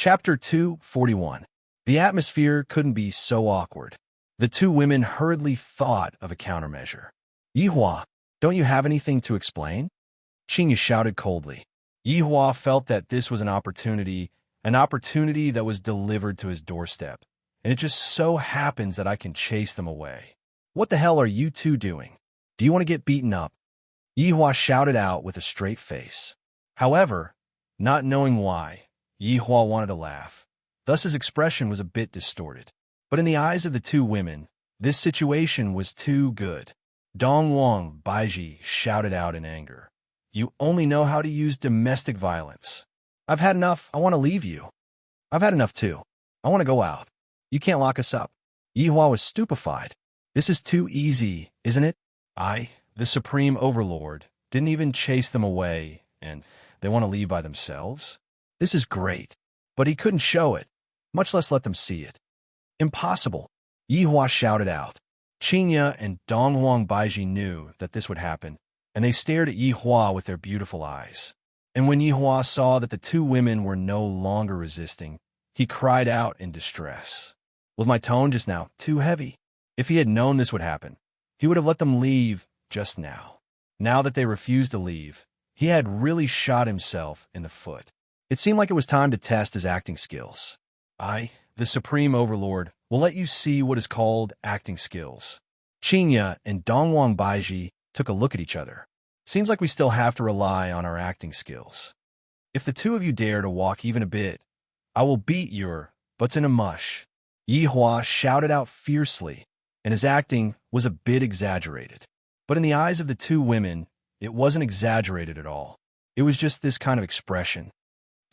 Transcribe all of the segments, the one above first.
Chapter 241. The atmosphere couldn't be so awkward. The two women hurriedly thought of a countermeasure. Yihua, don't you have anything to explain? Qingyu shouted coldly. Yihua felt that this was an opportunity that was delivered to his doorstep, and it just so happens that I can chase them away. What the hell are you two doing? Do you want to get beaten up? Yihua shouted out with a straight face. However, not knowing why, Yihua wanted to laugh. Thus his expression was a bit distorted. But in the eyes of the two women, this situation was too good. Dongwang Baiji shouted out in anger. You only know how to use domestic violence. I've had enough. I want to leave you. I've had enough too. I want to go out. You can't lock us up. Yihua was stupefied. This is too easy, isn't it? I, the Supreme Overlord, didn't even chase them away, and they want to leave by themselves? This is great. But he couldn't show it, much less let them see it. Impossible. Yihua shouted out. Qingyu and Dongwang Baiji knew that this would happen, and they stared at Yihua with their beautiful eyes. And when Yihua saw that the two women were no longer resisting, he cried out in distress. Was my tone just now too heavy? If he had known this would happen, he would have let them leave just now. Now that they refused to leave, he had really shot himself in the foot. It seemed like it was time to test his acting skills. I, the Supreme Overlord, will let you see what is called acting skills. Qingyu and Dongwang Baiji took a look at each other. Seems like we still have to rely on our acting skills. If the two of you dare to walk even a bit, I will beat your butts in a mush. Yihua shouted out fiercely, and his acting was a bit exaggerated. But in the eyes of the two women, it wasn't exaggerated at all. It was just this kind of expression.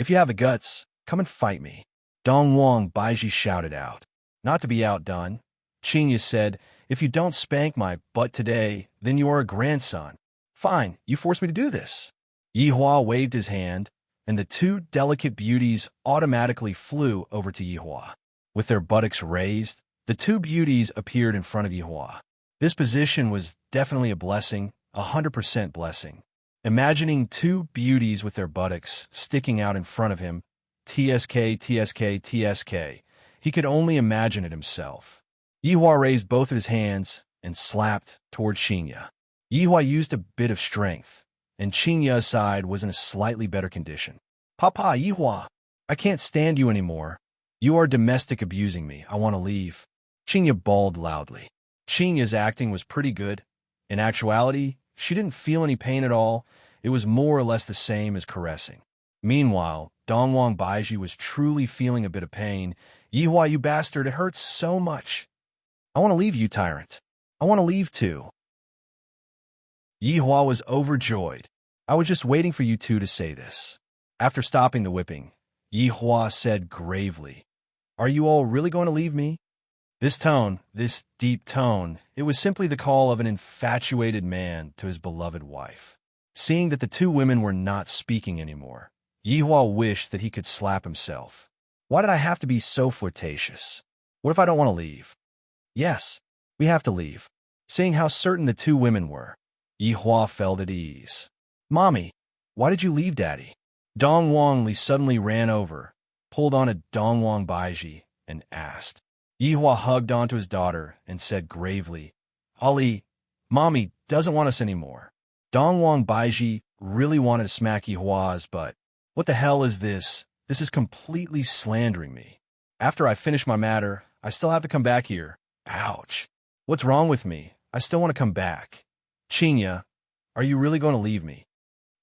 If you have the guts, come and fight me. Dongwang Baiji shouted out. Not to be outdone, Qingyu said, if you don't spank my butt today, then you are a grandson. Fine, you forced me to do this. Yihua waved his hand, and the two delicate beauties automatically flew over to Yihua. With their buttocks raised, the two beauties appeared in front of Yihua. This position was definitely a blessing, 100% blessing. Imagining two beauties with their buttocks sticking out in front of him, TSK, TSK, TSK, he could only imagine it himself. Yihua raised both of his hands and slapped toward Qingyu. Yihua used a bit of strength, and Qingyu's side was in a slightly better condition. Papa, Yihua, I can't stand you anymore. You are domestic abusing me. I want to leave. Qingyu bawled loudly. Qingyu's acting was pretty good. In actuality, she didn't feel any pain at all. It was more or less the same as caressing. Meanwhile, Dongwang Baiji was truly feeling a bit of pain. Yihua, you bastard, it hurts so much. I want to leave you, tyrant. I want to leave too. Yihua was overjoyed. I was just waiting for you two to say this. After stopping the whipping, Yihua said gravely, Are you all really going to leave me? This tone, this deep tone, it was simply the call of an infatuated man to his beloved wife. Seeing that the two women were not speaking anymore, Yihua wished that he could slap himself. Why did I have to be so flirtatious? What if I don't want to leave? Yes, we have to leave. Seeing how certain the two women were, Yihua felt at ease. Mommy, why did you leave Daddy? Dongwang Li suddenly ran over, pulled on a Dongwang Baiji, and asked. Yihua hugged onto his daughter and said gravely, Ali, Mommy doesn't want us anymore. Dongwang Baiji really wanted to smack Yihua's butt. What the hell is this? This is completely slandering me. After I finish my matter, I still have to come back here. Ouch. What's wrong with me? I still want to come back. Qingyu, are you really going to leave me?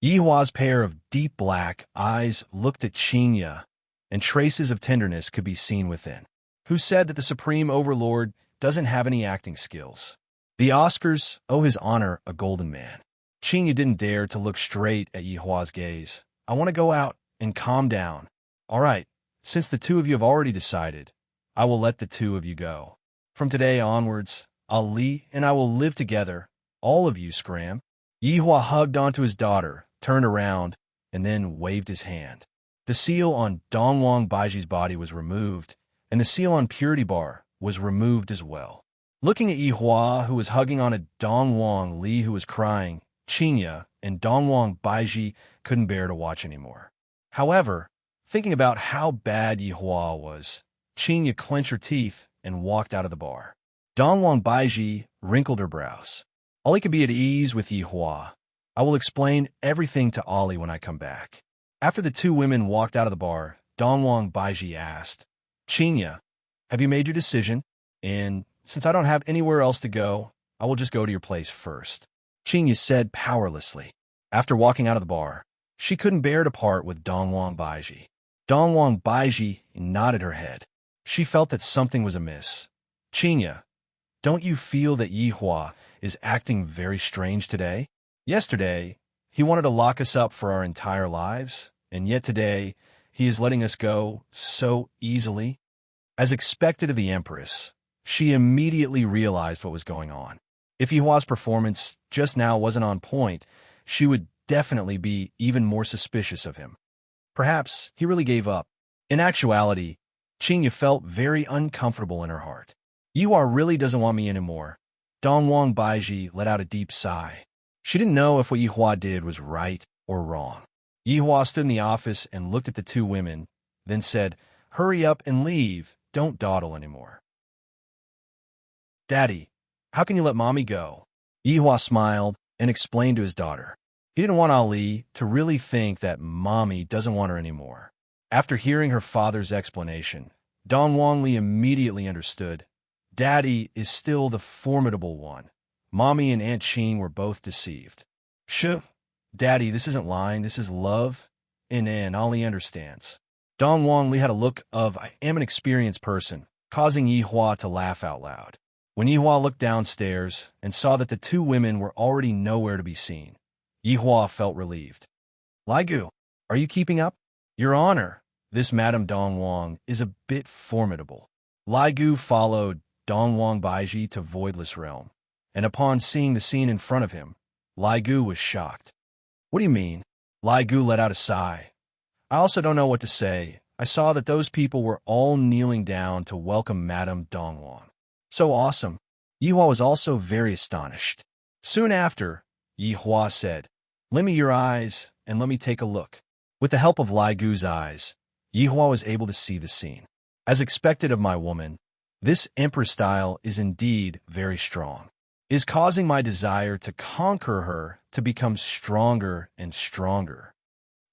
Yihua's pair of deep black eyes looked at Qingyu, and traces of tenderness could be seen within. Who said that the Supreme Overlord doesn't have any acting skills? The Oscars owe his honor a golden man. Qingyu didn't dare to look straight at Yihua's gaze. I want to go out and calm down. All right, since the two of you have already decided, I will let the two of you go. From today onwards, Ali and I will live together. All of you, Scram. Yihua hugged onto his daughter, turned around, and then waved his hand. The seal on Dongwang Baiji's body was removed, and the seal on Purity Bar was removed as well. Looking at Yihua, who was hugging on a Dongwang Li who was crying, Qingyu and Dongwang Baiji couldn't bear to watch anymore. However, Thinking about how bad Yihua was, Qinya clenched her teeth and walked out of the bar. Dongwang Baiji wrinkled her brows. Ollie could be at ease with Yihua. I will explain everything to Ollie when I come back. After the two women walked out of the bar, Dongwang Baiji asked, Qinya, have you made your decision? And since I don't have anywhere else to go, I will just go to your place first. Qinya said powerlessly. After walking out of the bar, she couldn't bear to part with Dongwang Baiji. Dongwang Baiji nodded her head. She felt that something was amiss. Qinya, don't you feel that Yihua is acting very strange today? Yesterday, he wanted to lock us up for our entire lives, and yet today, he is letting us go so easily. As expected of the Empress, she immediately realized what was going on. If Yihua's performance just now wasn't on point, she would definitely be even more suspicious of him. Perhaps he really gave up. In actuality, Qinya felt very uncomfortable in her heart. Yihua really doesn't want me anymore. Dongwang Baiji let out a deep sigh. She didn't know if what Yihua did was right or wrong. Yihua stood in the office and looked at the two women, then said, Hurry up and leave. Don't dawdle anymore. Daddy, how can you let Mommy go? Yihua smiled and explained to his daughter. He didn't want Ali to really think that Mommy doesn't want her anymore. After hearing her father's explanation, Dongwang Li immediately understood. Daddy is still the formidable one. Mommy and Aunt Qing were both deceived. Shh, Daddy, this isn't lying, this is love. And Ali understands. Dongwang Li had a look of, I am an experienced person, causing Yihua to laugh out loud. When Yihua looked downstairs and saw that the two women were already nowhere to be seen, Yihua felt relieved. Ligu, are you keeping up? Your Honor, this Madame Dongwang is a bit formidable. Ligu followed Dongwang Baiji to Voidless Realm, and upon seeing the scene in front of him, Ligu was shocked. What do you mean? Ligu let out a sigh. I also don't know what to say. I saw that those people were all kneeling down to welcome Madame Dongwang. So awesome. Yihua was also very astonished. Soon after, Yihua said, Lend me your eyes and let me take a look. With the help of Ligu's eyes, Yihua was able to see the scene. As expected of my woman, this Emperor style is indeed very strong. It is causing my desire to conquer her to become stronger and stronger.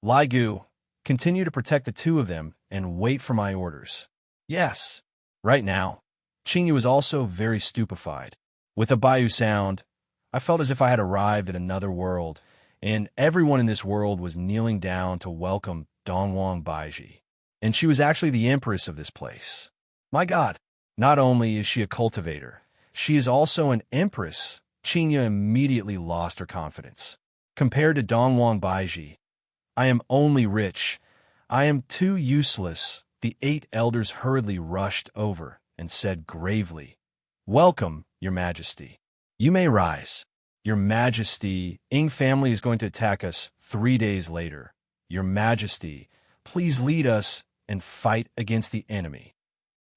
Ligu, continue to protect the two of them and wait for my orders. Yes, right now. Qingyu was also very stupefied. With a Bayou sound, I felt as if I had arrived at another world, and everyone in this world was kneeling down to welcome Dongwang Baiji. And she was actually the empress of this place. My God, not only is she a cultivator, she is also an empress. Qingyu immediately lost her confidence. Compared to Dongwang Baiji, I am only rich. I am too useless. The 8 elders hurriedly rushed over and said gravely, Welcome, Your Majesty. You may rise. Your Majesty, Ing family is going to attack us 3 days later. Your Majesty, please lead us and fight against the enemy.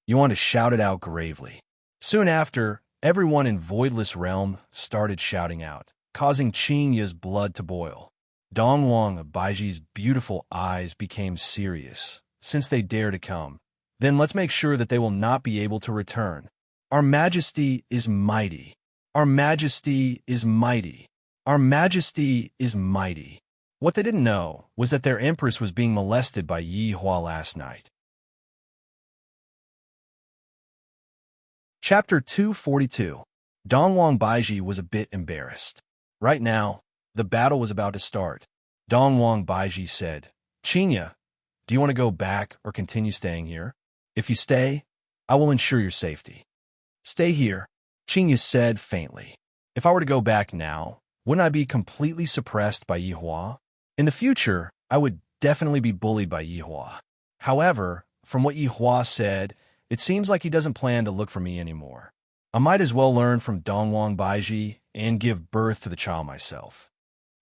Yuan shouted out gravely. Soon after, everyone in Voidless Realm started shouting out, causing Qingya's blood to boil. Dongwang Baiji's beautiful eyes became serious. Since they dare to come, then let's make sure that they will not be able to return. Our Majesty is mighty. Our Majesty is mighty. Our Majesty is mighty. What they didn't know was that their empress was being molested by Yihua last night. Chapter 242. Dongwang Baiji was a bit embarrassed. Right now, the battle was about to start. Dongwang Baiji said, Qinya, do you want to go back or continue staying here? If you stay, I will ensure your safety. Stay here, Qinya said faintly. If I were to go back now, wouldn't I be completely suppressed by Yihua? In the future, I would definitely be bullied by Yihua. However, from what Yihua said, it seems like he doesn't plan to look for me anymore. I might as well learn from Dongwang Baiji and give birth to the child myself.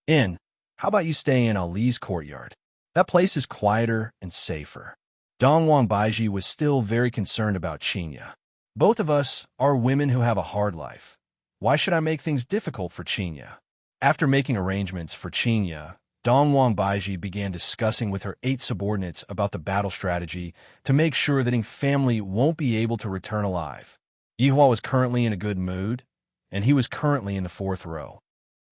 How about you stay in Ali's courtyard? That place is quieter and safer. Dongwang Baiji was still very concerned about Qinya. Both of us are women who have a hard life. Why should I make things difficult for Qinya? After making arrangements for Qinya, Dongwang Baiji began discussing with her 8 subordinates about the battle strategy to make sure that Ying family won't be able to return alive. Yihua was currently in a good mood, and he was currently in the 4th row.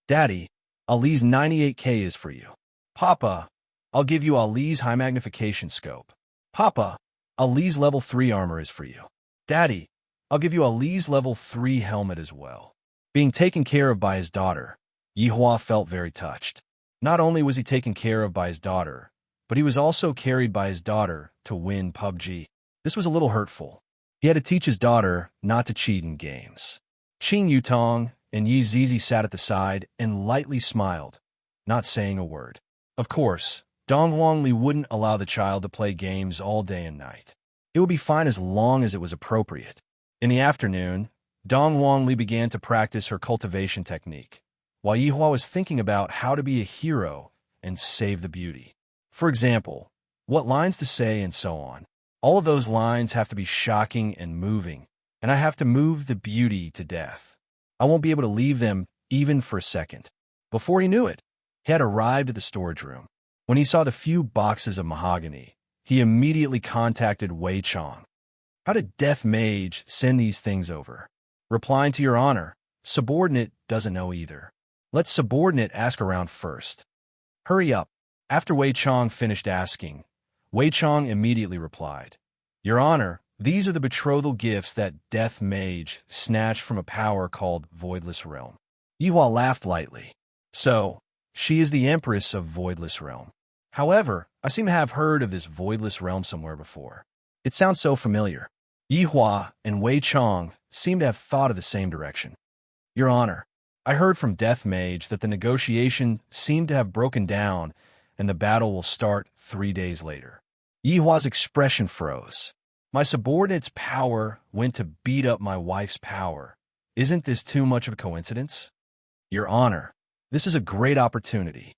Daddy, Ali's 98K is for you. Papa, I'll give you Ali's high magnification scope. Papa, Ali's level 3 armor is for you. Daddy, I'll give you Ali's level 3 helmet as well. Being taken care of by his daughter, Yihua felt very touched. Not only was he taken care of by his daughter, but he was also carried by his daughter to win PUBG. This was a little hurtful. He had to teach his daughter not to cheat in games. Qing Yutong and Yi Zizi sat at the side and lightly smiled, not saying a word. Of course, Dong Huangli wouldn't allow the child to play games all day and night. It would be fine as long as it was appropriate. In the afternoon, Dong Huangli began to practice her cultivation technique, while Yihua was thinking about how to be a hero and save the beauty. For example, what lines to say and so on. All of those lines have to be shocking and moving, and I have to move the beauty to death. I won't be able to leave them even for a second. Before he knew it, he had arrived at the storage room. When he saw the few boxes of mahogany, he immediately contacted Wei Chong. How did Death Mage send these things over? Replying to your honor, subordinate doesn't know either. Let subordinate ask around first. Hurry up. After Wei Chong finished asking, Wei Chong immediately replied, Your honor, these are the betrothal gifts that Death Mage snatched from a power called Voidless Realm. Yihua laughed lightly. So, she is the Empress of Voidless Realm. However, I seem to have heard of this Voidless Realm somewhere before. It sounds so familiar. Yihua and Wei Chong seem to have thought of the same direction. Your honor, I heard from Death Mage that the negotiation seemed to have broken down and the battle will start 3 days later. Yihua's expression froze. My subordinate's power went to beat up my wife's power. Isn't this too much of a coincidence? Your honor, this is a great opportunity.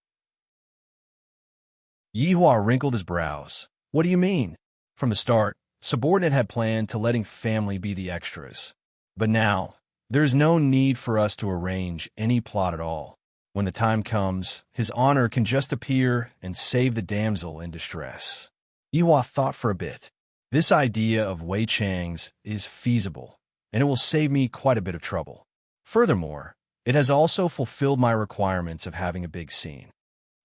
Yihua wrinkled his brows. What do you mean? From the start, subordinate had planned to letting family be the extras. But now, there is no need for us to arrange any plot at all. When the time comes, his honor can just appear and save the damsel in distress. Yihua thought for a bit. This idea of Wei Chang's is feasible, and it will save me quite a bit of trouble. Furthermore, it has also fulfilled my requirements of having a big scene.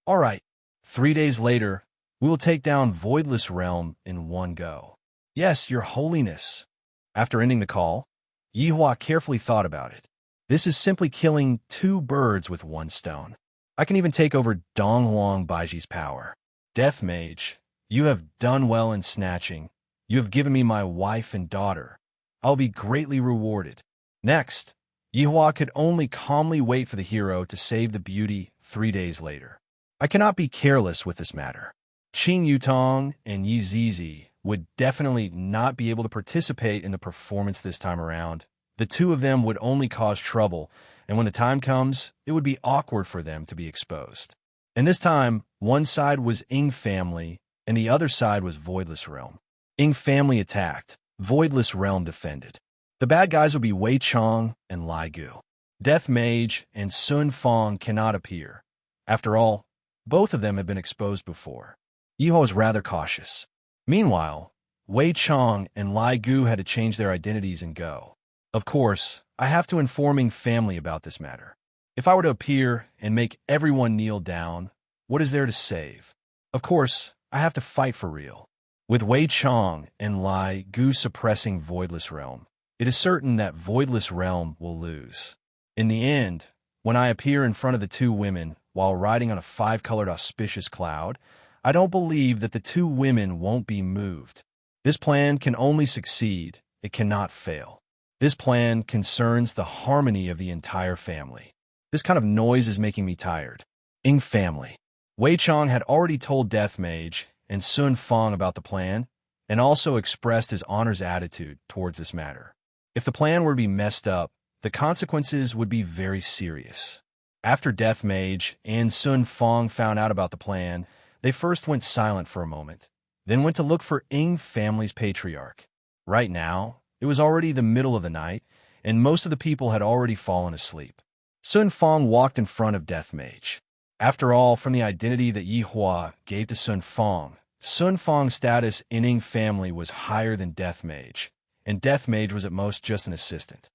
All right, 3 days later, we will take down Voidless Realm in one go. Yes, your holiness. After ending the call, Yihua carefully thought about it. This is simply killing 2 birds with 1 stone. I can even take over Donghuang Baiji's power. Death Mage, you have done well in snatching. You have given me my wife and daughter. I'll be greatly rewarded. Next, Yihua could only calmly wait for the hero to save the beauty 3 days later. I cannot be careless with this matter. Qing Yutong and Yi Zizi would definitely not be able to participate in the performance this time around. The 2 of them would only cause trouble, and when the time comes, it would be awkward for them to be exposed. And this time, one side was Ying family, and the other side was Voidless Realm. Ying family attacked, Voidless Realm defended. The bad guys would be Wei Chong and Lai Gu. Death Mage and Sun Fong cannot appear. After all, both of them had been exposed before. Yihua was rather cautious. Meanwhile, Wei Chong and Lai Gu had to change their identities and go. Of course, I have to inform Ying family about this matter. If I were to appear and make everyone kneel down, what is there to save? Of course, I have to fight for real. With Wei Chong and Lai Gu suppressing Voidless Realm, it is certain that Voidless Realm will lose. In the end, when I appear in front of the 2 women while riding on a 5-colored auspicious cloud, I don't believe that the 2 women won't be moved. This plan can only succeed, it cannot fail. This plan concerns the harmony of the entire family. This kind of noise is making me tired. Ying family. Wei Chong had already told Death Mage and Sun Fong about the plan, and also expressed his honor's attitude towards this matter. If the plan were to be messed up, the consequences would be very serious. After Death Mage and Sun Fong found out about the plan, they first went silent for a moment, then went to look for Ying family's patriarch. Right now, it was already the middle of the night, and most of the people had already fallen asleep. Sun Fong walked in front of Death Mage. After all, from the identity that Yi Hua gave to Sun Fang's status in Ying family was higher than Death Mage, and Death Mage was at most just an assistant.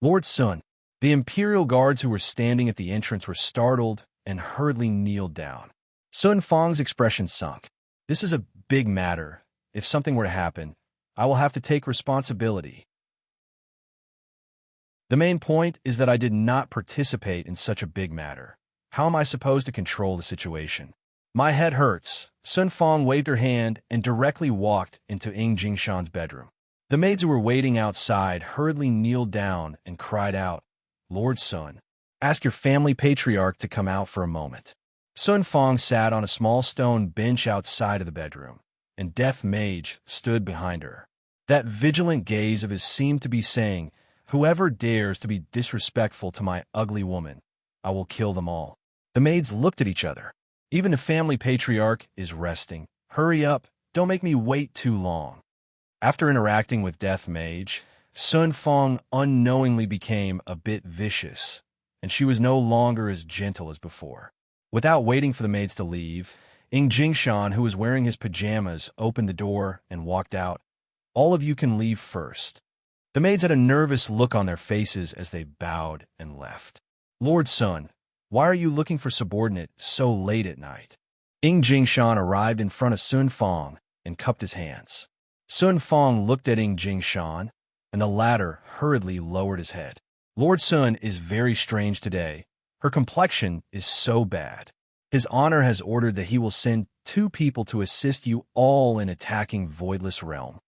Lord Sun, the Imperial Guards who were standing at the entrance were startled and hurriedly kneeled down. Sun Fang's expression sunk. This is a big matter. If something were to happen, I will have to take responsibility. The main point is that I did not participate in such a big matter. How am I supposed to control the situation? My head hurts. Sun Fang waved her hand and directly walked into Ying Jingshan's bedroom. The maids who were waiting outside hurriedly kneeled down and cried out, Lord Sun, ask your family patriarch to come out for a moment. Sun Fang sat on a small stone bench outside of the bedroom, and Death Mage stood behind her. That vigilant gaze of his seemed to be saying, whoever dares to be disrespectful to my ugly woman, I will kill them all. The maids looked at each other. Even the family patriarch is resting. Hurry up, don't make me wait too long. After interacting with Death Mage, Sun Fang unknowingly became a bit vicious, and she was no longer as gentle as before. Without waiting for the maids to leave, Ying Jingshan, who was wearing his pajamas, opened the door and walked out. All of you can leave first. The maids had a nervous look on their faces as they bowed and left. Lord Sun, why are you looking for subordinate so late at night? Ying Jingshan arrived in front of Sun Fang and cupped his hands. Sun Fang looked at Ying Jingshan, and the latter hurriedly lowered his head. Lord Sun is very strange today. Her complexion is so bad. His honor has ordered that he will send 2 people to assist you all in attacking Voidless Realm.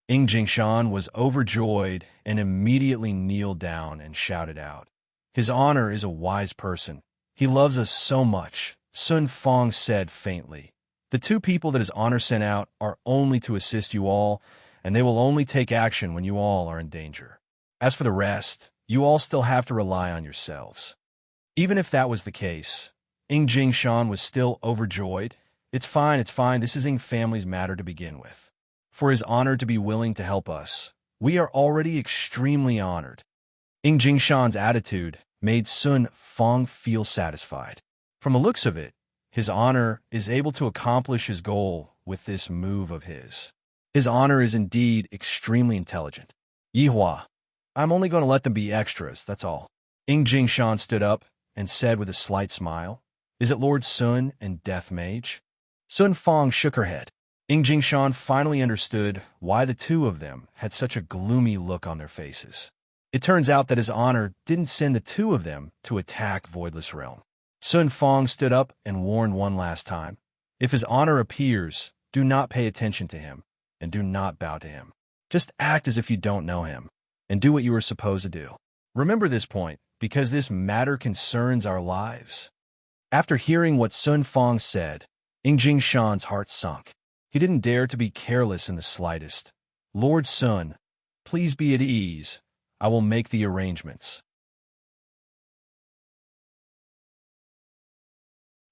Ying Jingshan was overjoyed and immediately kneeled down and shouted out. His honor is a wise person. He loves us so much, Sun Fang said faintly. The 2 people that his honor sent out are only to assist you all, and they will only take action when you all are in danger. As for the rest, you all still have to rely on yourselves. Even if that was the case, Ying Jingshan was still overjoyed. It's fine, this is Ying family's matter to begin with. For his honor to be willing to help us, we are already extremely honored. Ying Jingshan's attitude made Sun Fang feel satisfied. From the looks of it, his honor is able to accomplish his goal with this move of his. His honor is indeed extremely intelligent. Yi Hua, I'm only going to let them be extras, that's all. Ying Jingshan stood up and said with a slight smile, Is it Lord Sun and Death Mage? Sun Fang shook her head. Ying Jingshan finally understood why the 2 of them had such a gloomy look on their faces. It turns out that his honor didn't send the 2 of them to attack Voidless Realm. Sun Fang stood up and warned one last time. If his honor appears, do not pay attention to him, and do not bow to him. Just act as if you don't know him, and do what you are supposed to do. Remember this point, because this matter concerns our lives. After hearing what Sun Fang said, Ying Jingshan's heart sunk. He didn't dare to be careless in the slightest. Lord Sun, please be at ease. I will make the arrangements.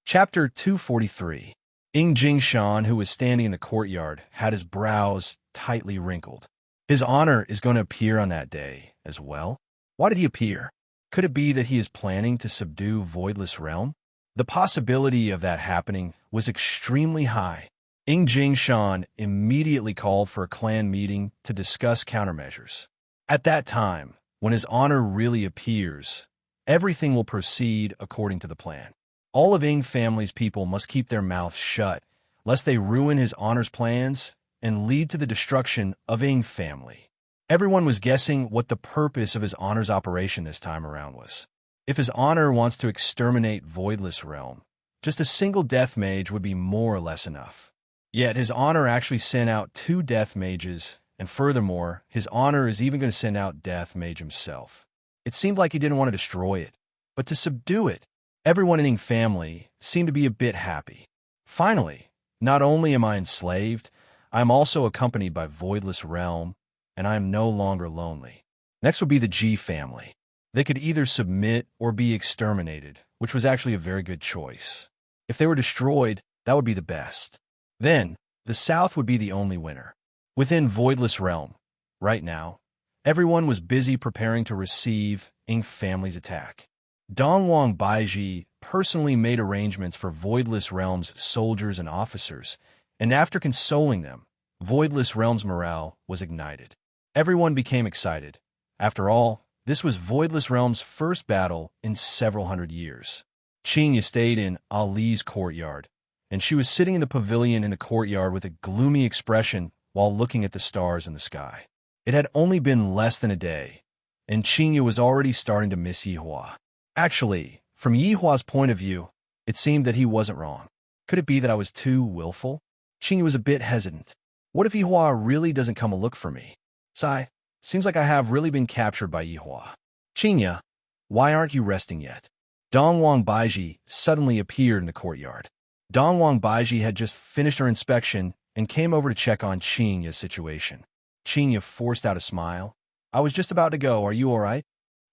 Chapter 243. Ying Jingshan, who was standing in the courtyard, had his brows tightly wrinkled. His honor is going to appear on that day as well. Why did he appear? Could it be that he is planning to subdue Voidless Realm? The possibility of that happening was extremely high. Ying Jingshan immediately called for a clan meeting to discuss countermeasures. At that time, when his honor really appears, everything will proceed according to the plan. All of Ying family's people must keep their mouths shut, lest they ruin his honor's plans and lead to the destruction of Ying family. Everyone was guessing what the purpose of his honor's operation this time around was. If his honor wants to exterminate Voidless Realm, just a single Death Mage would be more or less enough. Yet his honor actually sent out 2 Death Mages, and furthermore, his honor is even going to send out Death Mage himself. It seemed like he didn't want to destroy it, but to subdue it. Everyone in Ying family seemed to be a bit happy. Finally, not only am I enslaved, I am also accompanied by Voidless Realm, and I am no longer lonely. Next would be the G family. They could either submit or be exterminated, which was actually a very good choice. If they were destroyed, that would be the best. Then, the South would be the only winner. Within Voidless Realm, right now, everyone was busy preparing to receive Ying family's attack. Dongwang Baiji personally made arrangements for Voidless Realms soldiers and officers, and after consoling them, Voidless Realms' morale was ignited. Everyone became excited. After all, this was Voidless Realms' first battle in several hundred years. Qinya stayed in Ali's courtyard, and she was sitting in the pavilion in the courtyard with a gloomy expression while looking at the stars in the sky. It had only been less than a day, and Qinya was already starting to miss Yihua. Actually, from Yihua's point of view, it seemed that he wasn't wrong. Could it be that I was too willful? Qinya was a bit hesitant. What if Yihua really doesn't come a look for me? Sigh, seems like I have really been captured by Yihua. Qinya, why aren't you resting yet? Dongwang Baiji suddenly appeared in the courtyard. Dongwang Baiji had just finished her inspection and came over to check on Qinya's situation. Qinya forced out a smile. I was just about to go, are you all right?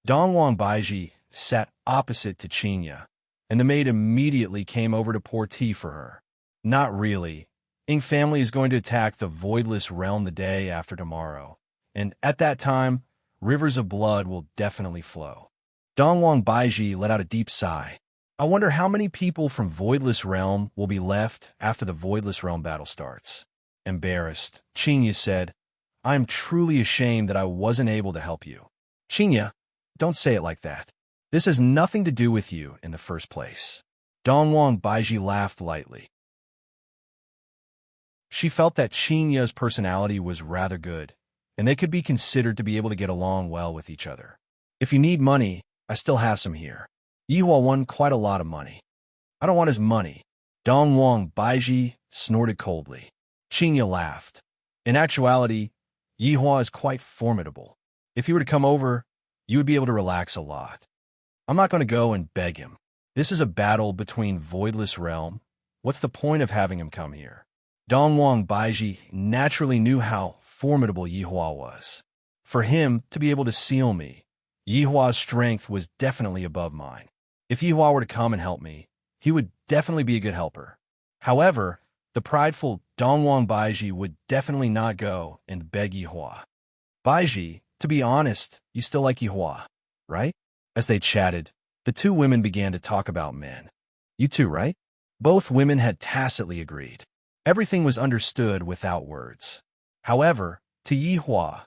Dongwang Baiji sat opposite to Qinya, and the maid immediately came over to pour tea for her. Not really. Ying family is going to attack the Voidless Realm the day after tomorrow, and at that time, rivers of blood will definitely flow. Dongwang Baiji let out a deep sigh. I wonder how many people from Voidless Realm will be left after the Voidless Realm battle starts. Embarrassed, Qinya said, I am truly ashamed that I wasn't able to help you. Qinya, don't say it like that. This has nothing to do with you in the first place. Dongwang Baiji laughed lightly. She felt that Qinya's personality was rather good, and they could be considered to be able to get along well with each other. If you need money, I still have some here. Yihua won quite a lot of money. I don't want his money. Dongwang Baiji snorted coldly. Qinya laughed. In actuality, Yihua is quite formidable. If he were to come over, you would be able to relax a lot. I'm not going to go and beg him. This is a battle between Voidless Realm. What's the point of having him come here? Dongwang Baiji naturally knew how formidable Yihua was. For him to be able to seal me, Yihua's strength was definitely above mine. If Yihua were to come and help me, he would definitely be a good helper. However, the prideful Dongwang Baiji would definitely not go and beg Yihua. Baiji, to be honest, you still like Yihua, right? As they chatted, the two women began to talk about men. You too, right? Both women had tacitly agreed. Everything was understood without words. However, to Yihua,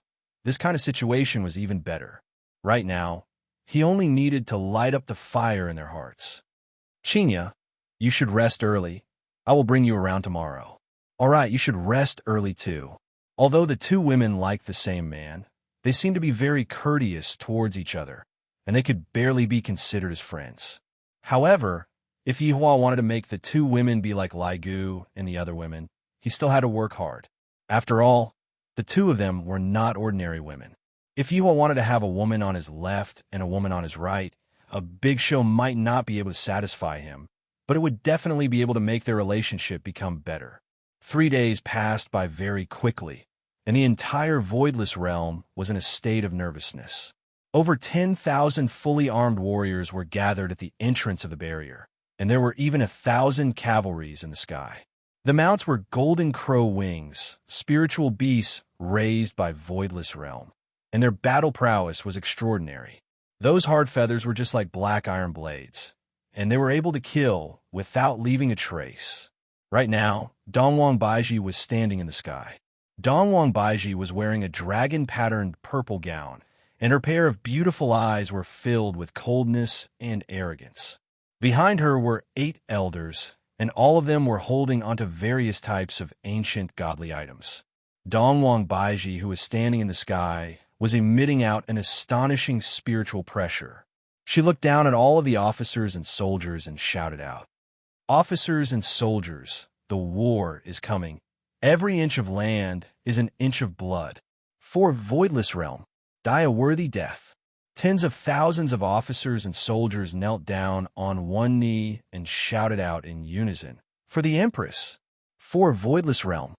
this kind of situation was even better. Right now, he only needed to light up the fire in their hearts. Qinya, you should rest early. I will bring you around tomorrow. All right, you should rest early too. Although the two women liked the same man, they seemed to be very courteous towards each other, and they could barely be considered as friends. However, if Yihua wanted to make the two women be like Lai Gu and the other women, he still had to work hard. After all, the two of them were not ordinary women. If Yihua wanted to have a woman on his left and a woman on his right, a big show might not be able to satisfy him, but it would definitely be able to make their relationship become better. 3 days passed by very quickly, and the entire Voidless Realm was in a state of nervousness. Over 10,000 fully armed warriors were gathered at the entrance of the barrier, and there were even 1,000 cavalries in the sky. The mounts were golden crow wings, spiritual beasts raised by Voidless Realm, and their battle prowess was extraordinary. Those hard feathers were just like black iron blades, and they were able to kill without leaving a trace. Right now, Dongwang Baiji was standing in the sky. Dongwang Baiji was wearing a dragon-patterned purple gown, and her pair of beautiful eyes were filled with coldness and arrogance. Behind her were 8 elders, and all of them were holding onto various types of ancient godly items. Dongwang Baiji, who was standing in the sky, was emitting out an astonishing spiritual pressure. She looked down at all of the officers and soldiers and shouted out, Officers and soldiers, the war is coming. Every inch of land is an inch of blood. For Voidless Realm, die a worthy death. Tens of thousands of officers and soldiers knelt down on one knee and shouted out in unison, For the Empress, for Voidless Realm.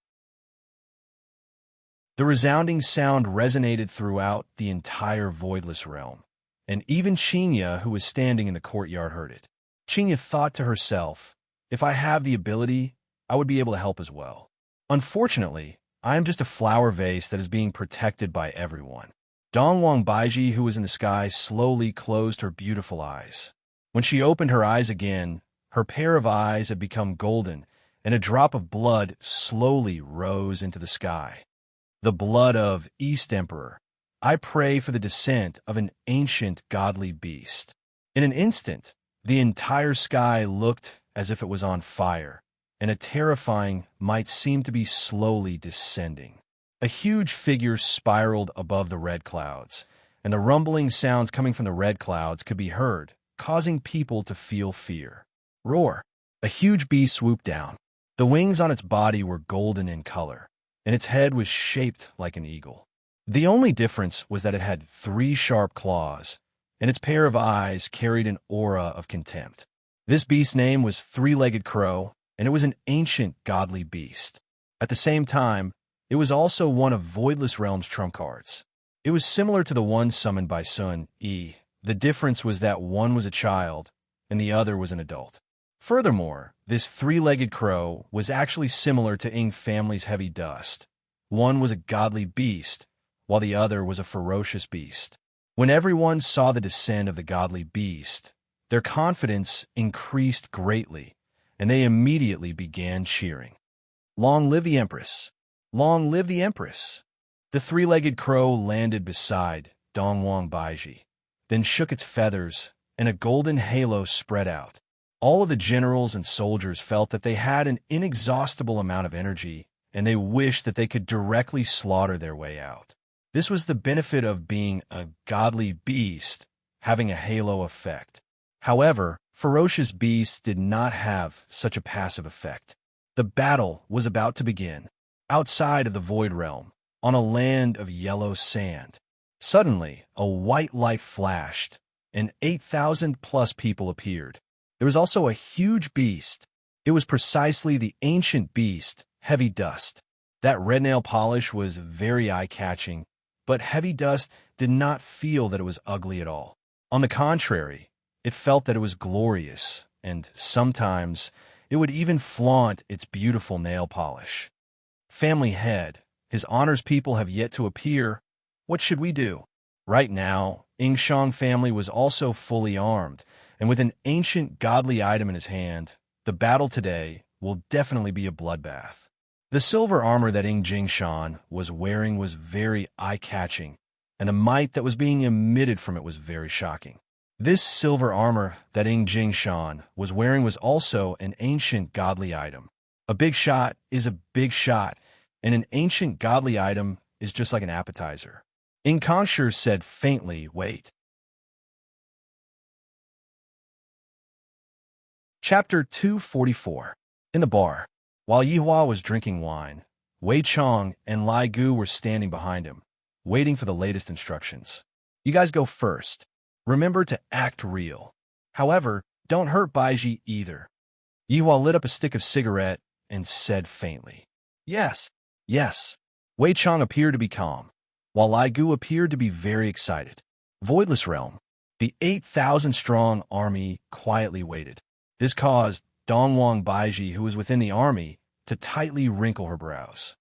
The resounding sound resonated throughout the entire Voidless Realm, and even Qinya, who was standing in the courtyard, heard it. Qinya thought to herself, if I have the ability, I would be able to help as well. Unfortunately, I am just a flower vase that is being protected by everyone. Dongwang Baiji, who was in the sky, slowly closed her beautiful eyes. When she opened her eyes again, her pair of eyes had become golden, and a drop of blood slowly rose into the sky. The blood of East Emperor. I pray for the descent of an ancient godly beast. In an instant, the entire sky looked as if it was on fire, and a terrifying might seem to be slowly descending. A huge figure spiraled above the red clouds, and the rumbling sounds coming from the red clouds could be heard, causing people to feel fear. Roar! A huge beast swooped down. The wings on its body were golden in color, and its head was shaped like an eagle. The only difference was that it had 3 sharp claws, and its pair of eyes carried an aura of contempt. This beast's name was Three-Legged Crow, and it was an ancient godly beast. At the same time, it was also one of Voidless Realm's trump cards. It was similar to the one summoned by Sun E. The difference was that one was a child, and the other was an adult. Furthermore, this Three-Legged Crow was actually similar to Ing family's Heavy Dust. One was a godly beast, while the other was a ferocious beast. When everyone saw the descent of the godly beast, their confidence increased greatly, and they immediately began cheering. Long live the Empress! Long live the Empress! The Three-Legged Crow landed beside Dongwang Baiji, then shook its feathers, and a golden halo spread out. All of the generals and soldiers felt that they had an inexhaustible amount of energy, and they wished that they could directly slaughter their way out. This was the benefit of being a godly beast, having a halo effect. However, ferocious beasts did not have such a passive effect. The battle was about to begin, outside of the Void Realm, on a land of yellow sand. Suddenly, a white light flashed, and 8,000+ people appeared. There was also a huge beast. It was precisely the ancient beast, Heavy Dust. That red nail polish was very eye-catching, but Heavy Dust did not feel that it was ugly at all. On the contrary, it felt that it was glorious, and sometimes it would even flaunt its beautiful nail polish. Family head, his honor's people have yet to appear. What should we do? Right now, Ingshang family was also fully armed, and with an ancient godly item in his hand, the battle today will definitely be a bloodbath. The silver armor that Ing Jingshan was wearing was very eye-catching, and the might that was being emitted from it was very shocking. This silver armor that Ing Jingshan was wearing was also an ancient godly item. A big shot is a big shot, and an ancient godly item is just like an appetizer. Ing Kongshir said faintly, "Wait." Chapter 244. In the bar. While Yihua was drinking wine, Wei Chong and Lai Gu were standing behind him, waiting for the latest instructions. You guys go first. Remember to act real. However, don't hurt Baiji either. Yihua lit up a stick of cigarette and said faintly, "Yes, yes." Wei Chong appeared to be calm, while Lai Gu appeared to be very excited. Voidless Realm. The 8,000-strong army quietly waited. This caused Dongwang Baiji, who was within the army, to tightly wrinkle her brows.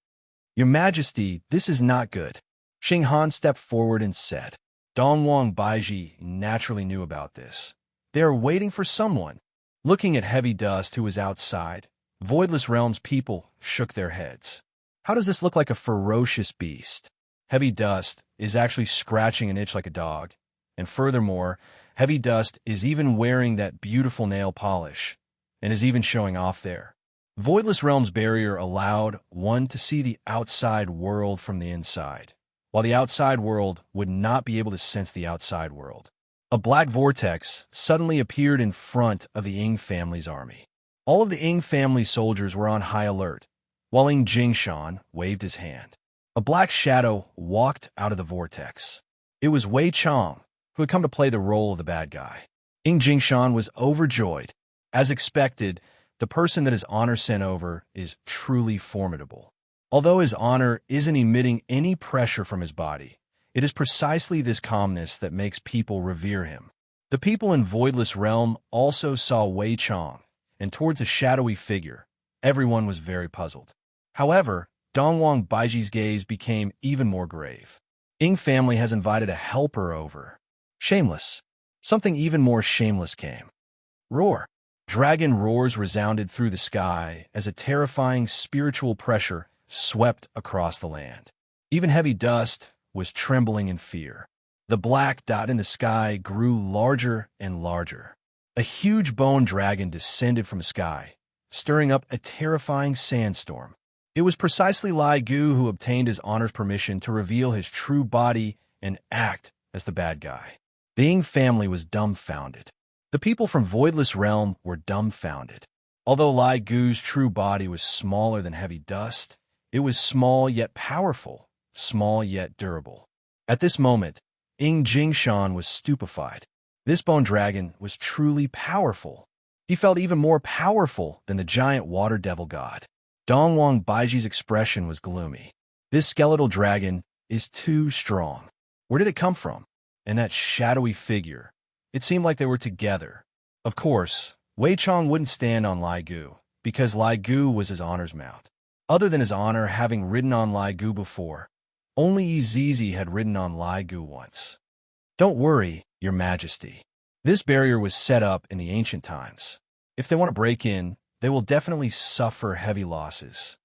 "Your Majesty, this is not good." Xing Han stepped forward and said. Dongwang Baiji naturally knew about this. They are waiting for someone. Looking at Heavy Dust, who was outside, Voidless Realm's people shook their heads. How does this look like a ferocious beast? Heavy Dust is actually scratching an itch like a dog. And furthermore, Heavy Dust is even wearing that beautiful nail polish, and is even showing off there. Voidless Realm's barrier allowed one to see the outside world from the inside, while the outside world would not be able to sense the outside world. A black vortex suddenly appeared in front of the Ing family's army. All of the Ing family soldiers were on high alert, while Ing Jingshan waved his hand. A black shadow walked out of the vortex. It was Wei Chong, who had come to play the role of the bad guy. Ing Jingshan was overjoyed. As expected, the person that his honor sent over is truly formidable. Although his honor isn't emitting any pressure from his body, it is precisely this calmness that makes people revere him. The people in Voidless Realm also saw Wei Chong, and towards a shadowy figure, everyone was very puzzled. However, Dongwang Baiji's gaze became even more grave. Ing family has invited a helper over. Shameless. Something even more shameless came. Roar! Dragon roars resounded through the sky as a terrifying spiritual pressure swept across the land. Even heavy dust was trembling in fear. The black dot in the sky grew larger and larger. A huge bone dragon descended from the sky, stirring up a terrifying sandstorm. It was precisely Lai Gu who obtained his honor's permission to reveal his true body and act as the bad guy. The Ying family was dumbfounded. The people from Voidless Realm were dumbfounded. Although Lai Gu's true body was smaller than heavy dust, it was small yet powerful, small yet durable. At this moment, Ying Jingshan was stupefied. This bone dragon was truly powerful. He felt even more powerful than the giant water devil god. Dongwang Baiji's expression was gloomy. This skeletal dragon is too strong. Where did it come from? And that shadowy figure. It seemed like they were together. Of course, Wei Chong wouldn't stand on Lai Gu, because Lai Gu was his honor's mount. Other than his honor having ridden on Lai Gu before, only Yi Zizi had ridden on Lai Gu once. Don't worry, Your Majesty. This barrier was set up in the ancient times. If they want to break in, they will definitely suffer heavy losses.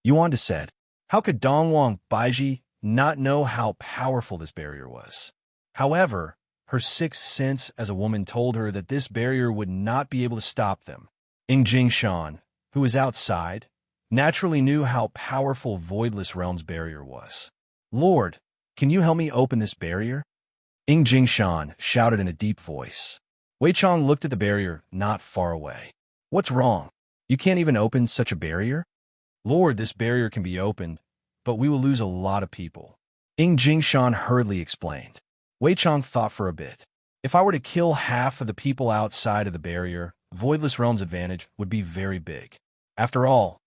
Yuanda said, how could Dongwang Baiji not know how powerful this barrier was? However, her sixth sense as a woman told her that this barrier would not be able to stop them. Ying Jingshan, who was outside, naturally knew how powerful Voidless Realm's barrier was. Lord, can you help me open this barrier? Ying Jingshan shouted in a deep voice. Wei Chong looked at the barrier not far away. What's wrong? You can't even open such a barrier? Lord, this barrier can be opened, but we will lose a lot of people. Ying Jingshan hurriedly explained. Wei Chong thought for a bit. If I were to kill half of the people outside of the barrier, Voidless Realm's advantage would be very big. After all,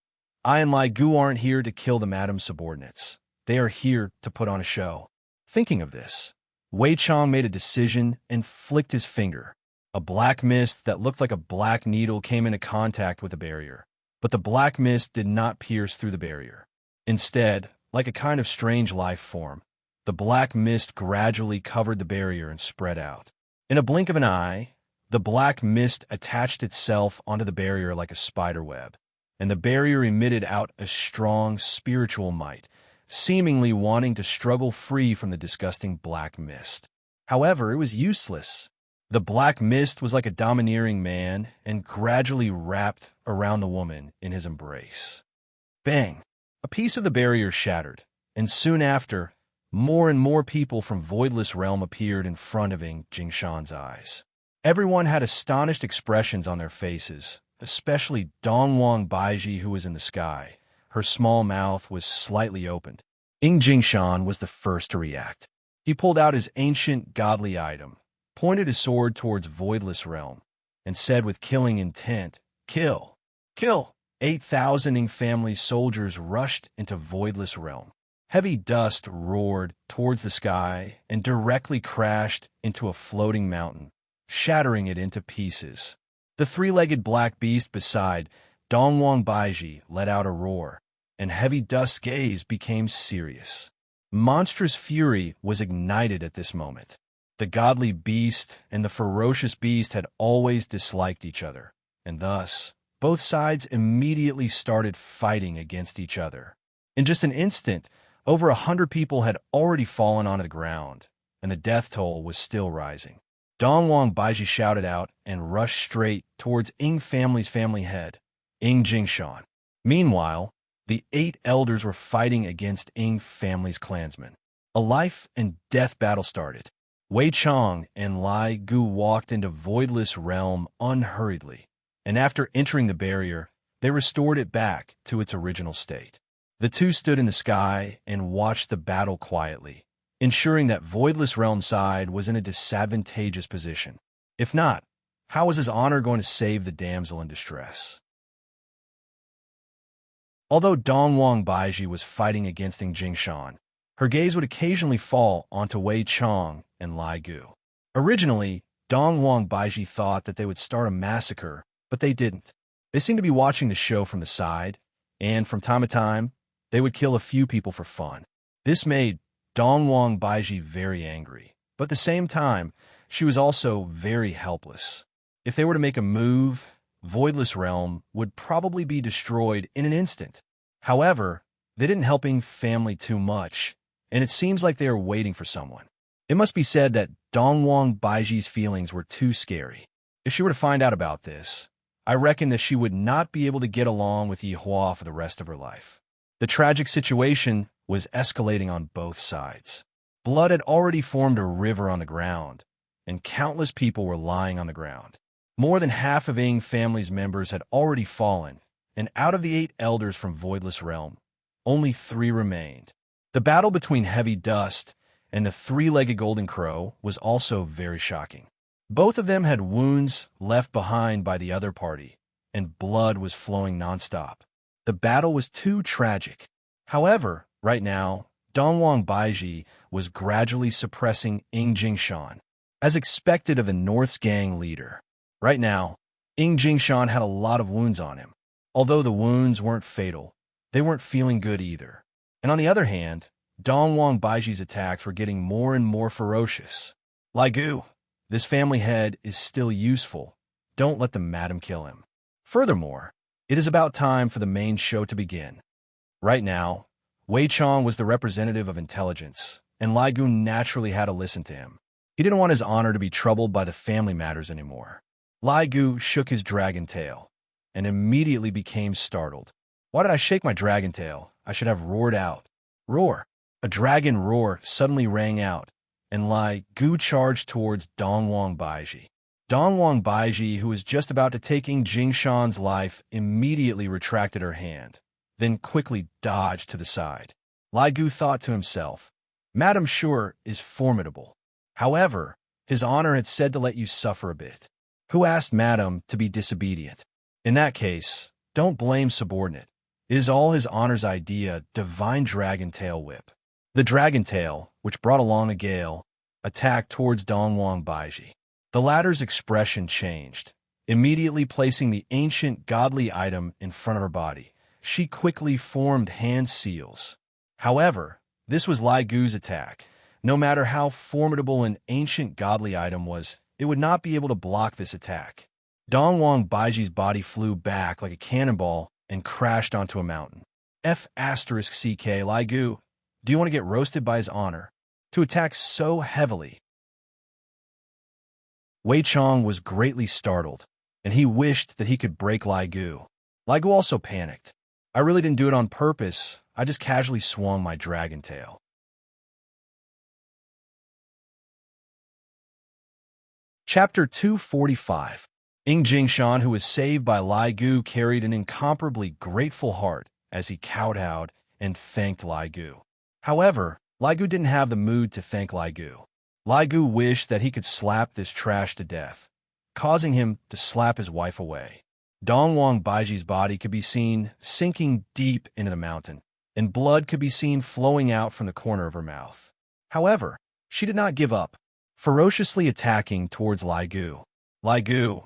I and Lai Gu aren't here to kill the Madam's subordinates. They are here to put on a show. Thinking of this, Wei Chong made a decision and flicked his finger. A black mist that looked like a black needle came into contact with the barrier, but the black mist did not pierce through the barrier. Instead, like a kind of strange life form, the black mist gradually covered the barrier and spread out. In a blink of an eye, the black mist attached itself onto the barrier like a spider web, and the barrier emitted out a strong spiritual might, seemingly wanting to struggle free from the disgusting black mist. However, it was useless. The black mist was like a domineering man and gradually wrapped around the woman in his embrace. Bang! A piece of the barrier shattered, and soon after, more and more people from Voidless Realm appeared in front of Ying Jingshan's eyes. Everyone had astonished expressions on their faces, especially Dongwang Baiji, who was in the sky. Her small mouth was slightly opened. Ying Jingshan was the first to react. He pulled out his ancient godly item, pointed his sword towards Voidless Realm, and said with killing intent, Kill! Kill! 8,000 Ying family soldiers rushed into Voidless Realm. Heavy dust roared towards the sky and directly crashed into a floating mountain, shattering it into pieces. The three-legged black beast beside Dongwang Baiji let out a roar, and heavy dust's gaze became serious. Monstrous fury was ignited at this moment. The godly beast and the ferocious beast had always disliked each other, and thus, both sides immediately started fighting against each other. In just an instant, over 100 people had already fallen onto the ground, and the death toll was still rising. Dongwang Baiji shouted out and rushed straight towards Ying family's family head, Ying Jingshan. Meanwhile, the 8 elders were fighting against Ying family's clansmen. A life and death battle started. Wei Chong and Lai Gu walked into Voidless Realm unhurriedly, and after entering the barrier, they restored it back to its original state. The two stood in the sky and watched the battle quietly, ensuring that Voidless Realm's side was in a disadvantageous position. If not, how was his honor going to save the damsel in distress? Although Dongwang Baiji was fighting against Ying Jingshan, her gaze would occasionally fall onto Wei Chong and Lai Gu. Originally, Dongwang Baiji thought that they would start a massacre, but they didn't. They seemed to be watching the show from the side, and from time to time, they would kill a few people for fun. This made Dongwang Baiji very angry, but at the same time, she was also very helpless. If they were to make a move, Voidless Realm would probably be destroyed in an instant. However, they didn't help Ing's family too much, and it seems like they are waiting for someone. It must be said that Dongwang Baiji's feelings were too scary. If she were to find out about this, I reckon that she would not be able to get along with Yihua for the rest of her life. The tragic situation was escalating on both sides. Blood had already formed a river on the ground, and countless people were lying on the ground. More than half of Ing's family's members had already fallen, and out of the 8 elders from Voidless Realm, only 3 remained. The battle between Heavy Dust and the 3-legged Golden Crow was also very shocking. Both of them had wounds left behind by the other party, and blood was flowing nonstop. The battle was too tragic. However, right now, Dongwang Baiji was gradually suppressing Ing Jingshan, as expected of the North's gang leader. Right now, Ing Jingshan had a lot of wounds on him. Although the wounds weren't fatal, they weren't feeling good either. And on the other hand, Dongwang Baiji's attacks were getting more and more ferocious. Lai Gu, this family head is still useful. Don't let the madam kill him. Furthermore, it is about time for the main show to begin. Right now, Wei Chong was the representative of intelligence, and Lai Gu naturally had to listen to him. He didn't want his honor to be troubled by the family matters anymore. Lai Gu shook his dragon tail, and immediately became startled. Why did I shake my dragon tail? I should have roared out. Roar! A dragon roar suddenly rang out, and Lai Gu charged towards Dongwang Baiji. Dongwang Baiji, who was just about to take Ing Jingshan's life, immediately retracted her hand, then quickly dodged to the side. Lai Gu thought to himself, Madame Sure is formidable. However, his honor had said to let you suffer a bit. Who asked Madame to be disobedient? In that case, don't blame subordinate. It is all his honor's idea, Divine Dragon Tail Whip. The dragon tail, which brought along a gale, attacked towards Dongwang Baiji. The latter's expression changed. Immediately placing the ancient godly item in front of her body, she quickly formed hand seals. However, this was Lai Gu's attack. No matter how formidable an ancient godly item was, it would not be able to block this attack. Dongwang Baiji's body flew back like a cannonball and crashed onto a mountain. F***CK Lai Gu, do you want to get roasted by his honor? To attack so heavily. Wei Chong was greatly startled, and he wished that he could break Lai Gu. Lai Gu also panicked. I really didn't do it on purpose. I just casually swung my dragon tail. Chapter 245. Ing Jingshan, who was saved by Lai Gu, carried an incomparably grateful heart as he kowtowed and thanked Lai Gu. However, Lai Gu didn't have the mood to thank Lai Gu. Lai Gu wished that he could slap this trash to death, causing him to slap his wife away. Dongwang Baiji's body could be seen sinking deep into the mountain, and blood could be seen flowing out from the corner of her mouth. However, she did not give up, ferociously attacking towards Lai Gu. Lai Gu,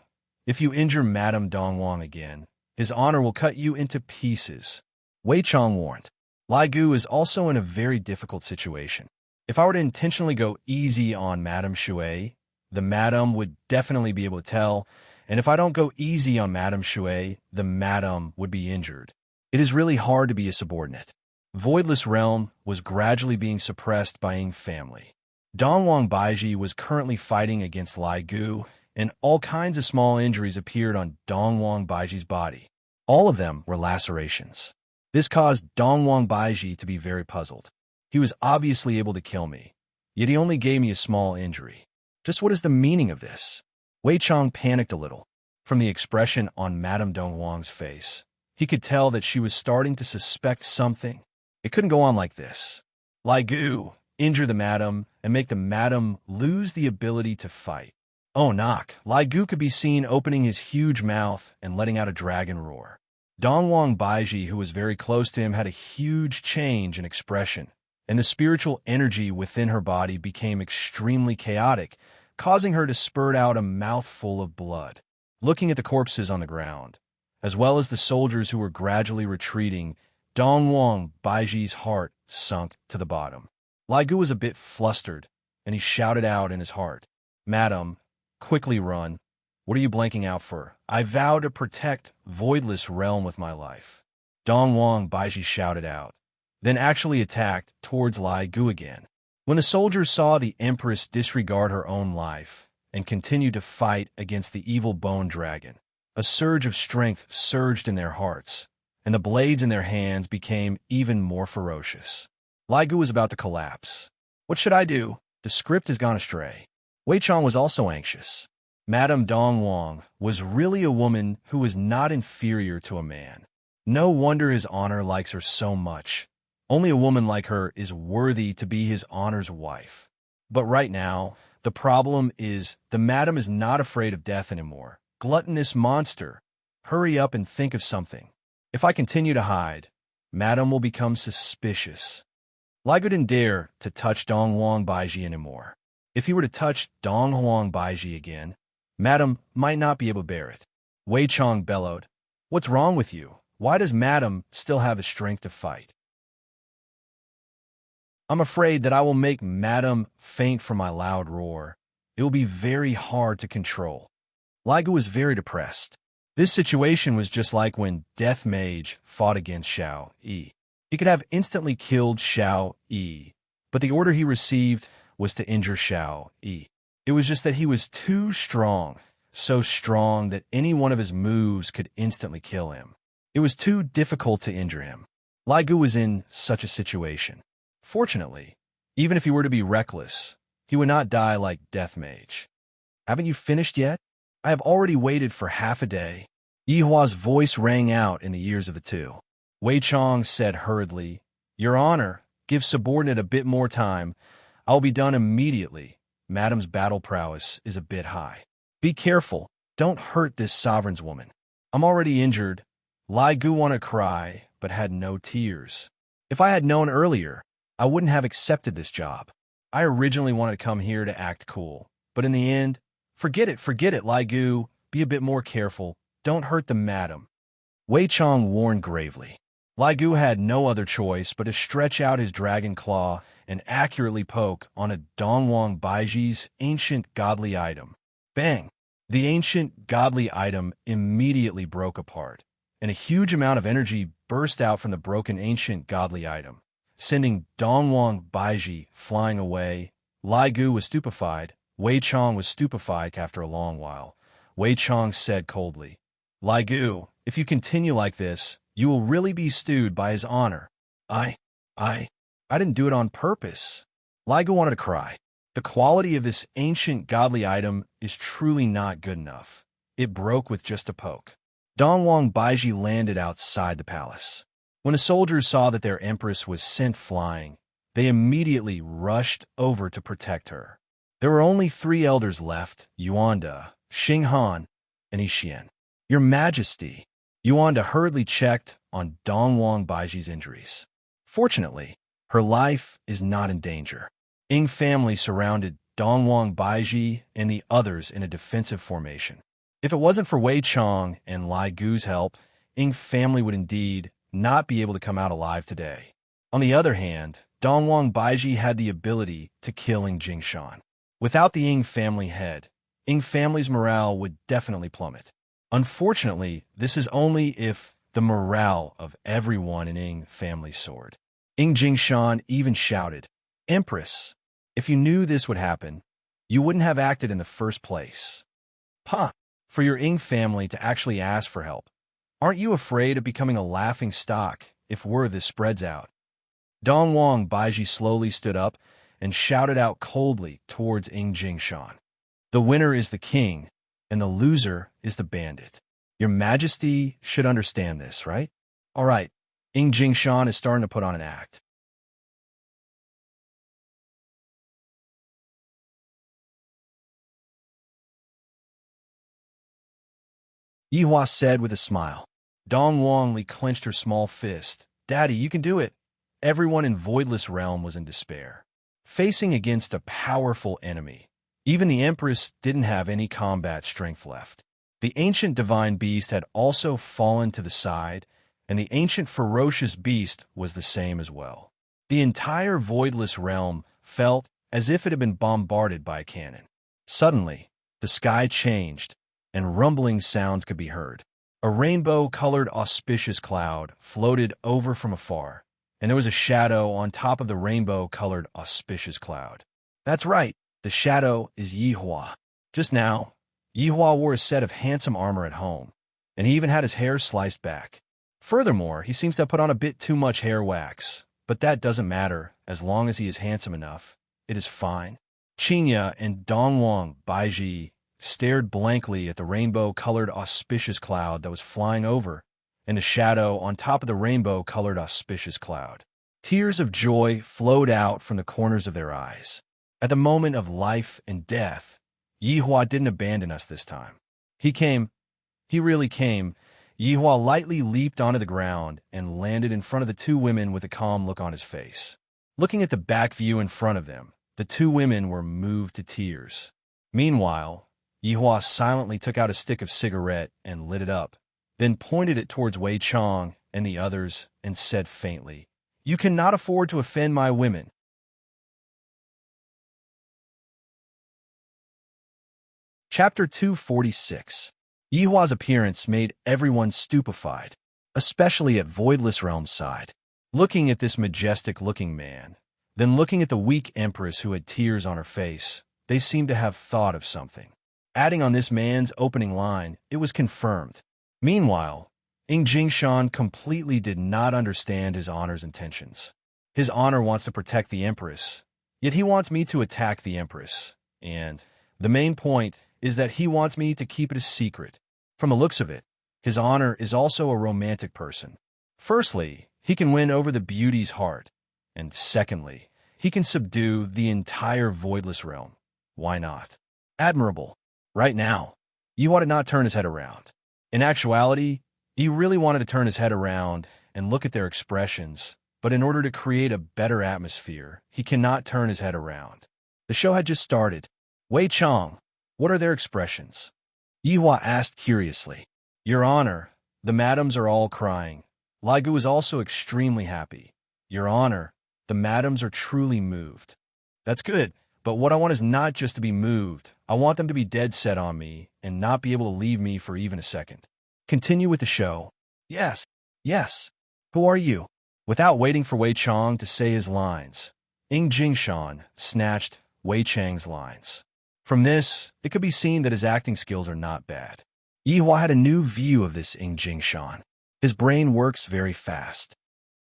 if you injure Madame Dongwang again, his honor will cut you into pieces. Wei Chong warned. Lai Gu is also in a very difficult situation. If I were to intentionally go easy on Madame Shui, the madam would definitely be able to tell, and if I don't go easy on Madame Shui, the madam would be injured. It is really hard to be a subordinate. Voidless Realm was gradually being suppressed by Ing's family. Dongwang Baiji was currently fighting against Lai Gu, and all kinds of small injuries appeared on Dongwang Baiji's body. All of them were lacerations. This caused Dongwang Baiji to be very puzzled. He was obviously able to kill me, yet he only gave me a small injury. Just what is the meaning of this? Wei Chong panicked a little. From the expression on Madame Dongwang's face, he could tell that she was starting to suspect something. It couldn't go on like this. Lai Gu, injure the madam and make the madam lose the ability to fight. Oh knock, Lai Gu could be seen opening his huge mouth and letting out a dragon roar. Dongwang Baiji, who was very close to him, had a huge change in expression, and the spiritual energy within her body became extremely chaotic, causing her to spurt out a mouthful of blood. Looking at the corpses on the ground, as well as the soldiers who were gradually retreating, Dongwang Baiji's heart sunk to the bottom. Lai Gu was a bit flustered, and he shouted out in his heart, Madam, quickly run. What are you blanking out for? I vow to protect Voidless Realm with my life. Dongwang Baiji shouted out, then actually attacked towards Lai Gu again. When the soldiers saw the Empress disregard her own life and continue to fight against the evil bone dragon, a surge of strength surged in their hearts, and the blades in their hands became even more ferocious. Lai Gu was about to collapse. What should I do? The script has gone astray. Wei Chong was also anxious. Madame Dongwang was really a woman who was not inferior to a man. No wonder his honor likes her so much. Only a woman like her is worthy to be his honor's wife. But right now, the problem is the madam is not afraid of death anymore. Gluttonous monster, hurry up and think of something. If I continue to hide, madam will become suspicious. Lai Gu didn't dare to touch Dongwang Baiji anymore. If he were to touch Dongwang Baiji again, madam might not be able to bear it. Wei Chong bellowed, "What's wrong with you? Why does madam still have the strength to fight?" "I'm afraid that I will make madam faint from my loud roar. It will be very hard to control." Lai Gu was very depressed. This situation was just like when Death Mage fought against Xiao Yi. He could have instantly killed Xiao Yi, but the order he received was to injure Xiao Yi. It was just that he was too strong, so strong that any one of his moves could instantly kill him. It was too difficult to injure him. Lai Gu was in such a situation. Fortunately, even if he were to be reckless, he would not die like Death Mage. "Haven't you finished yet? I have already waited for half a day." Yihua's voice rang out in the ears of the two. Wei Chong said hurriedly, "Your Honor, give subordinate a bit more time. I'll be done immediately. Madam's battle prowess is a bit high. Be careful. Don't hurt this sovereign's woman." "I'm already injured." Lai Gu wanted to cry, but had no tears. "If I had known earlier, I wouldn't have accepted this job. I originally wanted to come here to act cool, but in the end, forget it, Lai Gu. Be a bit more careful. Don't hurt the madam." Wei Chong warned gravely. Lai Gu had no other choice but to stretch out his dragon claw and accurately poke on a Dongwang Baiji's ancient godly item. Bang! The ancient godly item immediately broke apart, and a huge amount of energy burst out from the broken ancient godly item, sending Dongwang Baiji flying away. Lai Gu was stupefied. Wei Chong was stupefied after a long while. Wei Chong said coldly, "Lai Gu, if you continue like this, you will really be stewed by his honor." I didn't do it on purpose." Lai Gu wanted to cry. The quality of this ancient godly item is truly not good enough. It broke with just a poke. Dongwang Baiji landed outside the palace. When the soldiers saw that their empress was sent flying, they immediately rushed over to protect her. There were only 3 elders left, Yuanda, Xinghan, and Yixian. "Your Majesty," Yuanda hurriedly checked on Dongwang Baiji's injuries. Fortunately, her life is not in danger. Ying family surrounded Dongwang Baiji and the others in a defensive formation. If it wasn't for Wei Chong and Lai Gu's help, Ying family would indeed not be able to come out alive today. On the other hand, Dongwang Baiji had the ability to kill Ying Jingshan. Without the Ying family head, Ying family's morale would definitely plummet. Unfortunately, this is only if the morale of everyone in Ying family soared. Ying Jingshan even shouted, "Empress, if you knew this would happen, you wouldn't have acted in the first place. For your Ying family to actually ask for help. Aren't you afraid of becoming a laughing stock if word this spreads out?" Dongwang Baiji slowly stood up and shouted out coldly towards Ying Jingshan. "The winner is the king, and the loser is the bandit. Your Majesty should understand this, right?" "All right." Ying Jingshan is starting to put on an act. Yihua said with a smile. Dongwang Li clenched her small fist. "Daddy, you can do it." Everyone in Voidless Realm was in despair. Facing against a powerful enemy, even the Empress didn't have any combat strength left. The ancient divine beast had also fallen to the side, and the ancient ferocious beast was the same as well. The entire Voidless Realm felt as if it had been bombarded by a cannon. Suddenly, the sky changed, and rumbling sounds could be heard. A rainbow-colored auspicious cloud floated over from afar, and there was a shadow on top of the rainbow-colored auspicious cloud. That's right, the shadow is Yihua. Just now, Yihua wore a set of handsome armor at home, and he even had his hair sliced back. Furthermore, he seems to have put on a bit too much hair wax, but that doesn't matter as long as he is handsome enough. It is fine. Qinya and Dongwang Baiji stared blankly at the rainbow-colored auspicious cloud that was flying over, and the shadow on top of the rainbow-colored auspicious cloud. Tears of joy flowed out from the corners of their eyes. At the moment of life and death, Yihua didn't abandon us this time. He came. He really came. Yihua lightly leaped onto the ground and landed in front of the two women with a calm look on his face. Looking at the back view in front of them, the two women were moved to tears. Meanwhile, Yihua silently took out a stick of cigarette and lit it up, then pointed it towards Wei Chong and the others and said faintly, "You cannot afford to offend my women." Chapter 246. Yihua's appearance made everyone stupefied, especially at Voidless Realm's side. Looking at this majestic-looking man, then looking at the weak empress who had tears on her face, they seemed to have thought of something. Adding on this man's opening line, it was confirmed. Meanwhile, Jingshan completely did not understand his honor's intentions. His honor wants to protect the empress, yet he wants me to attack the empress, and the main point is that he wants me to keep it a secret. From the looks of it, his honor is also a romantic person. Firstly, he can win over the beauty's heart, and secondly, he can subdue the entire Voidless Realm. Why not? Admirable. Right now, you ought to not turn his head around. In actuality, he really wanted to turn his head around and look at their expressions, but in order to create a better atmosphere, he cannot turn his head around. The show had just started. Wei Chong, what are their expressions? Yihua asked curiously. Your Honor, the madams are all crying. Lai Gu is also extremely happy. Your Honor, the madams are truly moved. That's good, but what I want is not just to be moved. I want them to be dead set on me and not be able to leave me for even a second. Continue with the show. Yes, yes. Who are you? Without waiting for Wei Chong to say his lines, Jingshan snatched Wei Chang's lines. From this, it could be seen that his acting skills are not bad. Yihua had a new view of this Jingshan. His brain works very fast.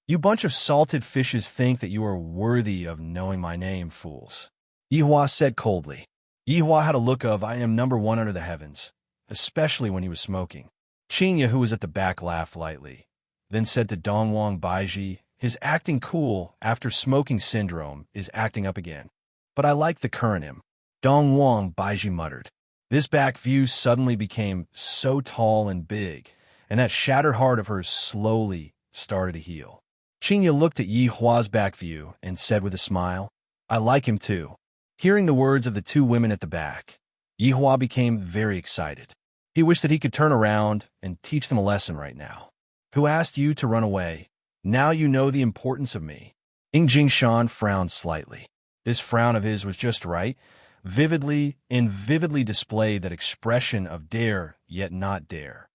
You bunch of salted fishes think that you are worthy of knowing my name, fools. Yihua said coldly. Yihua had a look of I am number one under the heavens, especially when he was smoking. Qinya, who was at the back, laughed lightly, then said to Dongwang Baiji, his acting cool after smoking syndrome is acting up again. But I like the current him. Dongwang Baiji muttered. This back view suddenly became so tall and big, and that shattered heart of hers slowly started to heal. Qinya looked at Yihua's back view and said with a smile, I like him too. Hearing the words of the two women at the back, Yihua became very excited. He wished that he could turn around and teach them a lesson right now. Who asked you to run away? Now you know the importance of me. Jingshan frowned slightly. This frown of his was just right, vividly displayed that expression of dare yet not dare.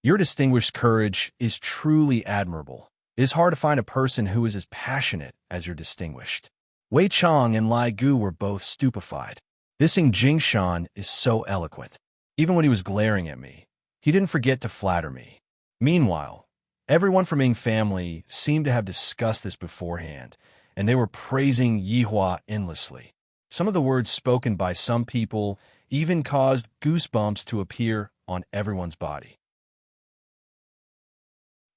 Your distinguished courage is truly admirable. It is hard to find a person who is as passionate as your distinguished. Wei Chong and Lai Gu were both stupefied. This Jingshan is so eloquent. Even when he was glaring at me, he didn't forget to flatter me. Meanwhile, everyone from Ying family seemed to have discussed this beforehand, and they were praising Yihua endlessly. Some of the words spoken by some people even caused goosebumps to appear on everyone's body.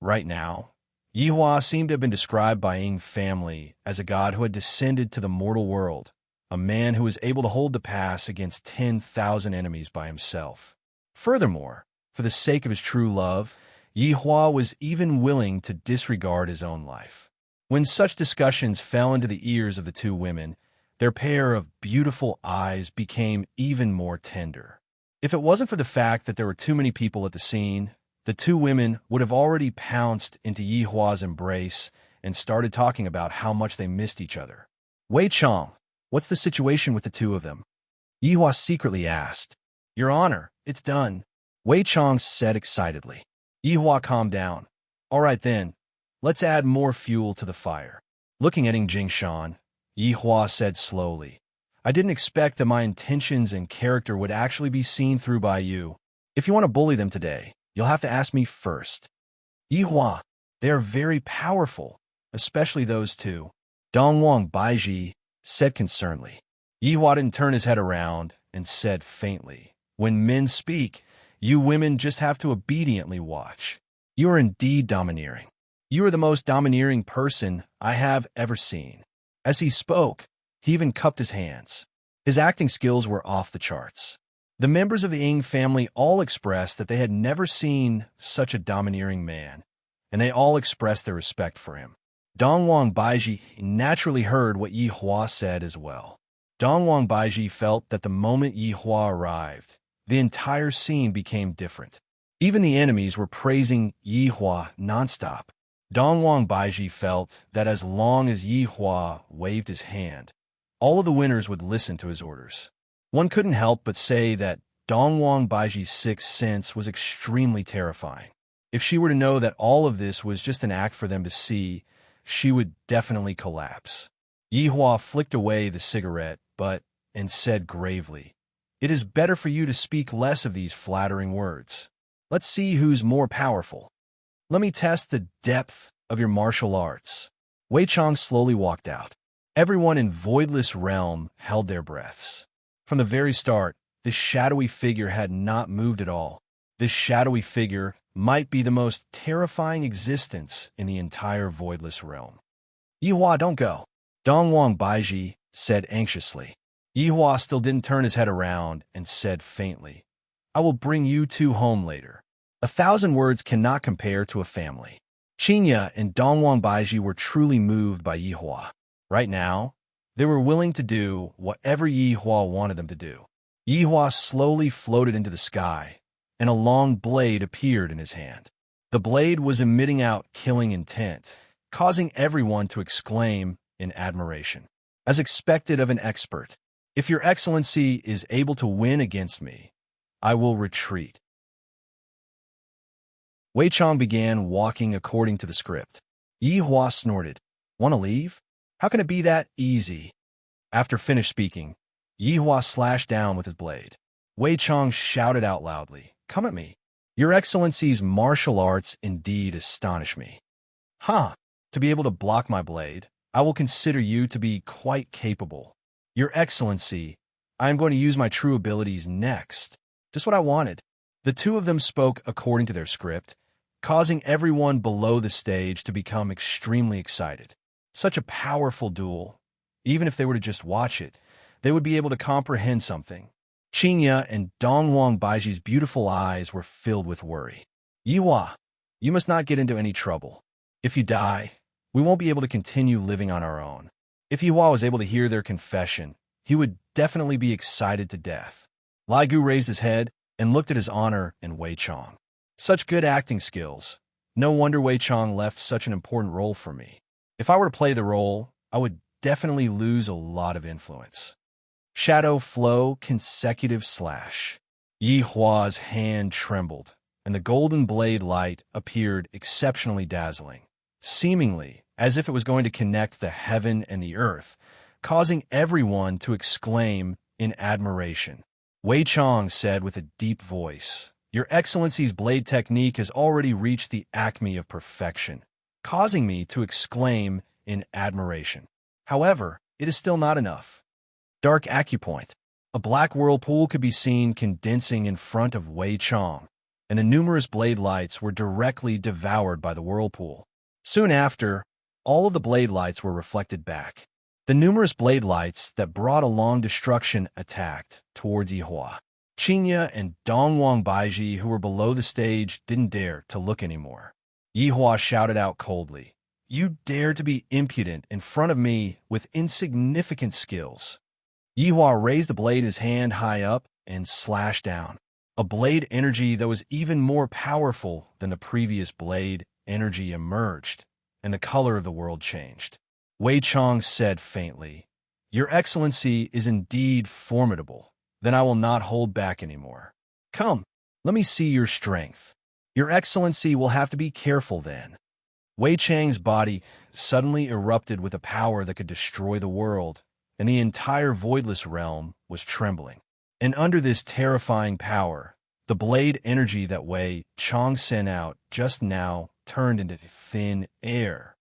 Right now, Yihua seemed to have been described by Ying family as a god who had descended to the mortal world, a man who was able to hold the pass against 10,000 enemies by himself. Furthermore, for the sake of his true love, Yihua was even willing to disregard his own life. When such discussions fell into the ears of the two women, their pair of beautiful eyes became even more tender. If it wasn't for the fact that there were too many people at the scene, the two women would have already pounced into Yihua's embrace and started talking about how much they missed each other. Wei Chong, what's the situation with the two of them? Yihua secretly asked. Your Honor, it's done, Wei Chong said excitedly. Yihua calmed down. All right then, let's add more fuel to the fire. Looking at Jingshan, Yihua said slowly, I didn't expect that my intentions and character would actually be seen through by you. If you want to bully them today, you'll have to ask me first. Yihua, they are very powerful, especially those two, Dongwang Baiji said concernedly. Yihua didn't turn his head around and said faintly, When men speak, you women just have to obediently watch. You are indeed domineering. You are the most domineering person I have ever seen. As he spoke, he even cupped his hands. His acting skills were off the charts. The members of the Ying family all expressed that they had never seen such a domineering man, and they all expressed their respect for him. Dongwang Baiji naturally heard what Yihua said as well. Dongwang Baiji felt that the moment Yihua arrived, the entire scene became different. Even the enemies were praising Yihua nonstop. Dongwang Baiji felt that as long as Yihua waved his hand, all of the winners would listen to his orders. One couldn't help but say that Dongwang Baiji's sixth sense was extremely terrifying. If she were to know that all of this was just an act for them to see, she would definitely collapse. Yihua flicked away the cigarette, and said gravely, It is better for you to speak less of these flattering words. Let's see who's more powerful. Let me test the depth of your martial arts. Wei Chong slowly walked out. Everyone in Voidless Realm held their breaths. From the very start, this shadowy figure had not moved at all. This shadowy figure might be the most terrifying existence in the entire Voidless Realm. Yihua, don't go, Dongwang Baiji said anxiously. Yihua still didn't turn his head around and said faintly, I will bring you two home later. 1,000 words cannot compare to a family. Qinya and Dongwang Baiji were truly moved by Yihua. Right now, they were willing to do whatever Yihua wanted them to do. Yihua slowly floated into the sky, and a long blade appeared in his hand. The blade was emitting out killing intent, causing everyone to exclaim in admiration. As expected of an expert, if your excellency is able to win against me, I will retreat. Wei Chong began walking according to the script. Yihua snorted. Want to leave? How can it be that easy? After finished speaking, Yihua slashed down with his blade. Wei Chong shouted out loudly, Come at me. Your excellency's martial arts indeed astonish me. To be able to block my blade, I will consider you to be quite capable. Your excellency, I am going to use my true abilities next. Just what I wanted. The two of them spoke according to their script, causing everyone below the stage to become extremely excited. Such a powerful duel. Even if they were to just watch it, they would be able to comprehend something. Qinya and Dongwang Baiji's beautiful eyes were filled with worry. Yihua, you must not get into any trouble. If you die, we won't be able to continue living on our own. If Yihua was able to hear their confession, he would definitely be excited to death. Lai Gu raised his head and looked at his honor and Wei Chong. Such good acting skills. No wonder Wei Chong left such an important role for me. If I were to play the role, I would definitely lose a lot of influence. Shadow flow consecutive slash. Yihua's hand trembled, and the golden blade light appeared exceptionally dazzling, seemingly as if it was going to connect the heaven and the earth, causing everyone to exclaim in admiration. Wei Chong said with a deep voice, Your Excellency's blade technique has already reached the acme of perfection, causing me to exclaim in admiration. However, it is still not enough. Dark acupoint. A black whirlpool could be seen condensing in front of Wei Chong, and the numerous blade lights were directly devoured by the whirlpool. Soon after, all of the blade lights were reflected back. The numerous blade lights that brought along destruction attacked towards Yihua. Qinya and Dongwang Baiji, who were below the stage, didn't dare to look anymore. Yihua shouted out coldly, You dare to be impudent in front of me with insignificant skills. Yihua raised the blade in his hand high up and slashed down. A blade energy that was even more powerful than the previous blade energy emerged, and the color of the world changed. Wei Chong said faintly, Your Excellency is indeed formidable. then I will not hold back anymore. Come, let me see your strength. Your Excellency will have to be careful then. Wei Chang's body suddenly erupted with a power that could destroy the world, and the entire voidless realm was trembling. And under this terrifying power, the blade energy that Wei Chang sent out just now turned into thin air.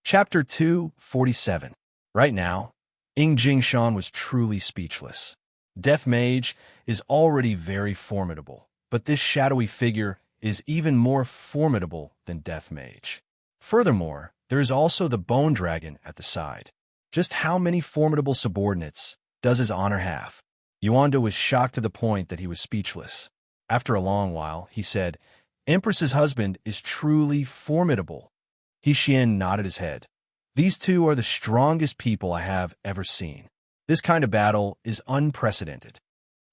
Chapter 247. Right now, Ing Jingshan was truly speechless. Death Mage is already very formidable, but this shadowy figure is even more formidable than Death Mage. Furthermore, there is also the Bone Dragon at the side. Just how many formidable subordinates does his honor have? Yuanda was shocked to the point that he was speechless. After a long while, he said, Empress's husband is truly formidable. He Xian nodded his head. These two are the strongest people I have ever seen. This kind of battle is unprecedented.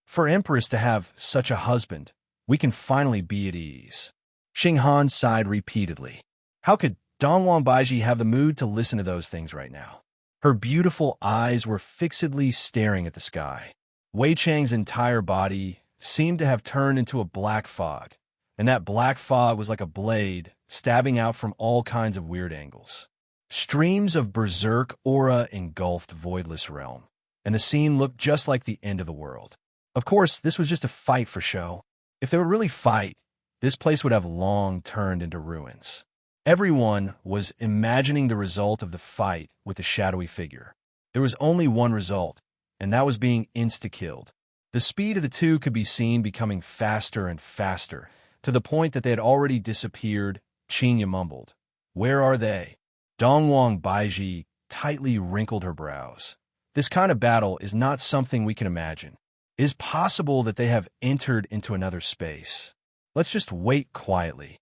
For Empress to have such a husband, we can finally be at ease. Xinghan sighed repeatedly. How could Dongwang Baiji have the mood to listen to those things right now? Her beautiful eyes were fixedly staring at the sky. Wei Chang's entire body seemed to have turned into a black fog, and that black fog was like a blade stabbing out from all kinds of weird angles. Streams of berserk aura engulfed voidless realm, and the scene looked just like the end of the world. Of course, this was just a fight for show. If they would really fight, this place would have long turned into ruins. Everyone was imagining the result of the fight with the shadowy figure. There was only one result, and that was being insta-killed. The speed of the two could be seen becoming faster and faster, to the point that they had already disappeared. Qinya mumbled, "Where are they?" Dongwang Baiji tightly wrinkled her brows. This kind of battle is not something we can imagine. It is possible that they have entered into another space. Let's just wait quietly.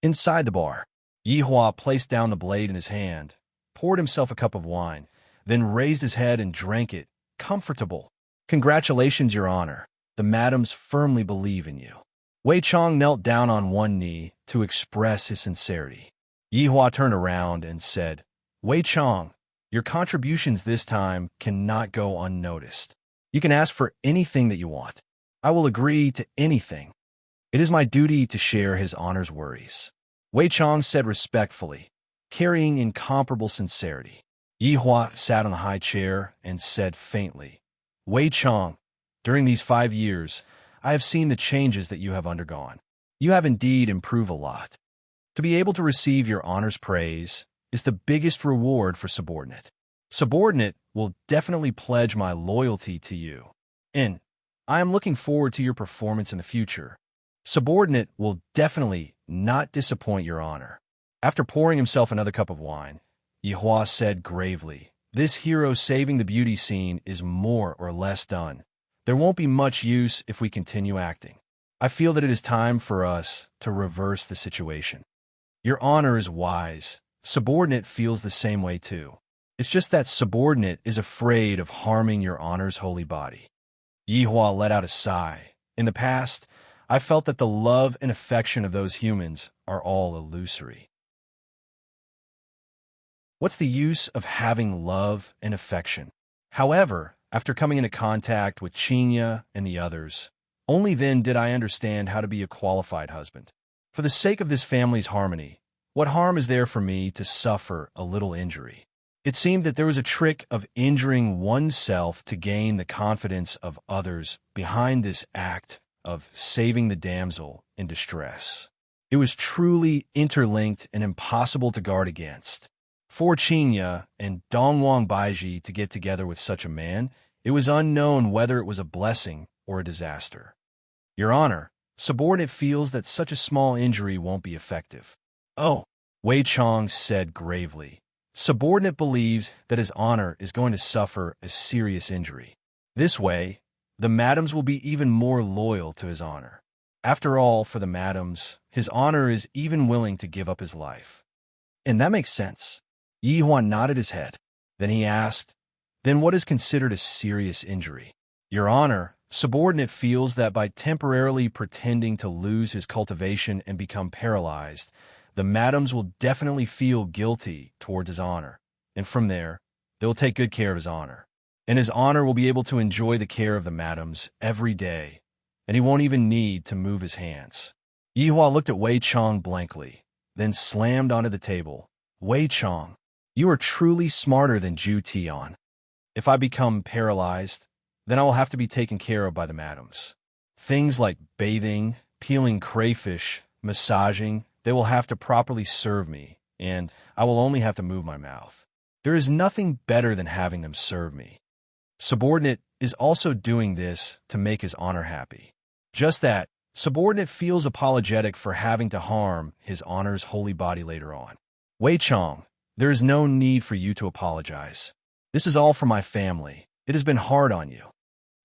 Inside the bar, Yihua placed down the blade in his hand, poured himself a cup of wine, then raised his head and drank it, comfortable. Congratulations, Your Honor. The madams firmly believe in you. Wei Chang knelt down on one knee to express his sincerity. Yihua turned around and said, Wei Chang, your contributions this time cannot go unnoticed. You can ask for anything that you want. I will agree to anything. It is my duty to share his honor's worries. Wei Chang said respectfully, carrying incomparable sincerity. Yihua sat on the high chair and said faintly, Wei Chang, during these 5 years, I have seen the changes that you have undergone. You have indeed improved a lot. To be able to receive your honor's praise is the biggest reward for subordinate. Subordinate will definitely pledge my loyalty to you, and I am looking forward to your performance in the future. Subordinate will definitely not disappoint your honor. After pouring himself another cup of wine, Yihua said gravely, This hero saving the beauty scene is more or less done. There won't be much use if we continue acting. I feel that it is time for us to reverse the situation. Your honor is wise. Subordinate feels the same way too. It's just that subordinate is afraid of harming your honor's holy body. Yihua let out a sigh. In the past, I felt that the love and affection of those humans are all illusory. What's the use of having love and affection? However, after coming into contact with Qinya and the others, only then did I understand how to be a qualified husband. For the sake of this family's harmony, what harm is there for me to suffer a little injury? It seemed that there was a trick of injuring oneself to gain the confidence of others behind this act of saving the damsel in distress. It was truly interlinked and impossible to guard against. For Qinya and Dongwang Baiji to get together with such a man, it was unknown whether it was a blessing or a disaster. Your Honor, subordinate feels that such a small injury won't be effective. Oh, Wei Chang said gravely. Subordinate believes that his honor is going to suffer a serious injury. This way, the madams will be even more loyal to his honor. After all, for the madams, his honor is even willing to give up his life. And that makes sense. Yihua nodded his head. Then he asked, Then what is considered a serious injury? Your Honor, subordinate feels that by temporarily pretending to lose his cultivation and become paralyzed, the madams will definitely feel guilty towards his honor, and from there, they will take good care of his honor. And his honor will be able to enjoy the care of the madams every day, and he won't even need to move his hands. Yihua looked at Wei Chong blankly, then slammed onto the table. Wei Chong, you are truly smarter than Zhu Tian. If I become paralyzed, then I will have to be taken care of by the madams. Things like bathing, peeling crayfish, massaging, they will have to properly serve me, and I will only have to move my mouth. There is nothing better than having them serve me. Subordinate is also doing this to make his honor happy. Just that, subordinate feels apologetic for having to harm his honor's holy body later on. Wei Chong, there is no need for you to apologize. This is all for my family. It has been hard on you.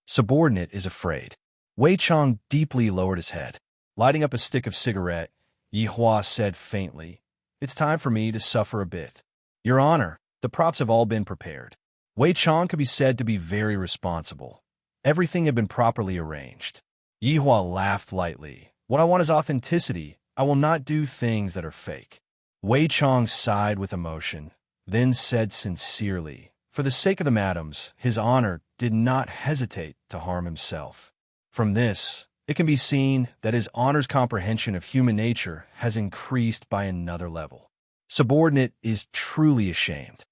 Subordinate is afraid. Wei Chong deeply lowered his head. Lighting up a stick of cigarette, Yihua said faintly, "It's time for me to suffer a bit. Your Honor, the props have all been prepared." Wei Chong could be said to be very responsible. Everything had been properly arranged. Yihua laughed lightly. "What I want is authenticity. I will not do things that are fake." Wei Chong sighed with emotion, then said sincerely, "For the sake of the madams, his honor did not hesitate to harm himself." From this, it can be seen that his honor's comprehension of human nature has increased by another level. Subordinate is truly ashamed.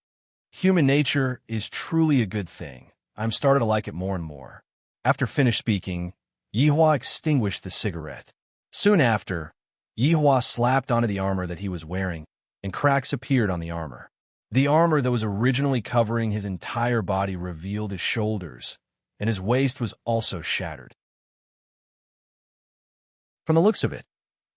Human nature is truly a good thing. I'm starting to like it more and more. After finished speaking, Yihua extinguished the cigarette. Soon after, Yihua slapped onto the armor that he was wearing, and cracks appeared on the armor. The armor that was originally covering his entire body revealed his shoulders, and his waist was also shattered. From the looks of it,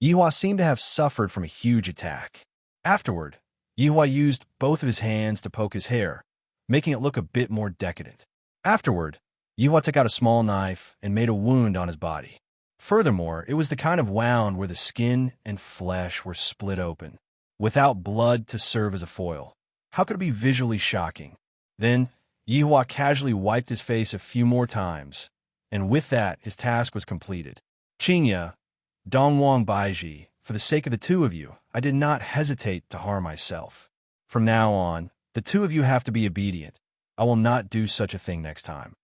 Yihua seemed to have suffered from a huge attack. Afterward, Yihua used both of his hands to poke his hair, making it look a bit more decadent. Afterward, Yihua took out a small knife and made a wound on his body. Furthermore, it was the kind of wound where the skin and flesh were split open, without blood to serve as a foil. How could it be visually shocking? Then, Yihua casually wiped his face a few more times, and with that, his task was completed. "Qingya, Dongwang Baiji, for the sake of the two of you, I did not hesitate to harm myself. From now on, the two of you have to be obedient. I will not do such a thing next time."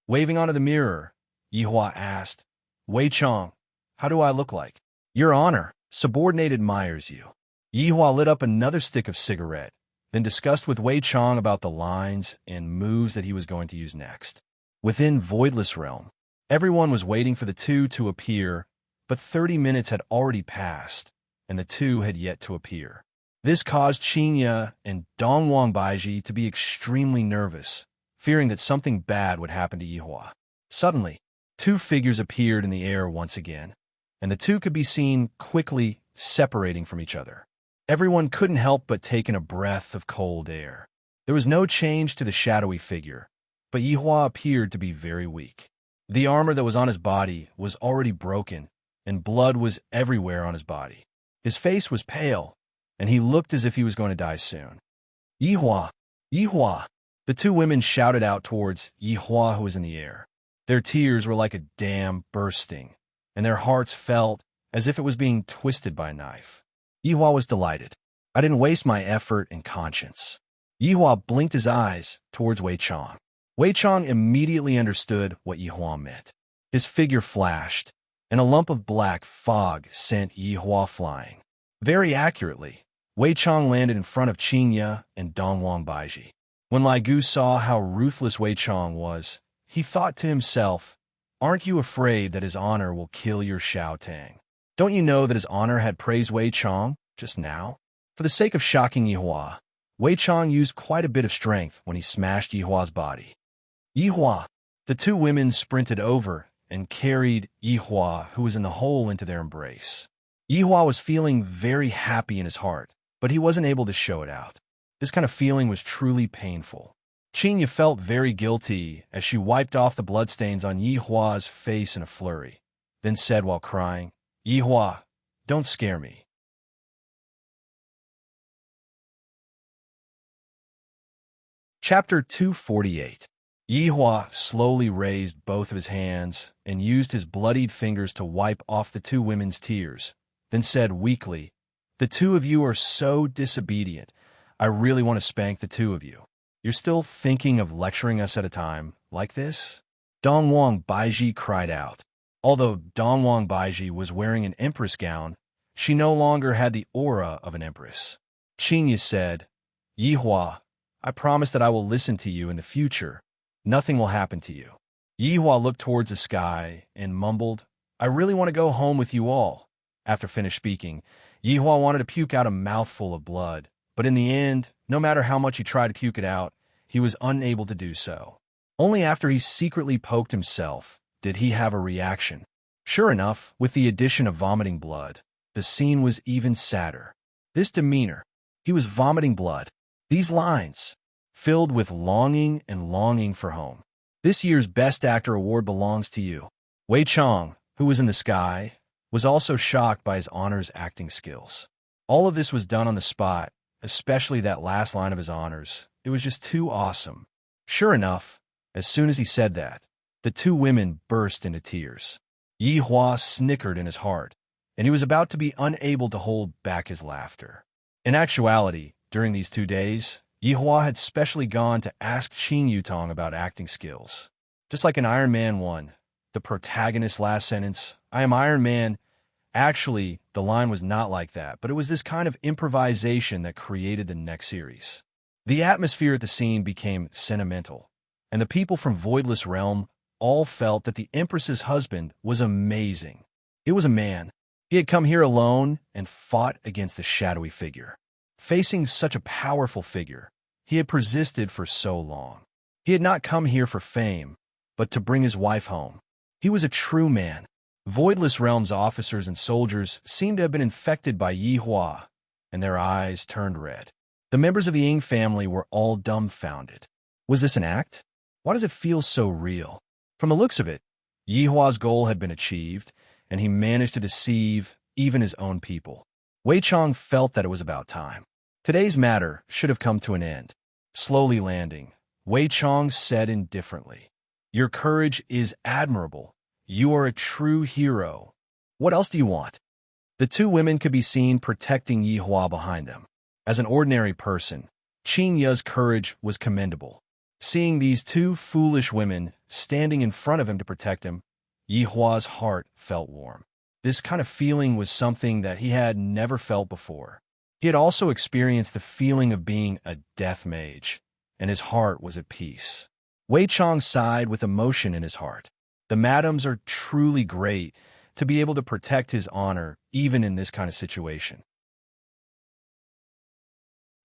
Waving onto the mirror, Yihua asked, "Wei Chong, how do I look like?" "Your Honor, subordinate admires you." Yihua lit up another stick of cigarette, then discussed with Wei Chong about the lines and moves that he was going to use next. Within Voidless Realm, everyone was waiting for the two to appear, but 30 minutes had already passed, and the two had yet to appear. This caused Qingya and Dongwang Baiji to be extremely nervous, fearing that something bad would happen to Yihua. Suddenly, two figures appeared in the air once again, and the two could be seen quickly separating from each other. Everyone couldn't help but take in a breath of cold air. There was no change to the shadowy figure, but Yihua appeared to be very weak. The armor that was on his body was already broken, and blood was everywhere on his body. His face was pale, and he looked as if he was going to die soon. "Yihua! Yihua!" The two women shouted out towards Yihua, who was in the air. Their tears were like a dam bursting, and their hearts felt as if it was being twisted by a knife. Yihua was delighted. "I didn't waste my effort and conscience." Yihua blinked his eyes towards Wei Chong. Wei Chong immediately understood what Yihua meant. His figure flashed, and a lump of black fog sent Yihua flying. Very accurately, Wei Chong landed in front of Qingya and Dongwang Baiji. When Lai Gu saw how ruthless Wei Chong was, he thought to himself, "Aren't you afraid that his honor will kill your Xiao Tang? Don't you know that his honor had praised Wei Chong just now?" For the sake of shocking Yihua, Wei Chong used quite a bit of strength when he smashed Yihua's body. "Yihua!" The two women sprinted over and carried Yihua, who was in the hole, into their embrace. Yihua was feeling very happy in his heart, but he wasn't able to show it out. This kind of feeling was truly painful. Qingya felt very guilty as she wiped off the bloodstains on Yihua's face in a flurry, then said while crying, "Yihua, don't scare me." Chapter 248. Yihua slowly raised both of his hands and used his bloodied fingers to wipe off the two women's tears, then said weakly, "The two of you are so disobedient. I really want to spank the two of you. You're still thinking of lecturing us at a time like this? Dongwang Baiji cried out. Although Dongwang Baiji was wearing an empress gown, she no longer had the aura of an empress. Qingya said, Yihua, I promise that I will listen to you in the future. Nothing will happen to you. Yihua looked towards the sky and mumbled, I really want to go home with you all. After finished speaking, Yihua wanted to puke out a mouthful of blood, but in the end, no matter how much he tried to puke it out, he was unable to do so. Only after he secretly poked himself did he have a reaction. Sure enough, with the addition of vomiting blood, the scene was even sadder. This demeanor, he was vomiting blood. These lines, filled with longing and longing for home. This year's Best Actor award belongs to you. Wei Chong, who was in the sky, was also shocked by his honors acting skills. All of this was done on the spot, especially that last line of his honors. It was just too awesome. Sure enough, as soon as he said that, the two women burst into tears. Yihua snickered in his heart, and he was about to be unable to hold back his laughter. In actuality, during these 2 days, Yihua had specially gone to ask Qing Yutong about acting skills. Just like in Iron Man 1, the protagonist's last sentence, I am Iron Man. Actually, the line was not like that, but it was this kind of improvisation that created the next series. The atmosphere at the scene became sentimental, and the people from Voidless Realm all felt that the Empress's husband was amazing. It was a man. He had come here alone and fought against the shadowy figure. Facing such a powerful figure, he had persisted for so long. He had not come here for fame, but to bring his wife home. He was a true man. Voidless Realm's officers and soldiers seemed to have been infected by Yihua, and their eyes turned red. The members of the Ying family were all dumbfounded. Was this an act? Why does it feel so real? From the looks of it, Yihua's goal had been achieved, and he managed to deceive even his own people. Wei Chong felt that it was about time. Today's matter should have come to an end. Slowly landing, Wei Chong said indifferently, Your courage is admirable. You are a true hero. What else do you want? The two women could be seen protecting Yihua behind them. As an ordinary person, Qing Ya's courage was commendable. Seeing these two foolish women standing in front of him to protect him, Yihua's heart felt warm. This kind of feeling was something that he had never felt before. He had also experienced the feeling of being a death mage, and his heart was at peace. Wei Chong sighed with emotion in his heart. The madams are truly great to be able to protect his honor even in this kind of situation.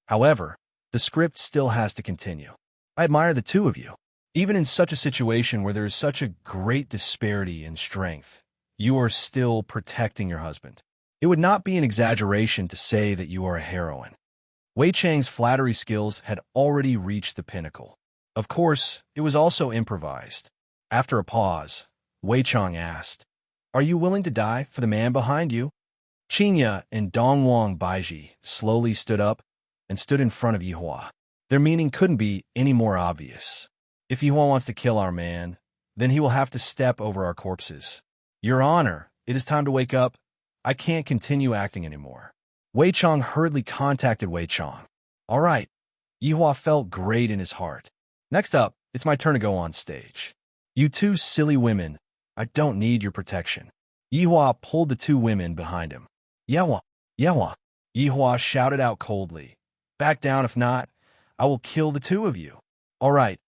However, the script still has to continue. I admire the two of you. Even in such a situation where there is such a great disparity in strength, you are still protecting your husband. It would not be an exaggeration to say that you are a heroine. Wei Chang's flattery skills had already reached the pinnacle. Of course, it was also improvised. After a pause, Wei Chang asked, Are you willing to die for the man behind you? Qingya and Dongwang Baiji slowly stood up and stood in front of Yihua. Their meaning couldn't be any more obvious. If Yihua wants to kill our man, then he will have to step over our corpses. Your Honor, it is time to wake up. I can't continue acting anymore. Wei Chong hurriedly contacted Wei Chong. All right. Yihua felt great in his heart. Next up, it's my turn to go on stage. You two silly women, I don't need your protection. Yihua pulled the two women behind him. Yehua, Yehua. Yihua shouted out coldly. Back down, if not, I will kill the two of you. All right.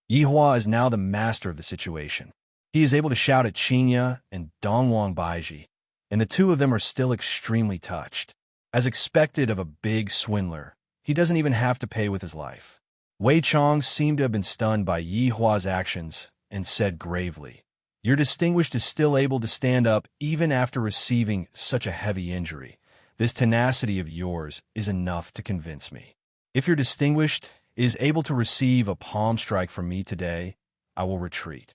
Yihua is now the master of the situation. He is able to shout at Qingya and Dongwang Baiji, and the two of them are still extremely touched. As expected of a big swindler, he doesn't even have to pay with his life. Wei Chong seemed to have been stunned by Yihua's actions and said gravely, Your distinguished is still able to stand up even after receiving such a heavy injury. This tenacity of yours is enough to convince me. If your distinguished is able to receive a palm strike from me today, I will retreat.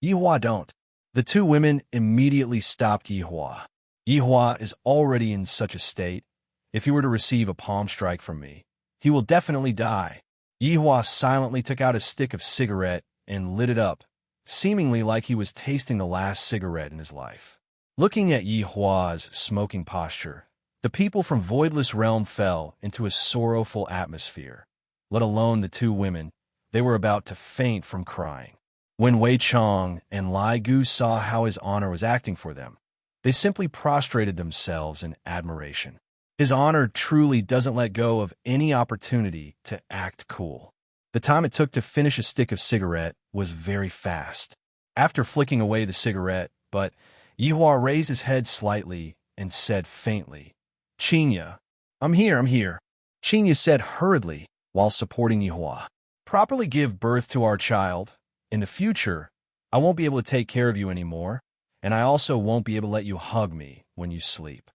Yihua don't. The two women immediately stopped Yihua. Yihua is already in such a state. If he were to receive a palm strike from me, he will definitely die. Yihua silently took out a stick of cigarette and lit it up, seemingly like he was tasting the last cigarette in his life. Looking at Yihua's smoking posture, The people from Voidless Realm fell into a sorrowful atmosphere, let alone the two women. They were about to faint from crying. When Wei Chong and Lai Gu saw how his honor was acting for them, they simply prostrated themselves in admiration. His honor truly doesn't let go of any opportunity to act cool. The time it took to finish a stick of cigarette was very fast. After flicking away the cigarette, but Yihua raised his head slightly and said faintly, "Qinya, I'm here. Qinya said hurriedly while supporting Yihua. "Properly give birth to our child. In the future, I won't be able to take care of you anymore, and I also won't be able to let you hug me when you sleep."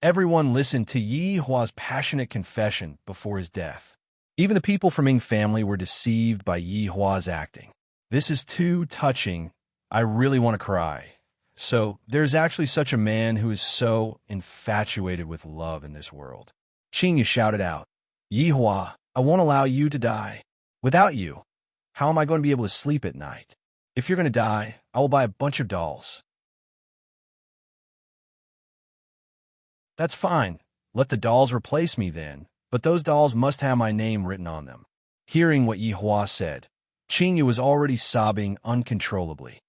Everyone listened to Yihua's passionate confession before his death. Even the people from Ming family were deceived by Yihua's acting. "This is too touching. I really want to cry. So, there's actually such a man who is so infatuated with love in this world." Qinya shouted out, "Yihua, I won't allow you to die. Without you, how am I going to be able to sleep at night? If you're going to die, I will buy a bunch of dolls." "That's fine. Let the dolls replace me then, but those dolls must have my name written on them." Hearing what Yihua said, Qinya was already sobbing uncontrollably.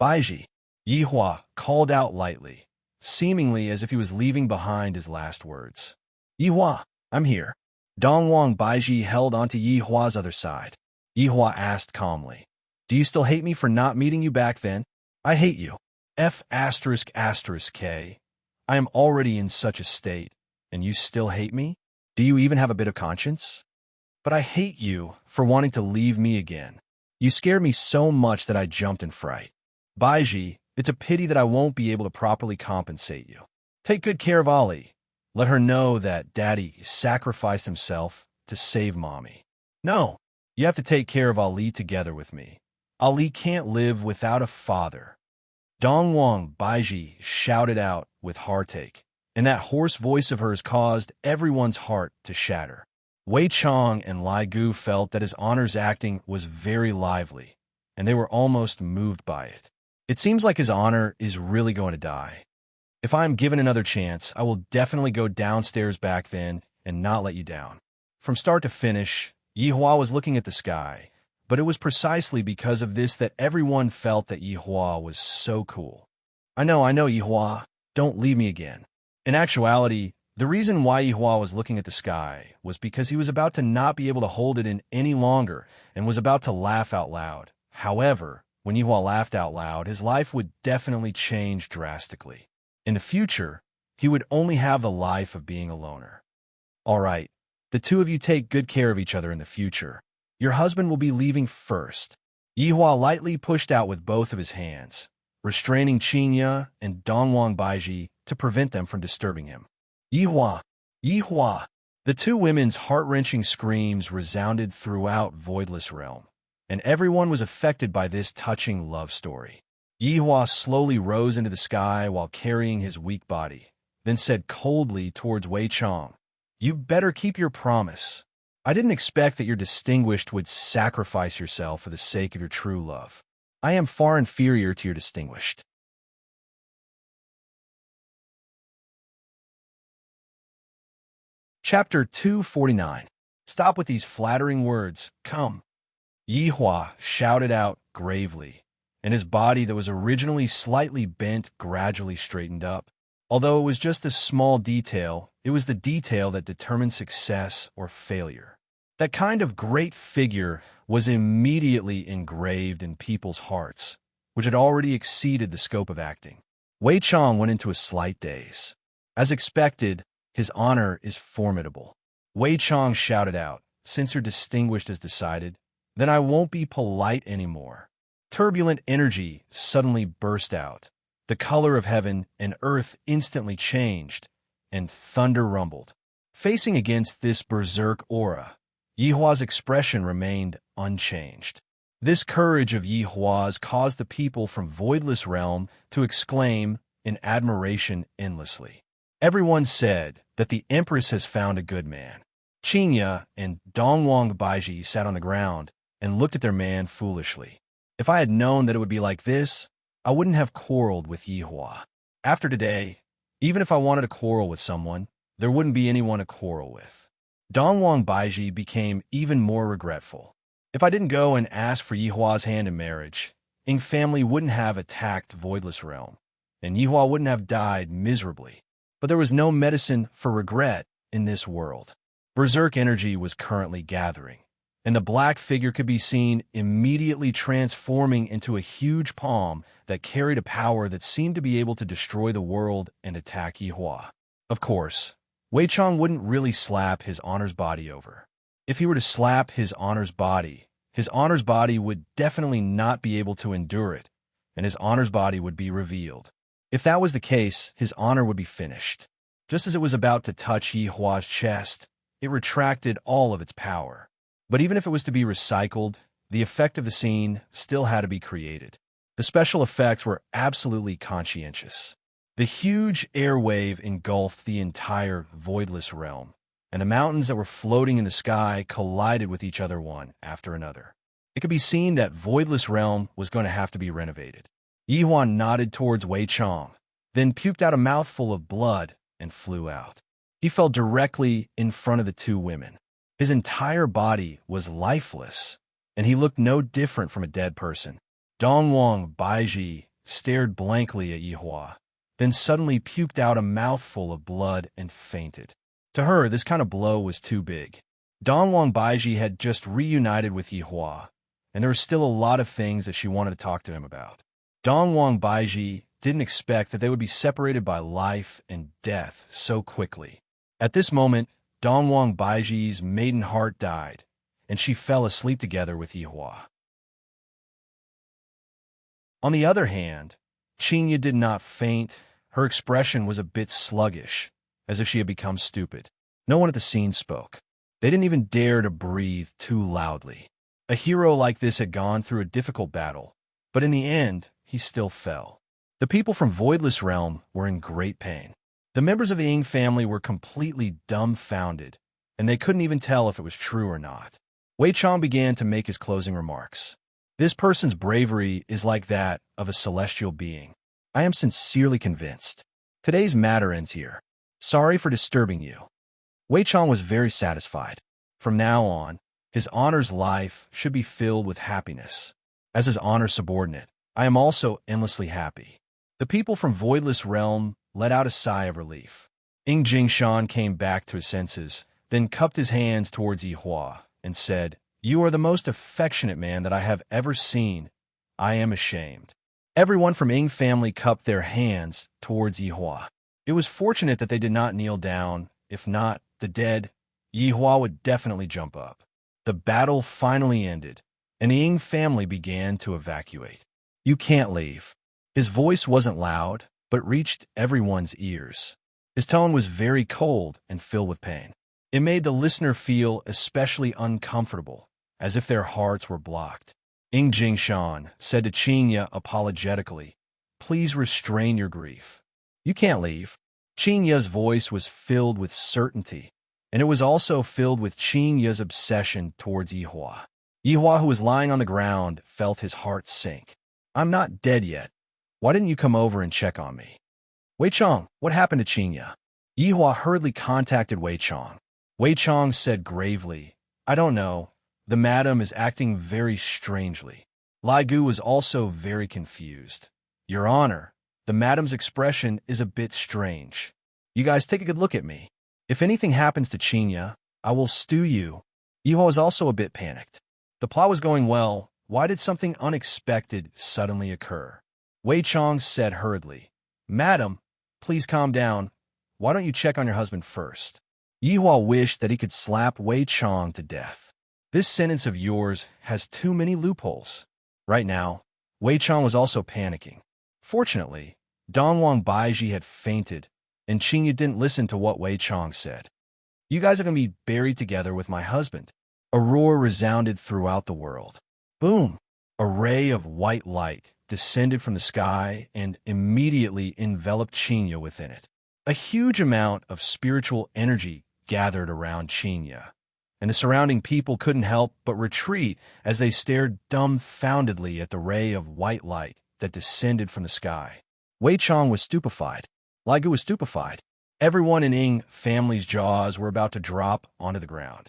"Baiji," Yihua called out lightly, seemingly as if he was leaving behind his last words. "Yihua, I'm here." Dongwang Baiji held onto Yihua's other side. Yihua asked calmly, "Do you still hate me for not meeting you back then?" "I hate you. F***K. I am already in such a state, and you still hate me? Do you even have a bit of conscience?" "But I hate you for wanting to leave me again. You scared me so much that I jumped in fright. Baiji, it's a pity that I won't be able to properly compensate you. Take good care of Ali. Let her know that Daddy sacrificed himself to save Mommy. No, you have to take care of Ali together with me. Ali can't live without a father." Dongwang Baiji shouted out with heartache, and that hoarse voice of hers caused everyone's heart to shatter. Wei Chong and Lai Gu felt that his honor's acting was very lively, and they were almost moved by it. "It seems like his honor is really going to die. If I am given another chance, I will definitely go downstairs back then and not let you down." From start to finish, Yihua was looking at the sky, but it was precisely because of this that everyone felt that Yihua was so cool. I know, Yihua. Don't leave me again." In actuality, the reason why Yihua was looking at the sky was because he was about to not be able to hold it in any longer and was about to laugh out loud. However, when Yihua laughed out loud, his life would definitely change drastically. In the future, he would only have the life of being a loner. "All right, the two of you take good care of each other in the future. Your husband will be leaving first." Yihua lightly pushed out with both of his hands, restraining Qinya and Dongwang Baiji to prevent them from disturbing him. "Yihua! Yihua!" The two women's heart-wrenching screams resounded throughout Voidless Realm, and everyone was affected by this touching love story. Yihua slowly rose into the sky while carrying his weak body, then said coldly towards Wei Chong, "You better keep your promise. I didn't expect that your distinguished would sacrifice yourself for the sake of your true love. I am far inferior to your distinguished." Chapter 249. Stop with these flattering words. Come. Yihua shouted out gravely, and his body that was originally slightly bent gradually straightened up. Although it was just a small detail, it was the detail that determined success or failure. That kind of great figure was immediately engraved in people's hearts, which had already exceeded the scope of acting. Wei Chong went into a slight daze. As expected, his honor is formidable. Wei Chong shouted out, "Since your distinguished has decided, then I won't be polite anymore." Turbulent energy suddenly burst out. The color of heaven and earth instantly changed, and thunder rumbled. Facing against this berserk aura, Yihua's expression remained unchanged. This courage of Yihua's caused the people from Voidless Realm to exclaim in admiration endlessly. Everyone said that the Empress has found a good man. Qinya and Dongwang Baiji sat on the ground and looked at their man foolishly. If I had known that it would be like this, I wouldn't have quarreled with Yihua. After today, even if I wanted to quarrel with someone, there wouldn't be anyone to quarrel with. Dongwang Baiji became even more regretful. If I didn't go and ask for Yihua's hand in marriage, Ying family wouldn't have attacked Voidless Realm, and Yihua wouldn't have died miserably. But there was no medicine for regret in this world. Berserk energy was currently gathering, and the black figure could be seen immediately transforming into a huge palm that carried a power that seemed to be able to destroy the world and attack Yihua. Of course, Wei Chang wouldn't really slap his honor's body over. If he were to slap his honor's body would definitely not be able to endure it, and his honor's body would be revealed. If that was the case, his honor would be finished. Just as it was about to touch Yihua's chest, it retracted all of its power. But even if it was to be recycled, the effect of the scene still had to be created. The special effects were absolutely conscientious. The huge air wave engulfed the entire Voidless Realm, and the mountains that were floating in the sky collided with each other one after another. It could be seen that Voidless Realm was going to have to be renovated. Yihua nodded towards Wei Chang, then puked out a mouthful of blood and flew out. He fell directly in front of the two women. His entire body was lifeless, and he looked no different from a dead person. Dongwang Baiji stared blankly at Yihua, then suddenly puked out a mouthful of blood and fainted. To her, this kind of blow was too big. Dongwang Baiji had just reunited with Yihua, and there were still a lot of things that she wanted to talk to him about. Dongwang Baiji didn't expect that they would be separated by life and death so quickly. At this moment, Dongwang Baiji's maiden heart died, and she fell asleep together with Yihua. On the other hand, Qinya did not faint. Her expression was a bit sluggish, as if she had become stupid. No one at the scene spoke. They didn't even dare to breathe too loudly. A hero like this had gone through a difficult battle, but in the end, he still fell. The people from Voidless Realm were in great pain. The members of the Ying family were completely dumbfounded, and they couldn't even tell if it was true or not. Wei Chang began to make his closing remarks. This person's bravery is like that of a celestial being. I am sincerely convinced. Today's matter ends here. Sorry for disturbing you. Wei Chang was very satisfied. From now on, his honor's life should be filled with happiness. As his honor subordinate, I am also endlessly happy. The people from Voidless Realm let out a sigh of relief. Ying Jingshan came back to his senses, then cupped his hands towards Yihua and said, "You are the most affectionate man that I have ever seen. I am ashamed." Everyone from Ying family cupped their hands towards Yihua. It was fortunate that they did not kneel down. If not, the dead, Yihua would definitely jump up. The battle finally ended, and the Ying family began to evacuate. "You can't leave." His voice wasn't loud, but reached everyone's ears. His tone was very cold and filled with pain. It made the listener feel especially uncomfortable, as if their hearts were blocked. Ying Jingshan said to Qinya apologetically, "Please restrain your grief. You can't leave." Qinya's voice was filled with certainty, and it was also filled with Qinya's obsession towards Yihua. Yihua, who was lying on the ground, felt his heart sink. "I'm not dead yet. Why didn't you come over and check on me?" "Wei Chang, what happened to Qinya?" Yihua hurriedly contacted Wei Chang. Wei Chang said gravely, "I don't know. The madam is acting very strangely." Lai Gu was also very confused. "Your Honor, the madam's expression is a bit strange. You guys take a good look at me. If anything happens to Qinya, I will stew you." Yihua was also a bit panicked. The plot was going well. Why did something unexpected suddenly occur? Wei Chang said hurriedly, "Madam, please calm down. Why don't you check on your husband first?" Yihua wished that he could slap Wei Chang to death. "This sentence of yours has too many loopholes." Right now, Wei Chang was also panicking. Fortunately, Dongwang Baiji had fainted, and Qinya didn't listen to what Wei Chang said. "You guys are going to be buried together with my husband." A roar resounded throughout the world. Boom! A ray of white light descended from the sky and immediately enveloped Qinya within it. A huge amount of spiritual energy gathered around Qinya, and the surrounding people couldn't help but retreat as they stared dumbfoundedly at the ray of white light that descended from the sky. Wei Chang was stupefied. Lai Gu was stupefied. Everyone in Ing family's jaws were about to drop onto the ground.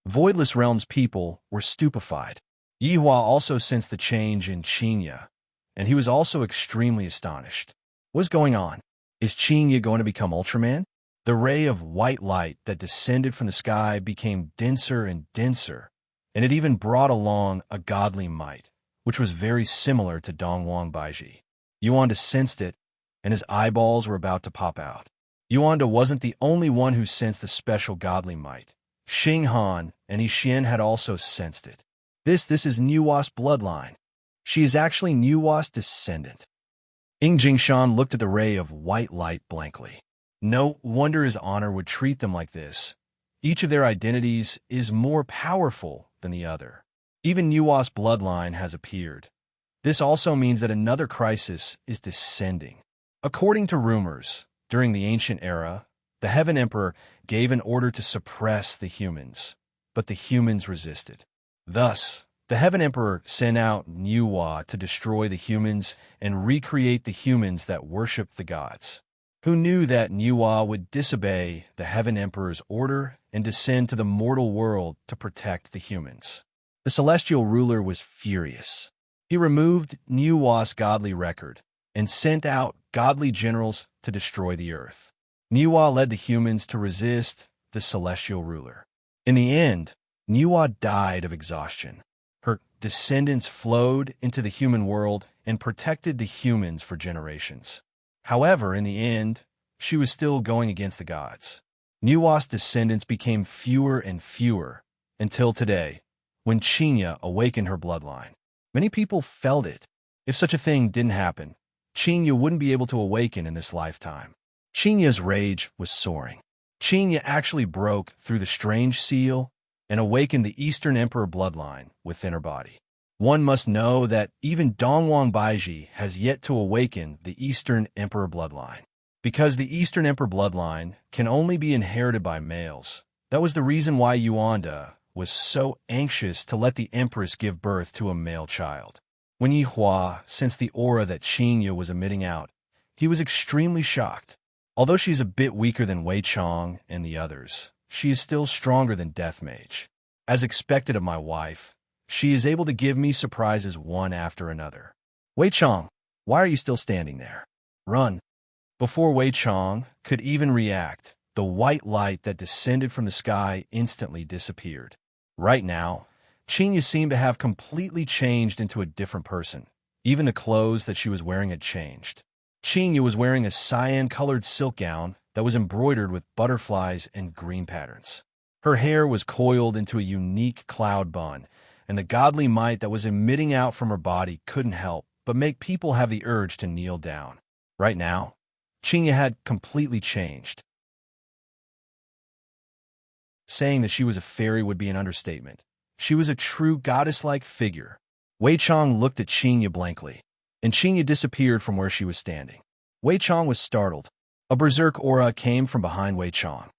Voidless Realm's people were stupefied. Yihua also sensed the change in Qinya, and he was also extremely astonished. What's going on? Is Qinya going to become Ultraman? The ray of white light that descended from the sky became denser and denser, and it even brought along a godly might, which was very similar to Dongwang Baiji. Yuanda sensed it, and his eyeballs were about to pop out. Yuanda wasn't the only one who sensed the special godly might. Xing Han and Yixian had also sensed it. This is Nuwa's bloodline. She is actually Nuwa's descendant. Ing Jingshan looked at the ray of white light blankly. No wonder his honor would treat them like this. Each of their identities is more powerful than the other. Even Nuwa's bloodline has appeared. This also means that another crisis is descending. According to rumors, during the ancient era, the Heaven Emperor gave an order to suppress the humans, but the humans resisted. Thus, the Heaven Emperor sent out Nuwa to destroy the humans and recreate the humans that worshiped the gods. Who knew that Nuwa would disobey the Heaven Emperor's order and descend to the mortal world to protect the humans? The celestial ruler was furious. He removed Nuwa's godly record and sent out godly generals to destroy the earth. Nuwa led the humans to resist the celestial ruler. In the end, Nuwa died of exhaustion. Her descendants flowed into the human world and protected the humans for generations. However, in the end, she was still going against the gods. Nuwa's descendants became fewer and fewer until today, when Qinya awakened her bloodline. Many people felt it. If such a thing didn't happen, Qinya wouldn't be able to awaken in this lifetime. Qinya's rage was soaring. Qinya actually broke through the strange seal and awakened the Eastern Emperor bloodline within her body. One must know that even Dongwang Baiji has yet to awaken the Eastern Emperor bloodline. Because the Eastern Emperor bloodline can only be inherited by males, that was the reason why Yuanda was so anxious to let the Empress give birth to a male child. When Yihua sensed the aura that Qinya was emitting out, he was extremely shocked. Although she's a bit weaker than Wei Chong and the others, she is still stronger than Death Mage. As expected of my wife, she is able to give me surprises one after another. Wei Chong, why are you still standing there? Run. Before Wei Chong could even react, the white light that descended from the sky instantly disappeared. Right now, Qinya seemed to have completely changed into a different person. Even the clothes that she was wearing had changed. Qinya was wearing a cyan-colored silk gown that was embroidered with butterflies and green patterns. Her hair was coiled into a unique cloud bun, and the godly might that was emitting out from her body couldn't help but make people have the urge to kneel down. Right now, Qinya had completely changed. Saying that she was a fairy would be an understatement. She was a true goddess-like figure. Wei Chong looked at Qinya blankly, and Qinya disappeared from where she was standing. Wei Chong was startled. A berserk aura came from behind Wei Chong.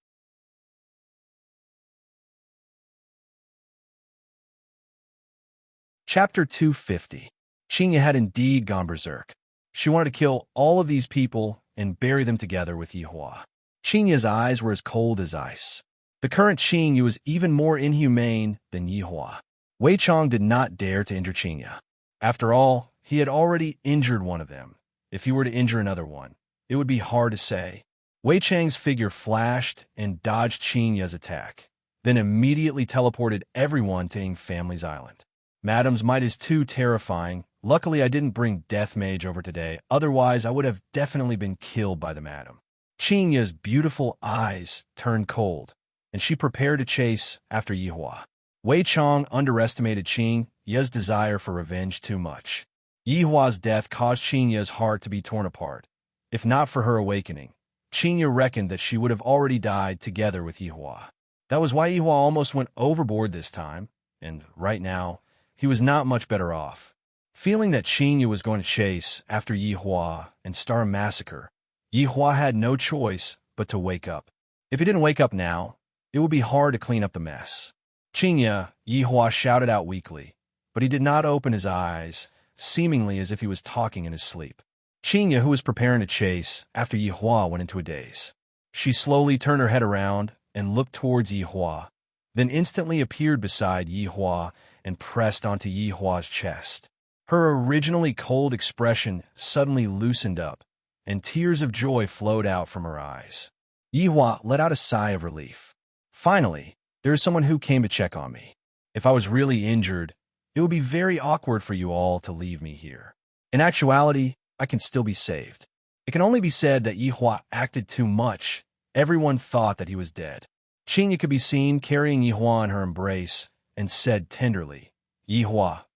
Chapter 250. Qinya had indeed gone berserk. She wanted to kill all of these people and bury them together with Yihua. Qinya's eyes were as cold as ice. The current Qinyu was even more inhumane than Yihua. Wei Chong did not dare to injure Qinya. After all, he had already injured one of them. If he were to injure another one, it would be hard to say. Wei Chang's figure flashed and dodged Qinya's attack, then immediately teleported everyone to Ing Family's island. Madam's might is too terrifying. Luckily, I didn't bring Death Mage over today, otherwise I would have definitely been killed by the madam. Qinya's beautiful eyes turned cold, and she prepared to chase after Yihua. Wei Chong underestimated Qinya's desire for revenge too much. Yihua's death caused Qinya's heart to be torn apart. If not for her awakening, Qinya reckoned that she would have already died together with Yihua. That was why Yihua almost went overboard this time, and right now, he was not much better off. Feeling that Qinya was going to chase after Yihua and start a massacre, Yihua had no choice but to wake up. If he didn't wake up now, it would be hard to clean up the mess. Qinya, Yihua shouted out weakly, but he did not open his eyes, seemingly as if he was talking in his sleep. Qinya, who was preparing to chase after Yihua, went into a daze. She slowly turned her head around and looked towards Yihua, then instantly appeared beside Yihua and pressed onto Yihua's chest. Her originally cold expression suddenly loosened up, and tears of joy flowed out from her eyes. Yihua let out a sigh of relief. Finally, there is someone who came to check on me. If I was really injured, it would be very awkward for you all to leave me here. In actuality, I can still be saved. It can only be said that Yihua acted too much. Everyone thought that he was dead. Qinya could be seen carrying Yihua in her embrace and said tenderly, "Yihua,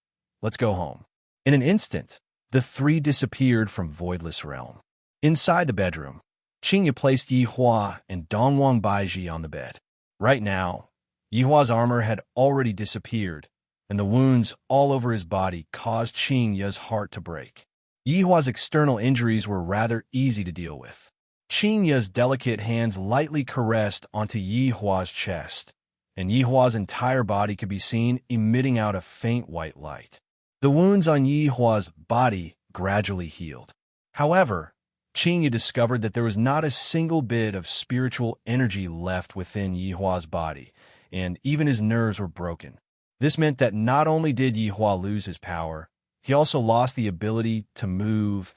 let's go home." In an instant, the three disappeared from Voidless Realm. Inside the bedroom, Qinya placed Yihua and Dongwang Baiji on the bed. Right now, Yihua's armor had already disappeared, and the wounds all over his body caused Qinya's heart to break. Yihua's external injuries were rather easy to deal with. Qinya's delicate hands lightly caressed onto Yihua's chest, and Yihua's entire body could be seen emitting out a faint white light. The wounds on Yihua's body gradually healed. However, Qinya discovered that there was not a single bit of spiritual energy left within Yihua's body, and even his nerves were broken. This meant that not only did Yihua lose his power, he also lost the ability to move.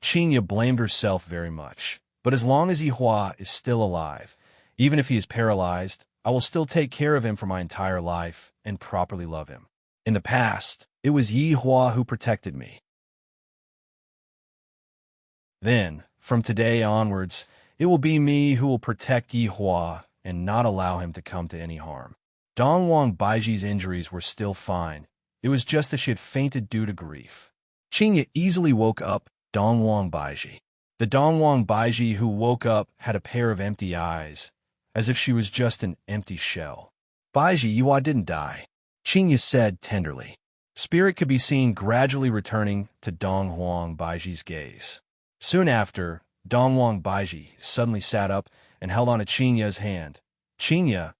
Qinya blamed herself very much. But as long as Yihua is still alive, even if he is paralyzed, I will still take care of him for my entire life and properly love him. In the past, it was Yihua who protected me. Then, from today onwards, it will be me who will protect Yihua and not allow him to come to any harm. Dongwang Baiji's injuries were still fine. It was just that she had fainted due to grief. Qinya easily woke up Dongwang Baiji. The Dongwang Baiji who woke up had a pair of empty eyes, as if she was just an empty shell. "Baiji, Yihua didn't die," Qinya said tenderly. Spirit could be seen gradually returning to Dongwang Baiji's gaze. Soon after, Dongwang Baiji suddenly sat up and held on to Qinya's hand. "Qinya,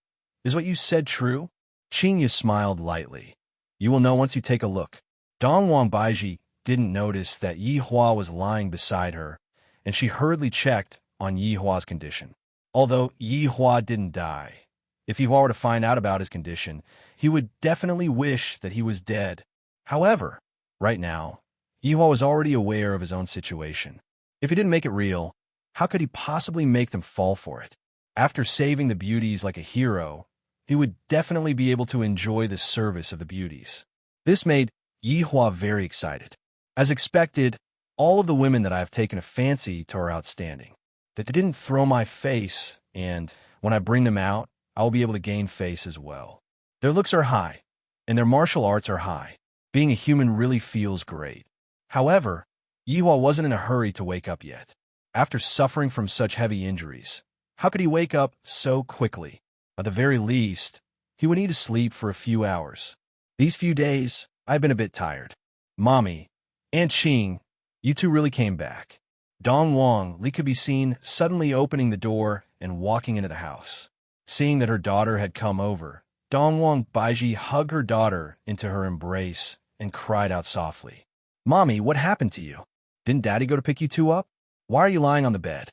is what you said true?" Qinya smiled lightly. "You will know once you take a look." Dongwang Baiji didn't notice that Yihua was lying beside her, and she hurriedly checked on Yihua's condition. Although Yihua didn't die, if Yihua were to find out about his condition, he would definitely wish that he was dead. However, right now, Yihua was already aware of his own situation. If he didn't make it real, how could he possibly make them fall for it? After saving the beauties like a hero, he would definitely be able to enjoy the service of the beauties. This made Yihua very excited. As expected, all of the women that I have taken a fancy to are outstanding. That they didn't throw my face, and when I bring them out, I will be able to gain face as well. Their looks are high, and their martial arts are high. Being a human really feels great. However, Yihua wasn't in a hurry to wake up yet. After suffering from such heavy injuries, how could he wake up so quickly? At the very least, he would need to sleep for a few hours. These few days, I've been a bit tired. Mommy, Aunt Qing, you two really came back. Dongwang Li could be seen suddenly opening the door and walking into the house. Seeing that her daughter had come over, Dongwang Baiji hugged her daughter into her embrace and cried out softly, "Mommy, what happened to you? Didn't Daddy go to pick you two up? Why are you lying on the bed?"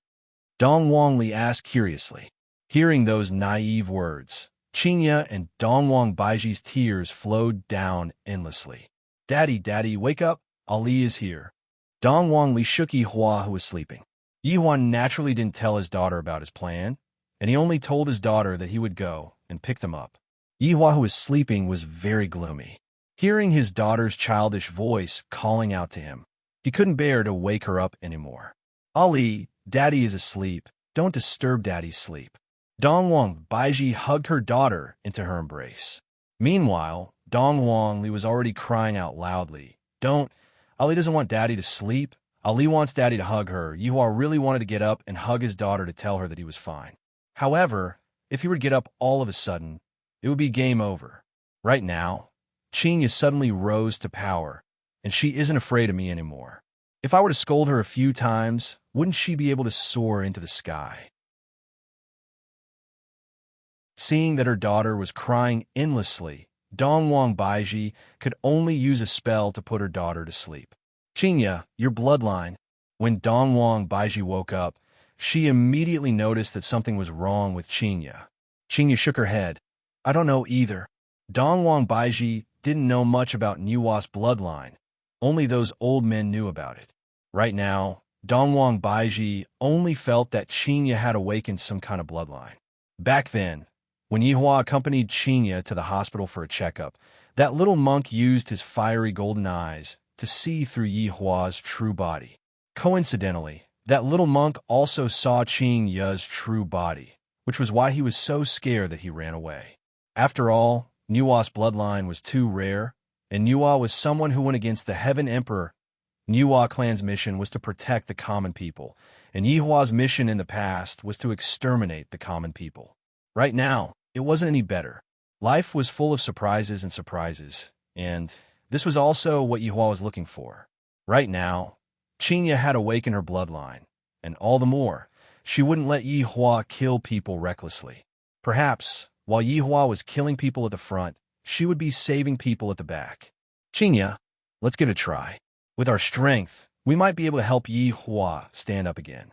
Dongwang Li asked curiously. Hearing those naive words, Qinya and Dongwang Baiji's tears flowed down endlessly. "Daddy, Daddy, wake up! Ali is here." Dongwang Li shook Yihua, who was sleeping. Yihua naturally didn't tell his daughter about his plan, and he only told his daughter that he would go and pick them up. Yihua, who was sleeping, was very gloomy. Hearing his daughter's childish voice calling out to him, he couldn't bear to wake her up anymore. "Ali, Daddy is asleep. Don't disturb Daddy's sleep." Dongwang Baiji hugged her daughter into her embrace. Meanwhile, Dongwang Li was already crying out loudly, "Don't! Ali doesn't want Daddy to sleep. Ali wants Daddy to hug her." Yihua really wanted to get up and hug his daughter to tell her that he was fine. However, if he were to get up all of a sudden, it would be game over. Right now, Qinya suddenly rose to power, and she isn't afraid of me anymore. If I were to scold her a few times, wouldn't she be able to soar into the sky? Seeing that her daughter was crying endlessly, Dongwang Baiji could only use a spell to put her daughter to sleep. "Qinya, your bloodline, When Dongwang Baiji woke up, she immediately noticed that something was wrong with Qinya. Qinya shook her head. I don't know either. Dongwang Baiji didn't know much about Nuwa's bloodline. Only those old men knew about it. Right now, Dongwang Baiji only felt that Qinya had awakened some kind of bloodline. Back then, when Yihua accompanied Qinya to the hospital for a checkup, that little monk used his fiery golden eyes to see through Yihua's true body. Coincidentally, that little monk also saw Qinya's true body, which was why he was so scared that he ran away. After all, Nuwa's bloodline was too rare, and Nuwa was someone who went against the Heaven Emperor. Nuwa clan's mission was to protect the common people, and Yihua's mission in the past was to exterminate the common people. Right now, it wasn't any better. Life was full of surprises, and this was also what Yihua was looking for. Right now, Qinya had awakened her bloodline, and all the more, she wouldn't let Yihua kill people recklessly. Perhaps, while Yihua was killing people at the front, she would be saving people at the back. Qinya, let's give it a try. With our strength, we might be able to help Yihua stand up again.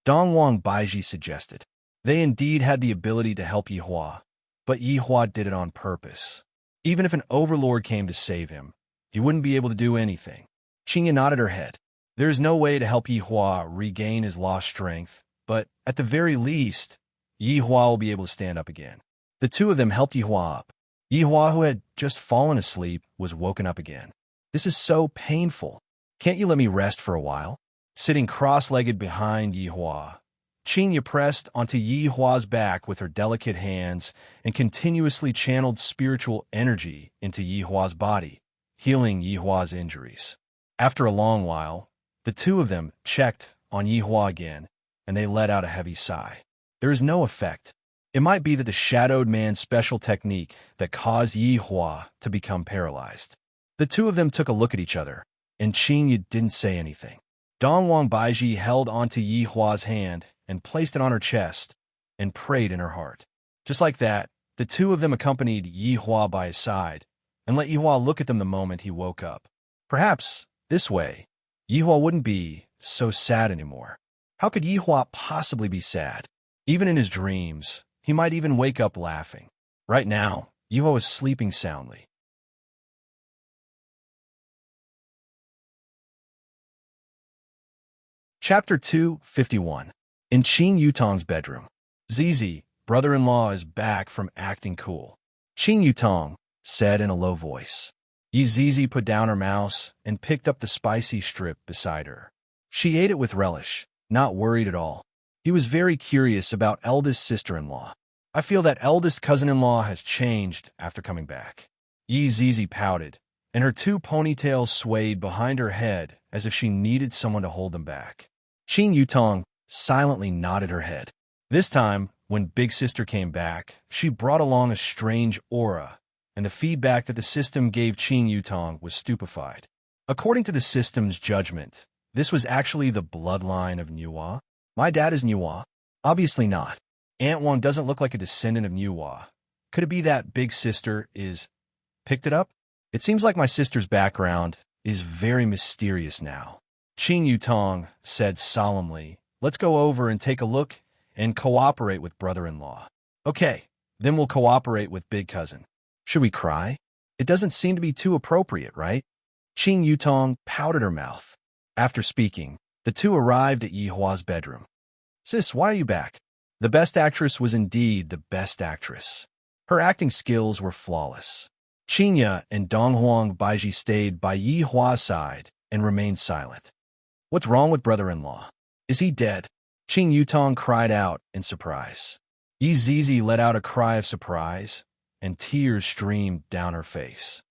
Dongwang Baiji suggested. They indeed had the ability to help Yihua, but Yihua did it on purpose. Even if an overlord came to save him, he wouldn't be able to do anything. Qinya nodded her head. There is no way to help Yihua regain his lost strength, but at the very least, Yihua will be able to stand up again. The two of them helped Yihua up. Yihua, who had just fallen asleep, was woken up again. This is so painful. Can't you let me rest for a while? Sitting cross-legged behind Yihua, Qinya pressed onto Yihua's back with her delicate hands and continuously channeled spiritual energy into Yihua's body, healing Yihua's injuries. After a long while, the two of them checked on Yihua again, and they let out a heavy sigh. There is no effect. It might be that the shadowed man's special technique that caused Yihua to become paralyzed. The two of them took a look at each other, and Qinya didn't say anything. Dongwang Baiji held onto Yihua's hand and placed it on her chest and prayed in her heart. Just like that, the two of them accompanied Yihua by his side and let Yihua look at them the moment he woke up. Perhaps, this way, Yihua wouldn't be so sad anymore. How could Yihua possibly be sad? Even in his dreams, he might even wake up laughing. Right now, Yihua was sleeping soundly. Chapter 251. In Qin Yutong's bedroom. Zizi, brother-in-law, is back from acting cool. Qin Yutong said in a low voice. Zizi put down her mouse and picked up the spicy strip beside her. She ate it with relish, not worried at all. He was very curious about eldest sister-in-law. I feel that eldest cousin-in-law has changed after coming back. Zizi pouted, and her two ponytails swayed behind her head as if she needed someone to hold them back. Qin Yutong silently nodded her head. This time, when Big Sister came back, she brought along a strange aura, and the feedback that the system gave Qin Yutong was stupefied. According to the system's judgment, this was actually the bloodline of Nuwa. My dad is Nuwa. Obviously not. Aunt Wang doesn't look like a descendant of Nuwa. Could it be that Big Sister is... picked it up? It seems like my sister's background is very mysterious now. Qin Yutong said solemnly, let's go over and take a look and cooperate with brother-in-law. Okay, then we'll cooperate with big cousin. Should we cry? It doesn't seem to be too appropriate, right? Qin Yutong pouted her mouth. After speaking, the two arrived at Yihua's bedroom. Sis, why are you back? The best actress was indeed the best actress. Her acting skills were flawless. Qinya and Donghuang Baiji stayed by Yihua's side and remained silent. What's wrong with brother-in-law? Is he dead? Qin Yutong cried out in surprise. Zizi let out a cry of surprise, and tears streamed down her face.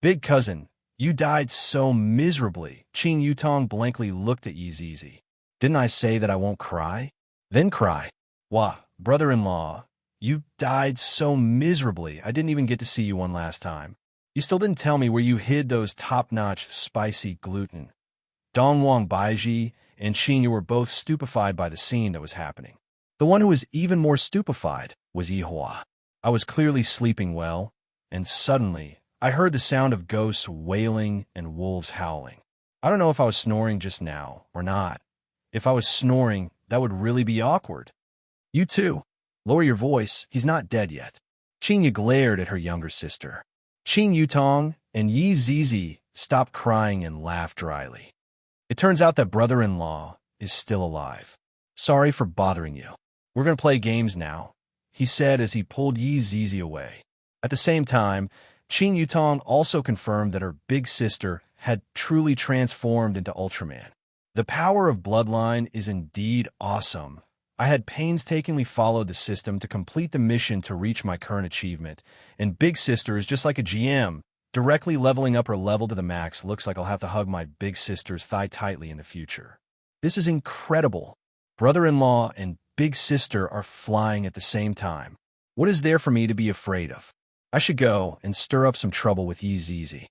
Big cousin, you died so miserably. Qin Yutong blankly looked at Zizi. Didn't I say that I won't cry? Then cry. Wah, brother-in-law, you died so miserably I didn't even get to see you one last time. You still didn't tell me where you hid those top-notch spicy gluten. Dongwang Baiji and Qinya were both stupefied by the scene that was happening. The one who was even more stupefied was Yihua. I was clearly sleeping well, and suddenly I heard the sound of ghosts wailing and wolves howling. I don't know if I was snoring just now or not. If I was snoring, that would really be awkward. You too. Lower your voice, he's not dead yet. Qinya glared at her younger sister. Qing Yutong and Yi Zizi stopped crying and laughed dryly. It turns out that brother-in-law is still alive. Sorry for bothering you. We're going to play games now, he said as he pulled Yi Zizi away. At the same time, Qing Yutong also confirmed that her big sister had truly transformed into Ultraman. The power of bloodline is indeed awesome. I had painstakingly followed the system to complete the mission to reach my current achievement, and Big Sister is just like a GM. Directly leveling up her level to the max looks like I'll have to hug my big sister's thigh tightly in the future. This is incredible. Brother-in-law and big sister are flying at the same time. What is there for me to be afraid of? I should go and stir up some trouble with Yi Zizi.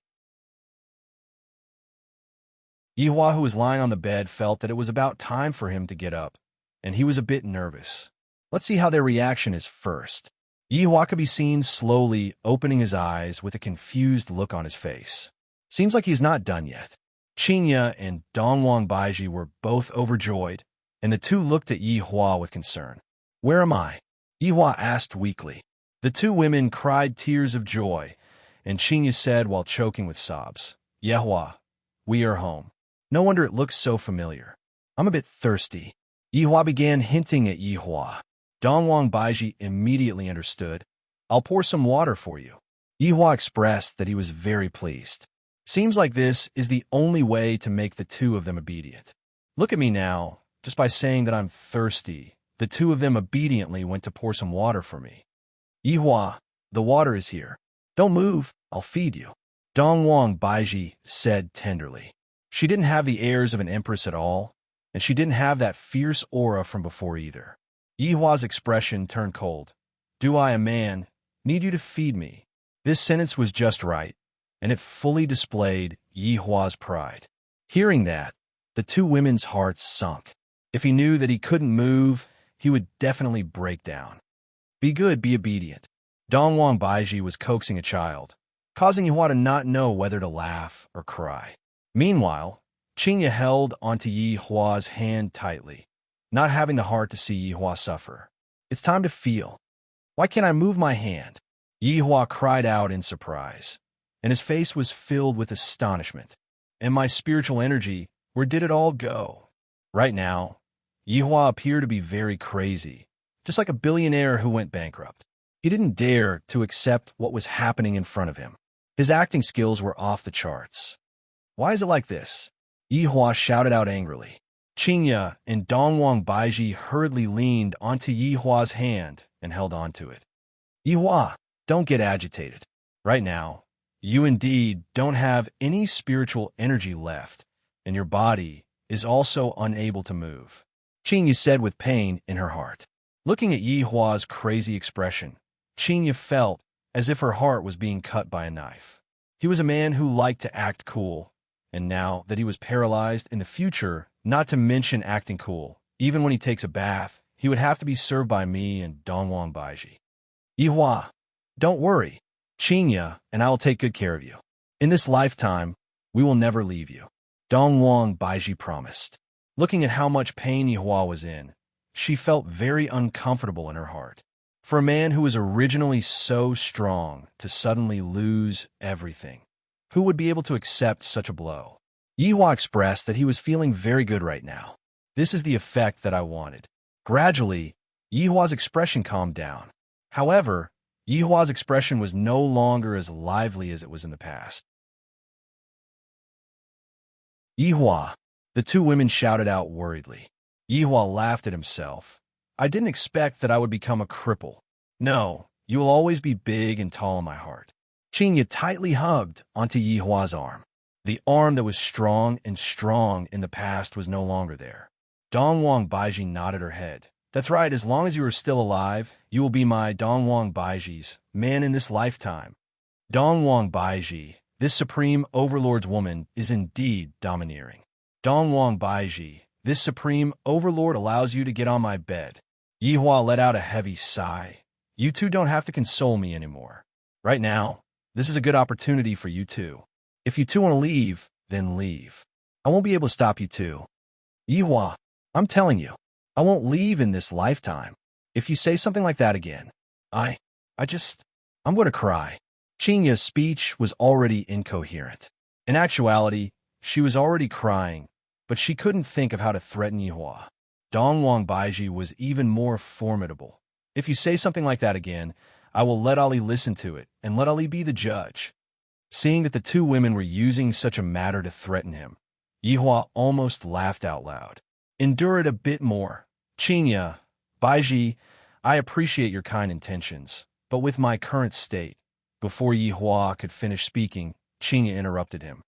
Yihua, who was lying on the bed, felt that it was about time for him to get up, and he was a bit nervous. Let's see how their reaction is first. Yihua could be seen slowly opening his eyes with a confused look on his face. Seems like he's not done yet. Qinya and Dongwang Baiji were both overjoyed, and the two looked at Yihua with concern. Where am I? Yihua asked weakly. The two women cried tears of joy, and Qinya said while choking with sobs, Yihua, we are home. No wonder it looks so familiar. I'm a bit thirsty. Yihua began hinting at Yihua. Dongwang Baiji immediately understood. I'll pour some water for you. Yihua expressed that he was very pleased. Seems like this is the only way to make the two of them obedient. Look at me now. Just by saying that I'm thirsty, the two of them obediently went to pour some water for me. Yihua, the water is here. Don't move, I'll feed you. Dongwang Baiji said tenderly. She didn't have the airs of an empress at all, and she didn't have that fierce aura from before either. Yihua's expression turned cold. Do I, a man, need you to feed me? This sentence was just right, and it fully displayed Yihua's pride. Hearing that, the two women's hearts sunk. If he knew that he couldn't move, he would definitely break down. Be good, be obedient. Dongwang Baiji was coaxing a child, causing Yihua to not know whether to laugh or cry. Meanwhile, Qinya held onto Yihua's hand tightly, not having the heart to see Yihua suffer. It's time to feel. Why can't I move my hand? Yihua cried out in surprise, and his face was filled with astonishment. And my spiritual energy, where did it all go? Right now, Yihua appeared to be very crazy, just like a billionaire who went bankrupt. He didn't dare to accept what was happening in front of him. His acting skills were off the charts. Why is it like this? Yihua shouted out angrily. Qinya and Dongwang Baiji hurriedly leaned onto Yihua's hand and held onto it. Yihua, don't get agitated. Right now, you indeed don't have any spiritual energy left, and your body is also unable to move, Qinya said with pain in her heart. Looking at Yihua's crazy expression, Qinya felt as if her heart was being cut by a knife. He was a man who liked to act cool, and now that he was paralyzed in the future, not to mention acting cool, even when he takes a bath, he would have to be served by me and Dongwang Baiji. Yihua, don't worry. Qinya and I will take good care of you. In this lifetime, we will never leave you, Dongwang Baiji promised. Looking at how much pain Yihua was in, she felt very uncomfortable in her heart. For a man who was originally so strong to suddenly lose everything, who would be able to accept such a blow? Yihua expressed that he was feeling very good right now. This is the effect that I wanted. Gradually, Yihua's expression calmed down. However, Yihua's expression was no longer as lively as it was in the past. Yihua, the two women shouted out worriedly. Yihua laughed at himself. I didn't expect that I would become a cripple. No, you will always be big and tall in my heart. Qinya tightly hugged onto Yihua's arm. The arm that was strong in the past was no longer there. Dongwang Baiji nodded her head. That's right, as long as you are still alive, you will be my Dongwang Baiji's man in this lifetime. Dongwang Baiji, this supreme overlord's woman, is indeed domineering. Dongwang Baiji, this supreme overlord allows you to get on my bed. Yihua let out a heavy sigh. You two don't have to console me anymore. Right now, this is a good opportunity for you two. If you two want to leave, then leave. I won't be able to stop you too. Yihua, I'm telling you, I won't leave in this lifetime. If you say something like that again, I, I'm going to cry. Qingya's speech was already incoherent. In actuality, she was already crying, but she couldn't think of how to threaten Yihua. Dongwang Baiji was even more formidable. If you say something like that again, I will let Ali listen to it and let Ali be the judge. Seeing that the two women were using such a matter to threaten him, Yihua almost laughed out loud. Endure it a bit more. Qingya, Baiji, I appreciate your kind intentions, but with my current state. Before Yihua could finish speaking, Qingya interrupted him.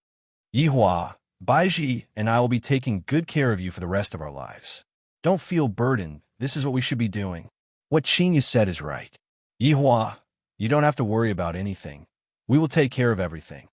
Yihua, Baiji and I will be taking good care of you for the rest of our lives. Don't feel burdened. This is what we should be doing. What Qingya said is right. Yihua, you don't have to worry about anything. We will take care of everything.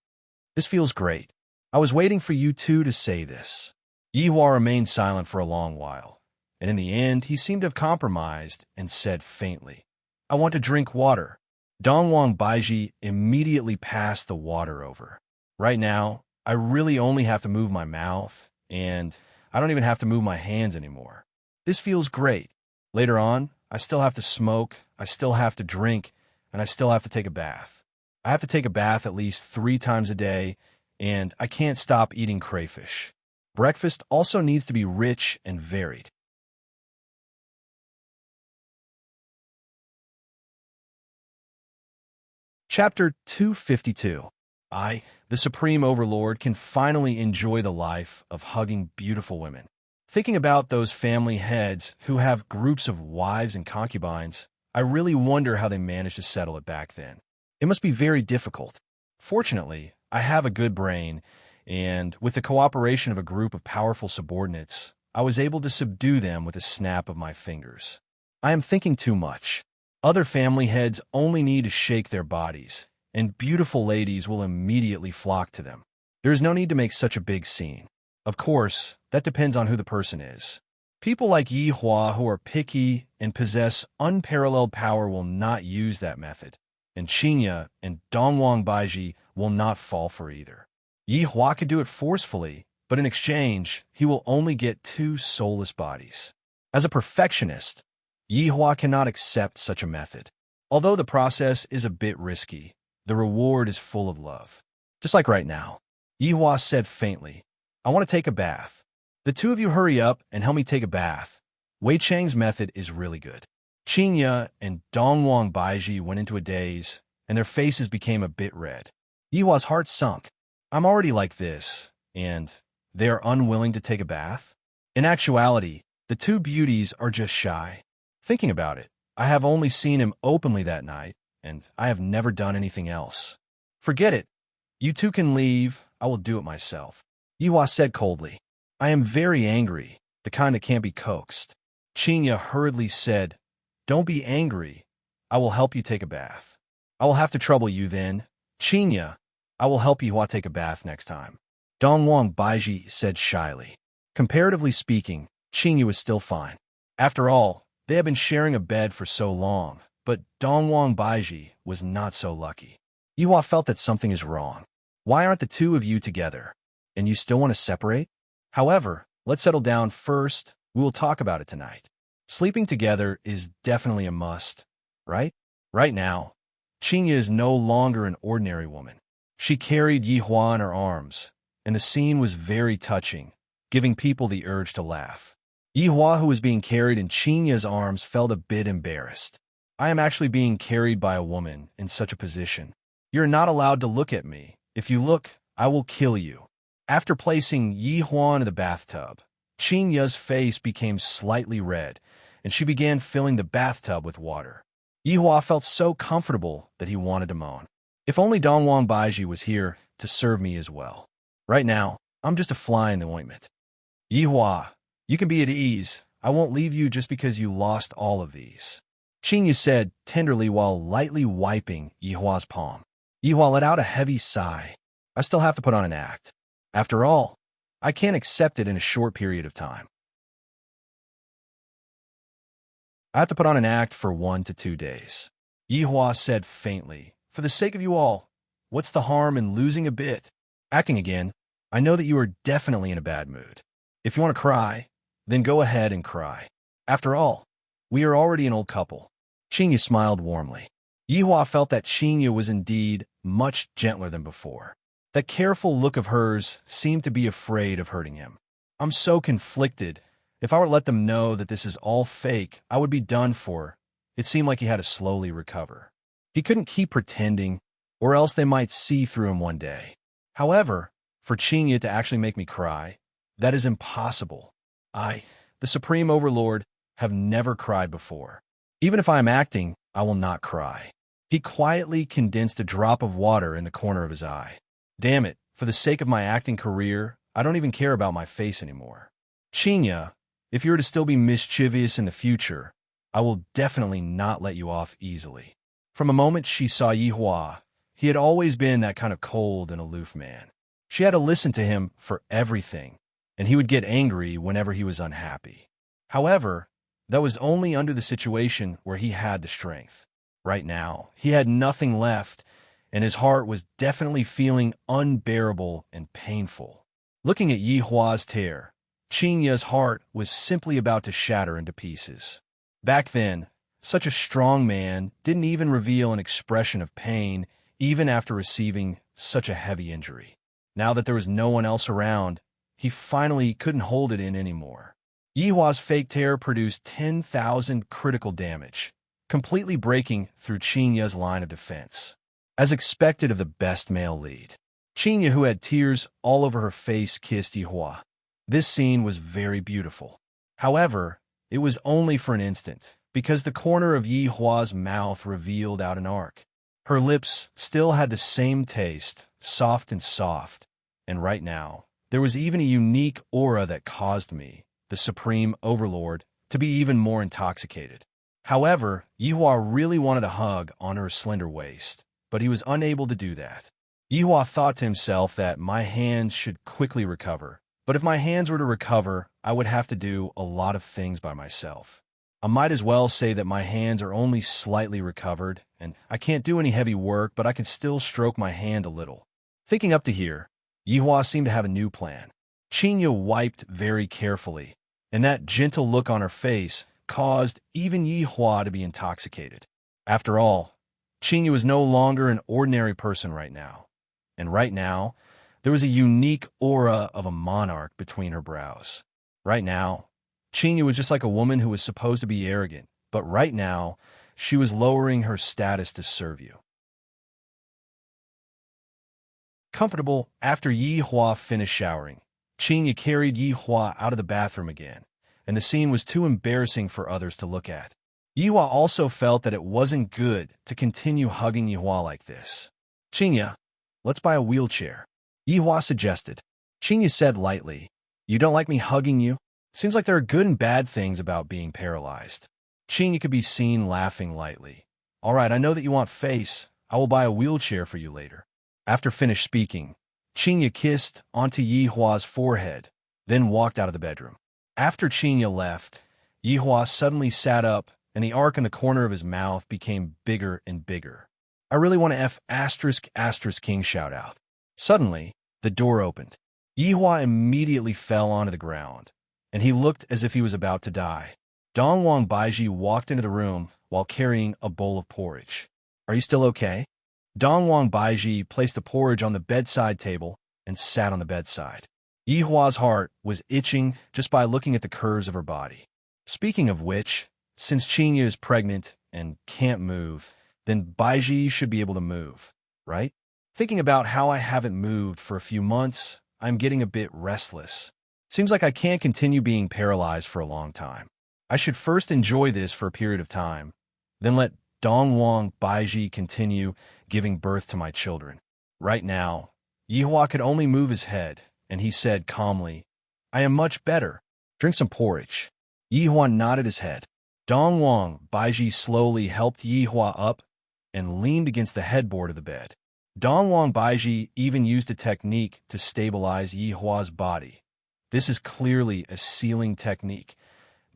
This feels great. I was waiting for you two to say this. Yihua remained silent for a long while, and in the end he seemed to have compromised and said faintly, I want to drink water. Dongwang Baiji immediately passed the water over. Right now, I really only have to move my mouth, and I don't even have to move my hands anymore. This feels great. Later on, I still have to smoke, I still have to drink, and I still have to take a bath. I have to take a bath at least 3 times a day, and I can't stop eating crayfish. Breakfast also needs to be rich and varied. Chapter 252. I, the Supreme Overlord, can finally enjoy the life of hugging beautiful women. Thinking about those family heads who have groups of wives and concubines, I really wonder how they managed to settle it back then. It must be very difficult. Fortunately, I have a good brain, and with the cooperation of a group of powerful subordinates, I was able to subdue them with a snap of my fingers. I am thinking too much. Other family heads only need to shake their bodies, and beautiful ladies will immediately flock to them. There is no need to make such a big scene. Of course, that depends on who the person is. People like Yihua who are picky and possess unparalleled power will not use that method, and Qingya and Dongwang Baiji will not fall for either. Yihua could do it forcefully, but in exchange, he will only get 2 soulless bodies. As a perfectionist, Yihua cannot accept such a method. Although the process is a bit risky, the reward is full of love. Just like right now. Yihua said faintly, I want to take a bath. The 2 of you hurry up and help me take a bath. Wei Chang's method is really good. Qingya and Dongwang Baiji went into a daze, and their faces became a bit red. Yihua's heart sunk. I'm already like this, and they are unwilling to take a bath? In actuality, the 2 beauties are just shy. Thinking about it, I have only seen him openly that night, and I have never done anything else. Forget it. You 2 can leave. I will do it myself. Yihua said coldly. I am very angry, the kind that can't be coaxed. Qingya hurriedly said, Don't be angry. I will help you take a bath. I will have to trouble you then. Qingya, I will help Yihua take a bath next time. Dongwang Baiji said shyly. Comparatively speaking, Qingya was still fine. After all, they had been sharing a bed for so long, but Dongwang Baiji was not so lucky. Yihua felt that something is wrong. Why aren't the 2 of you together? And you still want to separate? However, let's settle down first. We will talk about it tonight. Sleeping together is definitely a must, right? Right now, Qingya is no longer an ordinary woman. She carried Yihua in her arms, and the scene was very touching, giving people the urge to laugh. Yihua, who was being carried in Qingya's arms, felt a bit embarrassed. I am actually being carried by a woman in such a position. You're not allowed to look at me. If you look, I will kill you. After placing Yihua in the bathtub, Qingya's face became slightly red, and she began filling the bathtub with water. Yihua felt so comfortable that he wanted to moan. If only Dongwang Baiji was here to serve me as well. Right now, I'm just a fly in the ointment. Yihua, you can be at ease. I won't leave you just because you lost all of these. Qingya said tenderly while lightly wiping Yihua's palm. Yihua let out a heavy sigh. I still have to put on an act. After all, I can't accept it in a short period of time. I have to put on an act for 1 to 2 days. Yihua said faintly, For the sake of you all, what's the harm in losing a bit? Acting again, I know that you are definitely in a bad mood. If you want to cry, then go ahead and cry. After all, we are already an old couple." Qinya smiled warmly. Yihua felt that Qinya was indeed much gentler than before. That careful look of hers seemed to be afraid of hurting him. "I'm so conflicted. If I were to let them know that this is all fake, I would be done for." It seemed like he had to slowly recover. He couldn't keep pretending, or else they might see through him one day. However, for Qinya to actually make me cry, that is impossible. I, the Supreme Overlord, have never cried before. Even if I am acting, I will not cry. He quietly condensed a drop of water in the corner of his eye. "Damn it, for the sake of my acting career, I don't even care about my face anymore. Qinya, if you were to still be mischievous in the future, I will definitely not let you off easily." From the moment she saw Yihua, he had always been that kind of cold and aloof man. She had to listen to him for everything, and he would get angry whenever he was unhappy. However, that was only under the situation where he had the strength. Right now, he had nothing left, and his heart was definitely feeling unbearable and painful. Looking at Yihua's tear, Qinya's heart was simply about to shatter into pieces. Back then, such a strong man didn't even reveal an expression of pain even after receiving such a heavy injury. Now that there was no one else around, he finally couldn't hold it in anymore. Yihua's fake tear produced 10,000 critical damage, completely breaking through Qinya's line of defense. As expected of the best male lead, Qinya, who had tears all over her face, kissed Yihua. This scene was very beautiful. However, it was only for an instant, because the corner of Yihua's mouth revealed out an arc. Her lips still had the same taste, soft, and right now, there was even a unique aura that caused me, the Supreme Overlord, to be even more intoxicated. However, Yihua really wanted a hug on her slender waist, but he was unable to do that. Yihua thought to himself that my hands should quickly recover, but if my hands were to recover, I would have to do a lot of things by myself. I might as well say that my hands are only slightly recovered, and I can't do any heavy work, but I can still stroke my hand a little. Thinking up to here, Yihua seemed to have a new plan. Qinya wiped very carefully, and that gentle look on her face caused even Yihua to be intoxicated. After all, Qinya was no longer an ordinary person right now, and right now, there was a unique aura of a monarch between her brows. Right now, Qinya was just like a woman who was supposed to be arrogant, but right now, she was lowering her status to serve you. Comfortable after Yihua finished showering, Qinya carried Yihua out of the bathroom again, and the scene was too embarrassing for others to look at. Yihua also felt that it wasn't good to continue hugging Yihua like this. "Qinya, let's buy a wheelchair," Yihua suggested. Qinya said lightly, "You don't like me hugging you? Seems like there are good and bad things about being paralyzed." Qinya could be seen laughing lightly. "All right, I know that you want face. I will buy a wheelchair for you later." After finished speaking, Qinya kissed onto Yihua's forehead, then walked out of the bedroom. After Qinya left, Yihua suddenly sat up, and the arc in the corner of his mouth became bigger and bigger. "I really want to king shout out." Suddenly, the door opened. Yihua immediately fell onto the ground, and he looked as if he was about to die. Dongwang Baiji walked into the room while carrying a bowl of porridge. "Are you still okay?" Dongwang Baiji placed the porridge on the bedside table and sat on the bedside. Yihua's heart was itching just by looking at the curves of her body. Speaking of which, since Qinya is pregnant and can't move, then Baiji should be able to move, right? Thinking about how I haven't moved for a few months, I'm getting a bit restless. Seems like I can't continue being paralyzed for a long time. I should first enjoy this for a period of time, then let Dongwang Baiji continue giving birth to my children. Right now, Yihua could only move his head, and he said calmly, "I am much better. Drink some porridge." Yihua nodded his head. Dongwang Baiji slowly helped Yihua up and leaned against the headboard of the bed. Dongwang Baiji even used a technique to stabilize Yihua's body. This is clearly a sealing technique.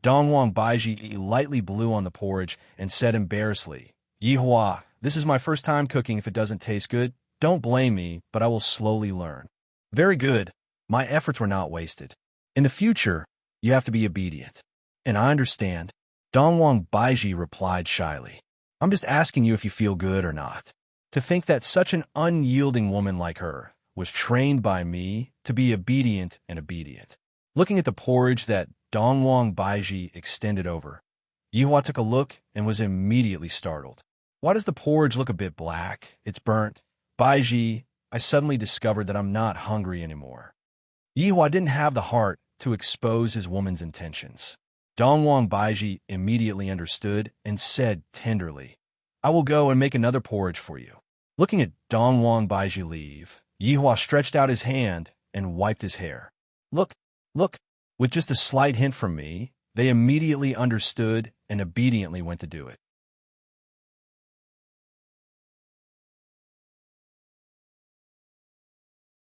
Dongwang Baiji lightly blew on the porridge and said embarrassedly, "Yihua, this is my first time cooking. If it doesn't taste good, don't blame me, but I will slowly learn." "Very good. My efforts were not wasted. In the future, you have to be obedient. And I understand. Dongwang Baiji replied shyly. I'm just asking you if you feel good or not. To think that such an unyielding woman like her was trained by me to be obedient and obedient. Looking at the porridge that Dongwang Baiji extended over, Yihua took a look and was immediately startled. Why does the porridge look a bit black? It's burnt. Baiji, I suddenly discovered that I'm not hungry anymore. Yihua didn't have the heart to expose his woman's intentions. Dongwang Baiji immediately understood and said tenderly, I will go and make another porridge for you. Looking at Dongwang Baiji leave, Yihua stretched out his hand and wiped his hair. Look, look, with just a slight hint from me, they immediately understood and obediently went to do it.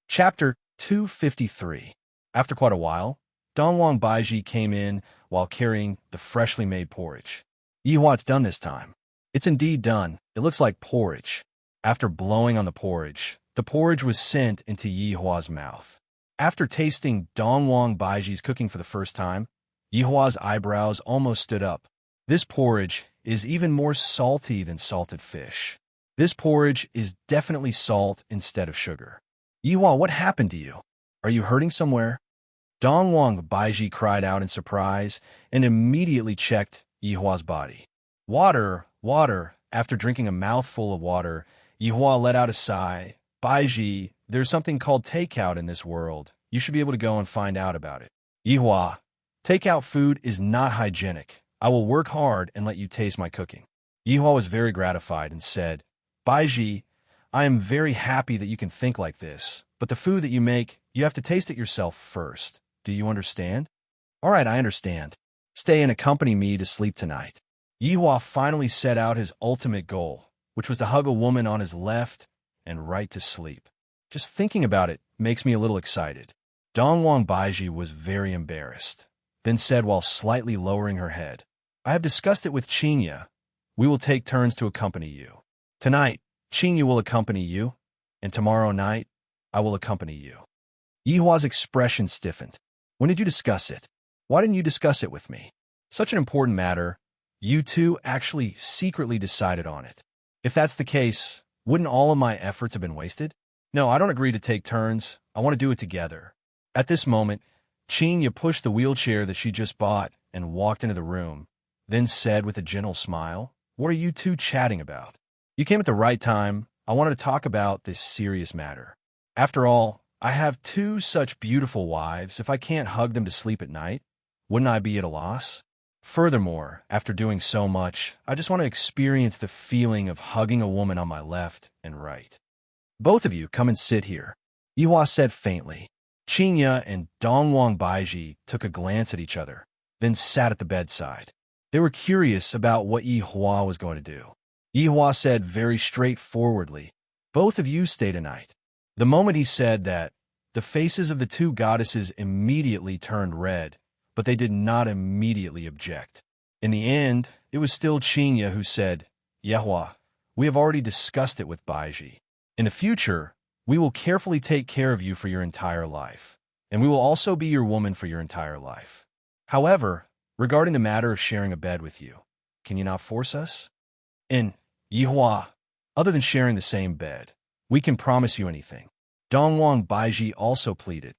Chapter 253. After quite a while, Dongwang Baiji came in while carrying the freshly made porridge. Yihua, it's done this time. It's indeed done. It looks like porridge. After blowing on the porridge was sent into Yihua's mouth. After tasting Dongwang Baiji's cooking for the first time, Yihua's eyebrows almost stood up. This porridge is even more salty than salted fish. This porridge is definitely salt instead of sugar. Yihua, what happened to you? Are you hurting somewhere? Dongwang Baiji cried out in surprise and immediately checked Yihua's body. Water, water. After drinking a mouthful of water, Yihua let out a sigh. Baiji, there's something called takeout in this world. You should be able to go and find out about it. Yihua, takeout food is not hygienic. I will work hard and let you taste my cooking. Yihua was very gratified and said, Baiji, I am very happy that you can think like this, but the food that you make, you have to taste it yourself first. Do you understand? All right, I understand. Stay and accompany me to sleep tonight. Yihua finally set out his ultimate goal, which was to hug a woman on his left and right to sleep. Just thinking about it makes me a little excited. Dongwang Baiji was very embarrassed, then said while slightly lowering her head, I have discussed it with Qinya. We will take turns to accompany you. Tonight, Qinya will accompany you, and tomorrow night, I will accompany you. Yihua's expression stiffened. When did you discuss it? Why didn't you discuss it with me? Such an important matter. You two actually secretly decided on it. If that's the case, wouldn't all of my efforts have been wasted? No, I don't agree to take turns. I want to do it together. At this moment, Qinya pushed the wheelchair that she just bought and walked into the room, then said with a gentle smile, What are you two chatting about? You came at the right time. I wanted to talk about this serious matter. After all, I have two such beautiful wives. If I can't hug them to sleep at night, wouldn't I be at a loss? Furthermore, after doing so much, I just want to experience the feeling of hugging a woman on my left and right. Both of you come and sit here, Yihua said faintly. Qinya and Dongwang Baiji took a glance at each other, then sat at the bedside. They were curious about what Yihua was going to do. Yihua said very straightforwardly, Both of you stay tonight. The moment he said that, the faces of the two goddesses immediately turned red, but they did not immediately object. In the end, it was still Qinya who said, Yihua, we have already discussed it with Baiji. In the future, we will carefully take care of you for your entire life, and we will also be your woman for your entire life. However, regarding the matter of sharing a bed with you, can you not force us? And, Yihua, other than sharing the same bed, we can promise you anything. Dongwang Baiji also pleaded.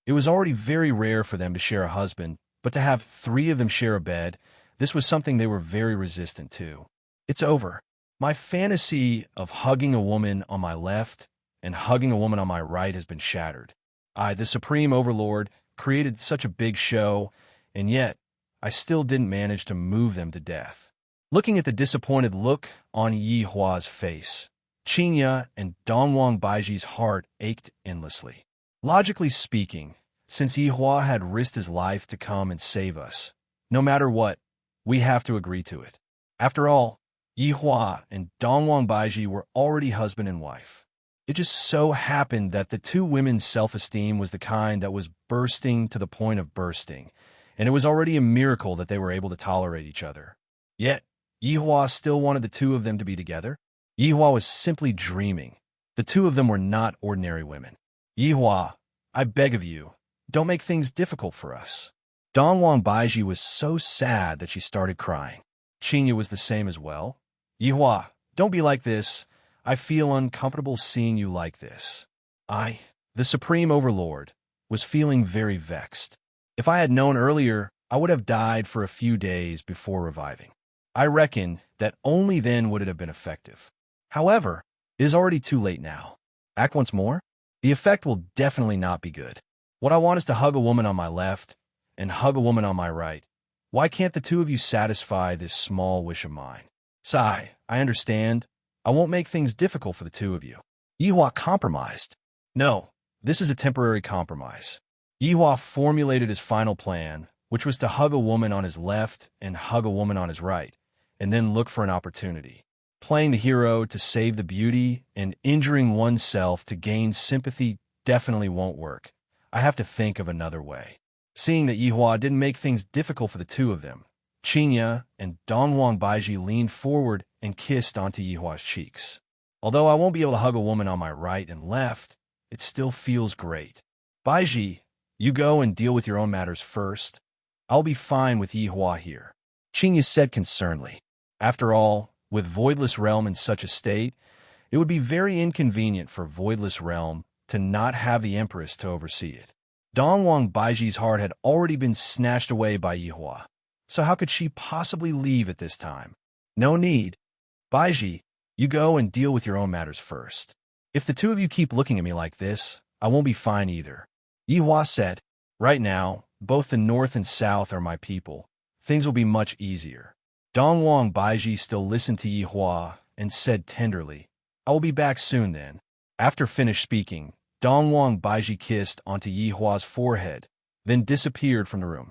It was already very rare for them to share a husband, but to have three of them share a bed, this was something they were very resistant to. It's over. My fantasy of hugging a woman on my left and hugging a woman on my right has been shattered. I, the Supreme Overlord, created such a big show, and yet I still didn't manage to move them to death. Looking at the disappointed look on Yihua's face, Qinya and Dongwang Baiji's heart ached endlessly. Logically speaking, since Yihua had risked his life to come and save us, no matter what, we have to agree to it. After all, Yihua and Dongwang Baiji were already husband and wife. It just so happened that the two women's self-esteem was the kind that was bursting to the point of bursting, and it was already a miracle that they were able to tolerate each other. Yet, Yihua still wanted the two of them to be together. Yihua was simply dreaming. The two of them were not ordinary women. Yihua, I beg of you, don't make things difficult for us. Dongwang Baiji was so sad that she started crying. Qingya was the same as well. Yihua, don't be like this. I feel uncomfortable seeing you like this. The Supreme Overlord, was feeling very vexed. If I had known earlier, I would have died for a few days before reviving. I reckon that only then would it have been effective. However, it is already too late now. Act once more? The effect will definitely not be good. What I want is to hug a woman on my left and hug a woman on my right. Why can't the two of you satisfy this small wish of mine? Sigh, I understand. I won't make things difficult for the two of you. Yihua compromised. No, this is a temporary compromise. Yihua formulated his final plan, which was to hug a woman on his left and hug a woman on his right, and then look for an opportunity. Playing the hero to save the beauty and injuring oneself to gain sympathy definitely won't work. I have to think of another way. Seeing that Yihua didn't make things difficult for the two of them, Qingya and Dongwang Baiji leaned forward and kissed onto Yihua's cheeks. Although I won't be able to hug a woman on my right and left, it still feels great. Baiji, you go and deal with your own matters first. I'll be fine with Yihua here. Qingya said concernedly. After all, with Voidless Realm in such a state, it would be very inconvenient for Voidless Realm to not have the Empress to oversee it. Dongwang Baiji's heart had already been snatched away by Yihua, so how could she possibly leave at this time? No need. Baiji, you go and deal with your own matters first. If the two of you keep looking at me like this, I won't be fine either. Yihua said, right now, both the North and South are my people. Things will be much easier. Dongwang Baiji still listened to Yihua and said tenderly, I will be back soon then. After finished speaking, Dongwang Baiji kissed onto Yihua's forehead, then disappeared from the room.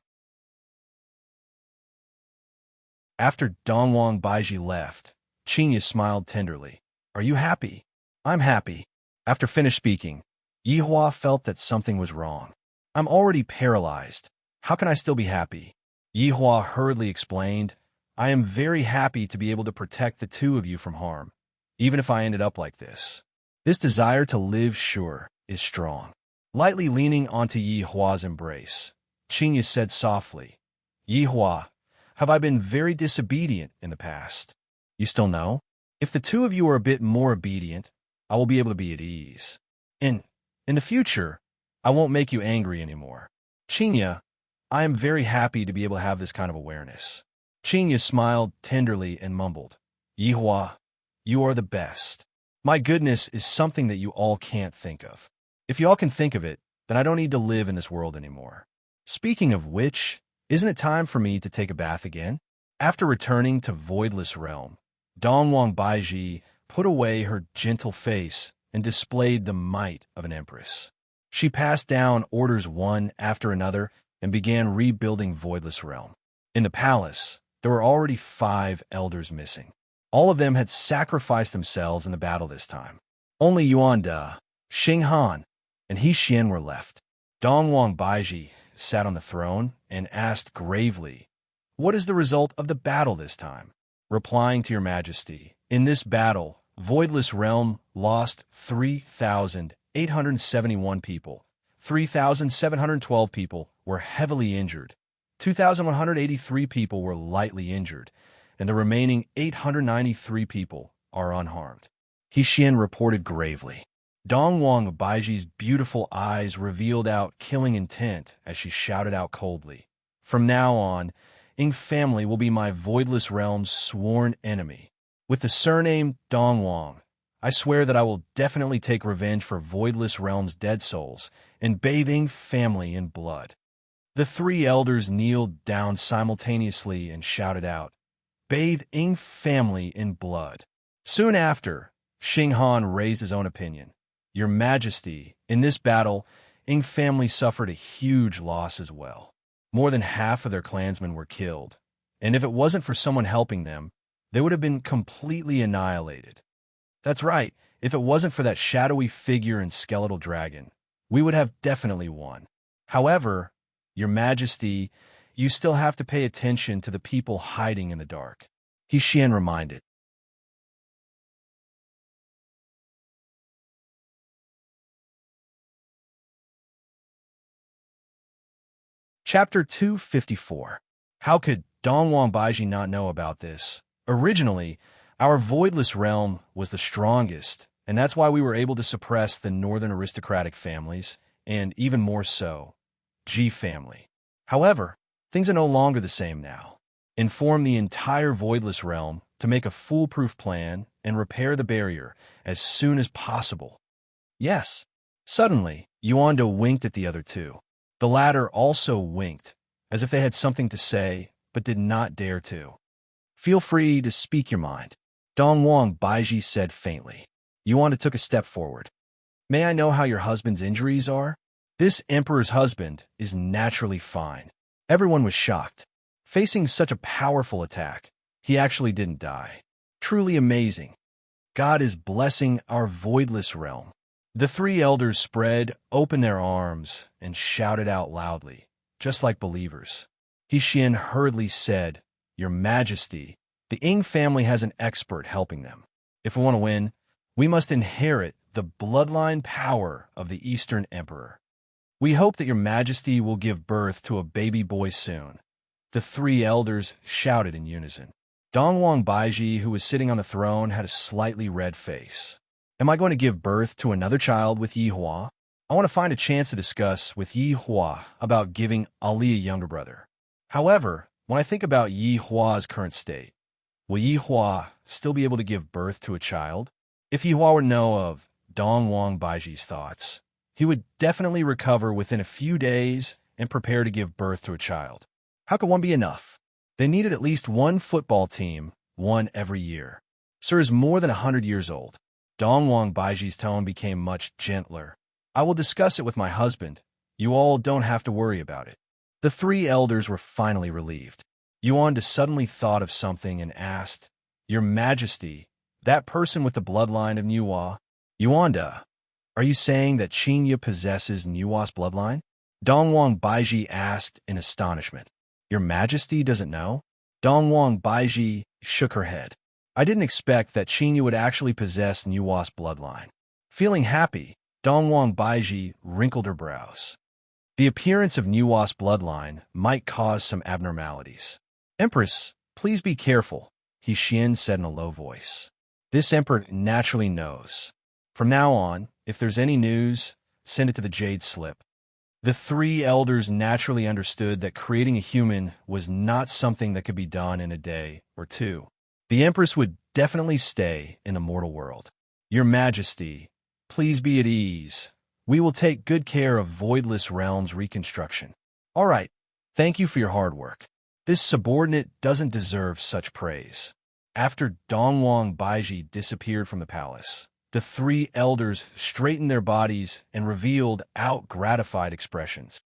After Dongwang Baiji left, Qingya smiled tenderly. Are you happy? I'm happy. After finished speaking, Yihua felt that something was wrong. I'm already paralyzed. How can I still be happy? Yihua hurriedly explained, I am very happy to be able to protect the two of you from harm, even if I ended up like this. This desire to live sure is strong. Lightly leaning onto Yihua's embrace, Qingya said softly, Yihua, have I been very disobedient in the past? You still know? If the two of you are a bit more obedient, I will be able to be at ease. In the future, I won't make you angry anymore. Qingya, I am very happy to be able to have this kind of awareness. Qingya smiled tenderly and mumbled, Yihua, you are the best. My goodness is something that you all can't think of. If you all can think of it, then I don't need to live in this world anymore. Speaking of which, isn't it time for me to take a bath again? After returning to Voidless Realm, Dongwang Baiji put away her gentle face and displayed the might of an empress. She passed down orders one after another and began rebuilding Voidless Realm. In the palace, there were already 5 elders missing. All of them had sacrificed themselves in the battle this time. Only Yuan De, Xing Han, and He Xian were left. Dongwang Baiji sat on the throne and asked gravely, What is the result of the battle this time? Replying to your majesty, in this battle, Voidless Realm lost 3,871 people. 3,712 people were heavily injured. 2,183 people were lightly injured, and the remaining 893 people are unharmed. He Xian reported gravely. Dongwang Baiji's beautiful eyes revealed out killing intent as she shouted out coldly, From now on, Ing family will be my Voidless Realm's sworn enemy. With the surname Dongwang, I swear that I will definitely take revenge for Voidless Realm's dead souls and bathe Ing family in blood. The 3 elders kneeled down simultaneously and shouted out, Bathe Ing family in blood. Soon after, Xing Han raised his own opinion. Your Majesty, in this battle, Ing family suffered a huge loss as well. More than half of their clansmen were killed, and if it wasn't for someone helping them, they would have been completely annihilated. That's right, if it wasn't for that shadowy figure and skeletal dragon, we would have definitely won. However, Your Majesty, you still have to pay attention to the people hiding in the dark. He Xian reminded. Chapter 254. How could Dongwang Baiji not know about this? Originally, our voidless realm was the strongest, and that's why we were able to suppress the northern aristocratic families, and even more so, G family. However, things are no longer the same now. Inform the entire voidless realm to make a foolproof plan and repair the barrier as soon as possible. Yes. Suddenly, Yuanda winked at the other two. The latter also winked, as if they had something to say, but did not dare to. Feel free to speak your mind, Dongwang Baiji said faintly. Yuanda took a step forward. May I know how your husband's injuries are? This emperor's husband is naturally fine. Everyone was shocked. Facing such a powerful attack, he actually didn't die. Truly amazing. God is blessing our voidless realm. The three elders spread open their arms and shouted out loudly, just like believers. Hixin hurriedly said, Your Majesty, the Ing family has an expert helping them. If we want to win, we must inherit the bloodline power of the Eastern Emperor. We hope that Your Majesty will give birth to a baby boy soon. The three elders shouted in unison. Dongwang Baiji, who was sitting on the throne, had a slightly red face. Am I going to give birth to another child with Yihua? I want to find a chance to discuss with Yihua about giving Ali a younger brother. However, when I think about Yihua's current state, will Yihua still be able to give birth to a child? If Yihua were to know of Dongwang Baiji's thoughts, he would definitely recover within a few days and prepare to give birth to a child. How could one be enough? They needed at least one football team, one every year. Sir is more than 100 years old. Dongwang Baiji's tone became much gentler. I will discuss it with my husband. You all don't have to worry about it. The three elders were finally relieved. Yuanda suddenly thought of something and asked, Your Majesty, that person with the bloodline of Nuwa, Yuanda, are you saying that Qinya possesses Nuwa's bloodline? Dongwang Baiji asked in astonishment. Your Majesty doesn't know? Dongwang Baiji shook her head. I didn't expect that Qinya would actually possess Nuwa's bloodline. Feeling happy, Dongwang Baiji wrinkled her brows. The appearance of Nuwa's bloodline might cause some abnormalities. Empress, please be careful, Hixin said in a low voice. This emperor naturally knows. From now on, if there's any news, send it to the Jade Slip. The three elders naturally understood that creating a human was not something that could be done in a day or two. The Empress would definitely stay in the mortal world. Your Majesty, please be at ease. We will take good care of Voidless Realm's reconstruction. All right, thank you for your hard work. This subordinate doesn't deserve such praise. After Dongwang Baiji disappeared from the palace, the three elders straightened their bodies and revealed gratified expressions.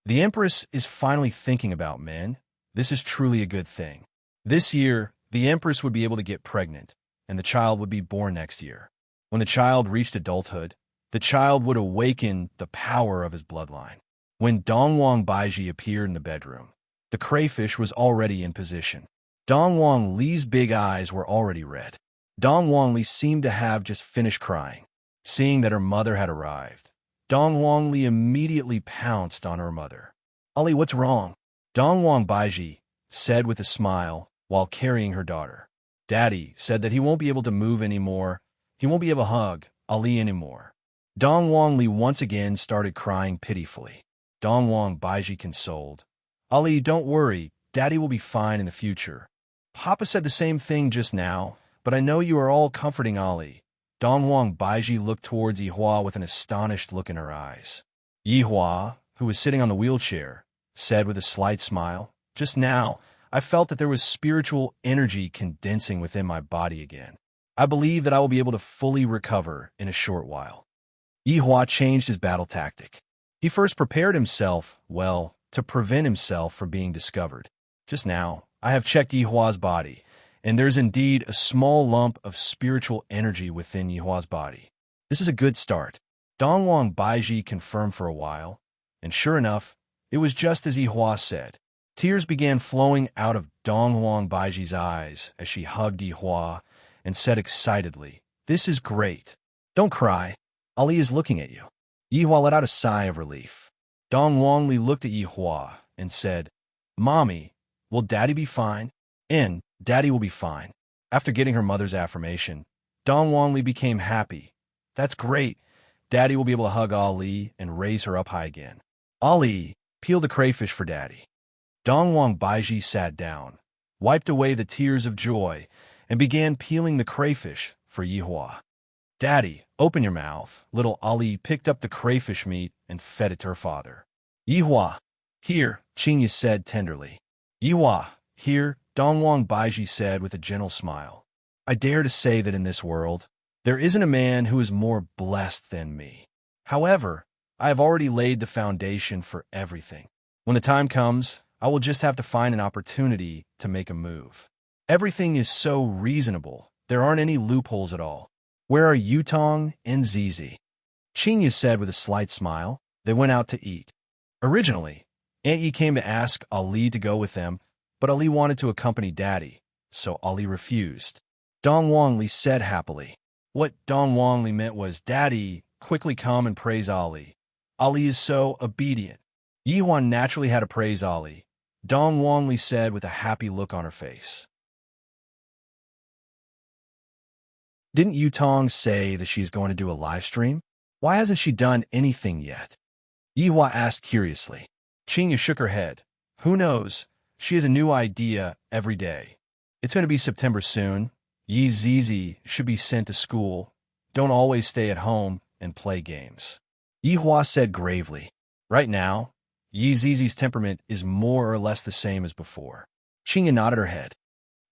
The Empress is finally thinking about men. This is truly a good thing. This year, the Empress would be able to get pregnant, and the child would be born next year. When the child reached adulthood, the child would awaken the power of his bloodline. When Dongwang Baiji appeared in the bedroom, the crayfish was already in position. Dongwang Li's big eyes were already red. Dongwang Li seemed to have just finished crying. Seeing that her mother had arrived, Dongwang Li immediately pounced on her mother. Ali, what's wrong? Dongwang Baiji said with a smile while carrying her daughter. Daddy said that he won't be able to move anymore. He won't be able to hug Ali anymore. Dongwang Li once again started crying pitifully. Dongwang Baiji consoled. Ali, don't worry. Daddy will be fine in the future. Papa said the same thing just now, but I know you are all comforting Ali. Dongwang Baiji looked towards Yihua with an astonished look in her eyes. Yihua, who was sitting on the wheelchair, said with a slight smile, Just now, I felt that there was spiritual energy condensing within my body again. I believe that I will be able to fully recover in a short while. Yihua changed his battle tactic. He first prepared himself, to prevent himself from being discovered. Just now, I have checked Yihua's body, and there's indeed a small lump of spiritual energy within Yihua's body. This is a good start. Dongwang Baiji confirmed for a while, and sure enough, it was just as Yihua said. Tears began flowing out of Dongwang Baiji's eyes as she hugged Yihua and said excitedly, This is great. Don't cry. Ali is looking at you. Yihua let out a sigh of relief. Dong Wangli looked at Yihua and said, "Mommy, will Daddy be fine?" "And Daddy will be fine." After getting her mother's affirmation, Dong Wangli became happy. "That's great. Daddy will be able to hug Ali and raise her up high again." "Ali, peel the crayfish for Daddy." Dong Wang Baiji sat down, wiped away the tears of joy, and began peeling the crayfish for Yihua. "Daddy, open your mouth." Little Ali picked up the crayfish meat and fed it to her father. "Yihua, here," Qingya said tenderly. "Yihua, here," Dong Wang Baiji said with a gentle smile. "I dare to say that in this world, there isn't a man who is more blessed than me. However, I have already laid the foundation for everything. When the time comes, I will just have to find an opportunity to make a move. Everything is so reasonable. There aren't any loopholes at all. Where are Yutong and Zizi?" Qingya said with a slight smile. They went out to eat. Originally, Aunt Yi came to ask Ali to go with them, but Ali wanted to accompany Daddy, so Ali refused. Dong Wangli said happily. What Dong Wangli meant was, "Daddy, quickly come and praise Ali. Ali is so obedient." Yihua naturally had to praise Ali. Dong Wangli said with a happy look on her face. "Didn't Yutong say that she's going to do a live stream? Why hasn't she done anything yet?" Yihua asked curiously. Qingya shook her head. "Who knows? She has a new idea every day. It's going to be September soon. Yi Zizi should be sent to school. Don't always stay at home and play games." Yihua said gravely. Right now, Yi Zizi's temperament is more or less the same as before. Qingya nodded her head.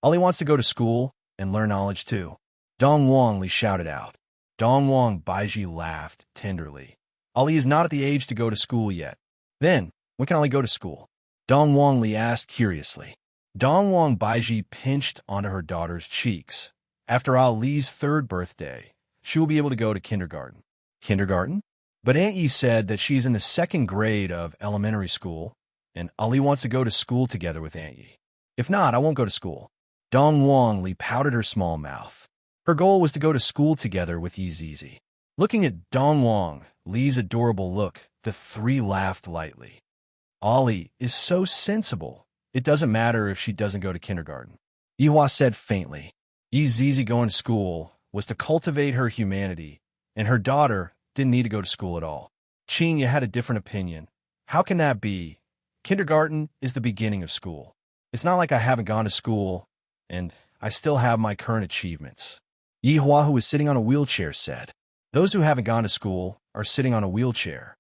"Ali wants to go to school and learn knowledge too." Dong Wangli shouted out. Dong Wang Baiji laughed tenderly. "Ali is not at the age to go to school yet. Then, when can Ali go to school?" Dong Wangli asked curiously. Dong Wang Baiji pinched onto her daughter's cheeks. "After Ali's 3rd birthday, she will be able to go to kindergarten." "Kindergarten?" "But Aunt Yi said that she's in the 2nd grade of elementary school, and Ali wants to go to school together with Aunt Yi. If not, I won't go to school." Dong Wangli pouted her small mouth. Her goal was to go to school together with Yi Zizi. Looking at Dong Wang Li's adorable look, the three laughed lightly. "Ali is so sensible. It doesn't matter if she doesn't go to kindergarten." Yihua said faintly. Yi Zizi going to school was to cultivate her humanity, and her daughter didn't need to go to school at all. Qingya had a different opinion. "How can that be? Kindergarten is the beginning of school. It's not like I haven't gone to school, and I still have my current achievements." Yihua, who was sitting on a wheelchair, said, "Those who haven't gone to school are sitting on a wheelchair.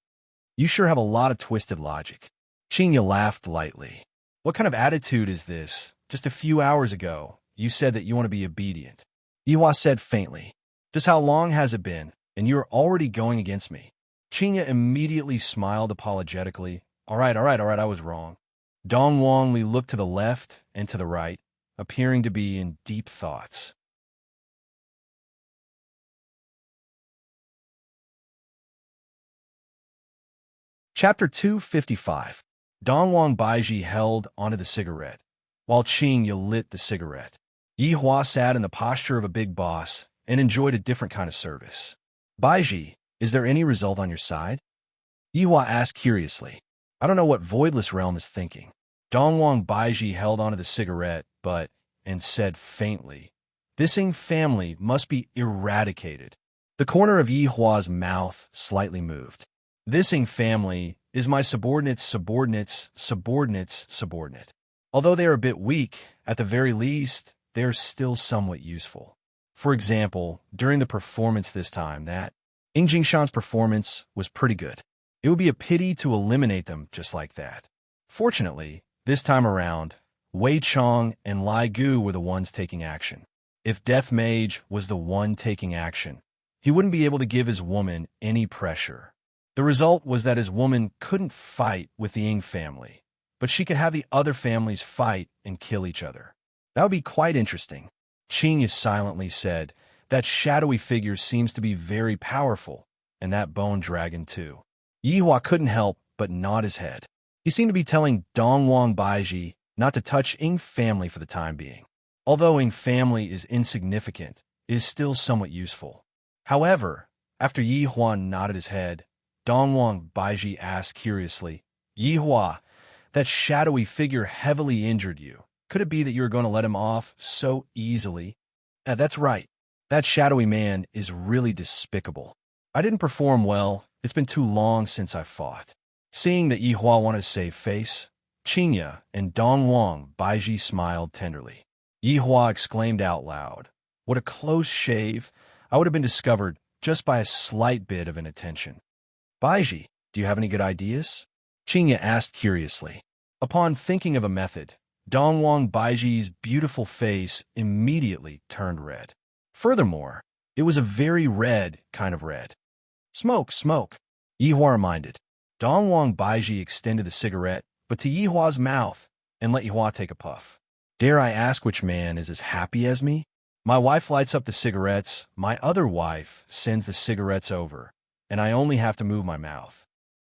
You sure have a lot of twisted logic." Qingya laughed lightly. "What kind of attitude is this? Just a few hours ago, you said that you want to be obedient." Yihua said faintly, "Just how long has it been, and you're already going against me?" Qingya immediately smiled apologetically. All right, I was wrong." Dong Wangli looked to the left and to the right, appearing to be in deep thoughts. Chapter 255. Dong Wang Baiji held onto the cigarette, while Qingya lit the cigarette. Yihua sat in the posture of a big boss and enjoyed a different kind of service. "Baiji, is there any result on your side?" Yihua asked curiously. "I don't know what Voidless Realm is thinking." Dong Wang Baiji held onto the cigarette, and said faintly, "This Ing family must be eradicated." The corner of Yihua's mouth slightly moved. "This Ing family is my subordinate's subordinate's subordinate's subordinate. Although they are a bit weak, at the very least, they are still somewhat useful. For example, during the performance this time, that Ing Jingshan's performance was pretty good. It would be a pity to eliminate them just like that. Fortunately, this time around, Wei Chong and Lai Gu were the ones taking action. If Death Mage was the one taking action, he wouldn't be able to give his woman any pressure. The result was that his woman couldn't fight with the Ing family, but she could have the other families fight and kill each other. That would be quite interesting." Qingya silently said, "That shadowy figure seems to be very powerful, and that bone dragon too." Yihua couldn't help but nod his head. He seemed to be telling Dong Wang Baiji not to touch Ing family for the time being. Although Ing family is insignificant, it is still somewhat useful. However, after Yihua nodded his head, Dongwang Baiji asked curiously. Yihua, that shadowy figure heavily injured you. Could it be that you were going to let him off so easily? That's right. That shadowy man is really despicable. I didn't perform well. It's been too long since I fought. Seeing that Yihua wanted to save face, Qingya and Dongwang Baiji smiled tenderly. Yihua exclaimed out loud, "What a close shave! I would have been discovered just by a slight bit of inattention." "Baiji, do you have any good ideas?" Qingya asked curiously. Upon thinking of a method, Dongwang Baiji's beautiful face immediately turned red. Furthermore, it was a very red kind of red. "Smoke, smoke," Yihua reminded. Dongwang Baiji extended the cigarette, but to Yihua's mouth, and let Yihua take a puff. "Dare I ask which man is as happy as me? My wife lights up the cigarettes, my other wife sends the cigarettes over, and I only have to move my mouth.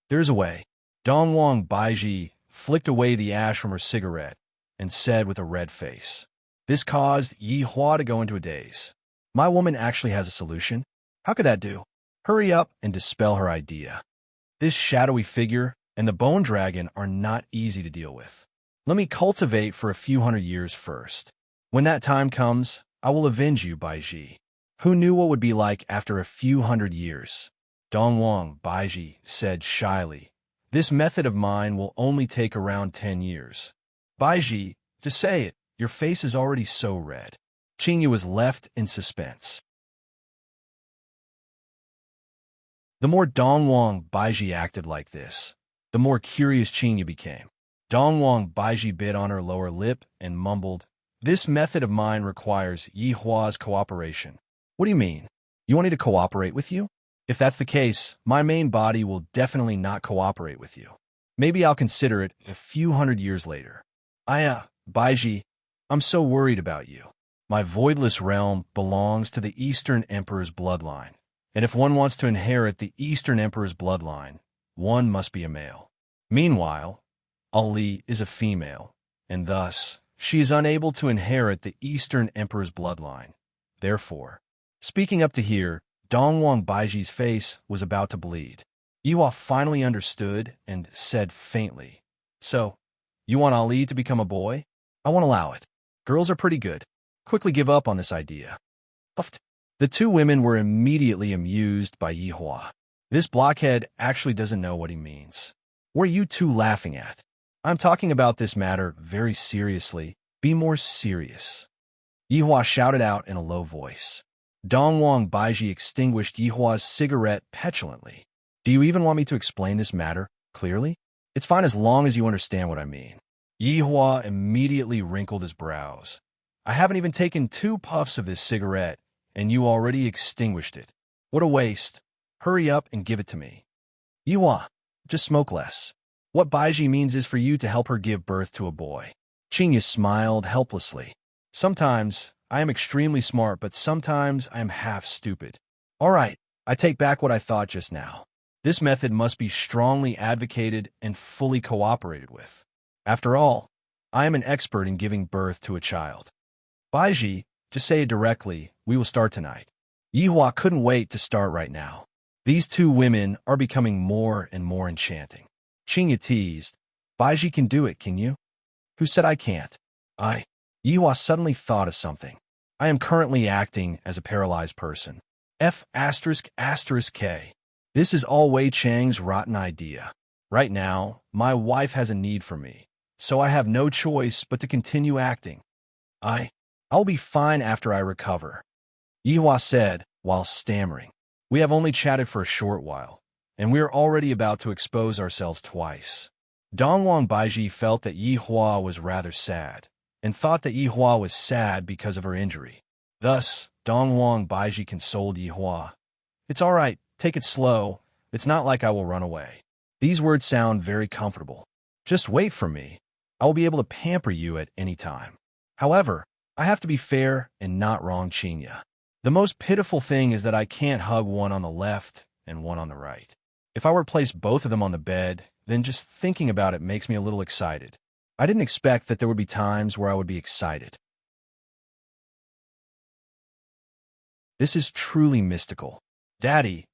There's a way." Dongwang Baiji flicked away the ash from her cigarette and said with a red face. This caused Yihua to go into a daze. "My woman actually has a solution. How could that do? Hurry up and dispel her idea. This shadowy figure and the bone dragon are not easy to deal with. Let me cultivate for a few hundred years first. When that time comes, I will avenge you, Baiji." Who knew what would be like after a few hundred years? Dongwang Baiji said shyly. "This method of mine will only take around 10 years. Baiji, just say it. Your face is already so red." Qingya was left in suspense. The more Dongwang Baiji acted like this, the more curious Qingya became. Dongwang Baiji bit on her lower lip and mumbled, "This method of mine requires Yihua's cooperation." "What do you mean? You want me to cooperate with you?" "If that's the case, my main body will definitely not cooperate with you. Maybe I'll consider it a few hundred years later." Baiji, I'm so worried about you. My voidless realm belongs to the Eastern Emperor's bloodline, and if one wants to inherit the Eastern Emperor's bloodline, one must be a male. Meanwhile, Ali is a female, and thus she is unable to inherit the Eastern Emperor's bloodline. Therefore, speaking up to here, Dongwang Baiji's face was about to bleed. Yihua finally understood and said faintly, "So, you want Ali to become a boy? I won't allow it. Girls are pretty good. Quickly give up on this idea." The two women were immediately amused by Yihua. This blockhead actually doesn't know what he means. "What are you two laughing at? I'm talking about this matter very seriously. Be more serious." Yihua shouted out in a low voice. Dongwang Baiji extinguished Yihua's cigarette petulantly. "Do you even want me to explain this matter clearly? It's fine as long as you understand what I mean." Yihua immediately wrinkled his brows. "I haven't even taken 2 puffs of this cigarette, and you already extinguished it. What a waste. Hurry up and give it to me." "Yihua, just smoke less. What Baiji means is for you to help her give birth to a boy." Qingya smiled helplessly. "Sometimes I am extremely smart, but sometimes I am half stupid. All right, I take back what I thought just now. This method must be strongly advocated and fully cooperated with. After all, I am an expert in giving birth to a child. Baiji, just say it directly, we will start tonight." Yihua couldn't wait to start right now. These two women are becoming more and more enchanting. Qingya teased, "Baiji can do it, can you?" "Who said I can't?" Yihua suddenly thought of something. "I am currently acting as a paralyzed person. F***K. This is all Wei Chang's rotten idea. Right now, my wife has a need for me, so I have no choice but to continue acting. I'll be fine after I recover," Yihua said while stammering. "We have only chatted for a short while, and we are already about to expose ourselves twice." Dongwang Baiji felt that Yihua was rather sad, and thought that Yihua was sad because of her injury. Thus, Dongwang Baiji consoled Yihua. "It's all right, take it slow. It's not like I will run away." These words sound very comfortable. "Just wait for me. I will be able to pamper you at any time. However, I have to be fair and not wrong Qingya. The most pitiful thing is that I can't hug one on the left and one on the right. If I were to place both of them on the bed, then just thinking about it makes me a little excited. I didn't expect that there would be times where I would be excited. This is truly mystical. Daddy,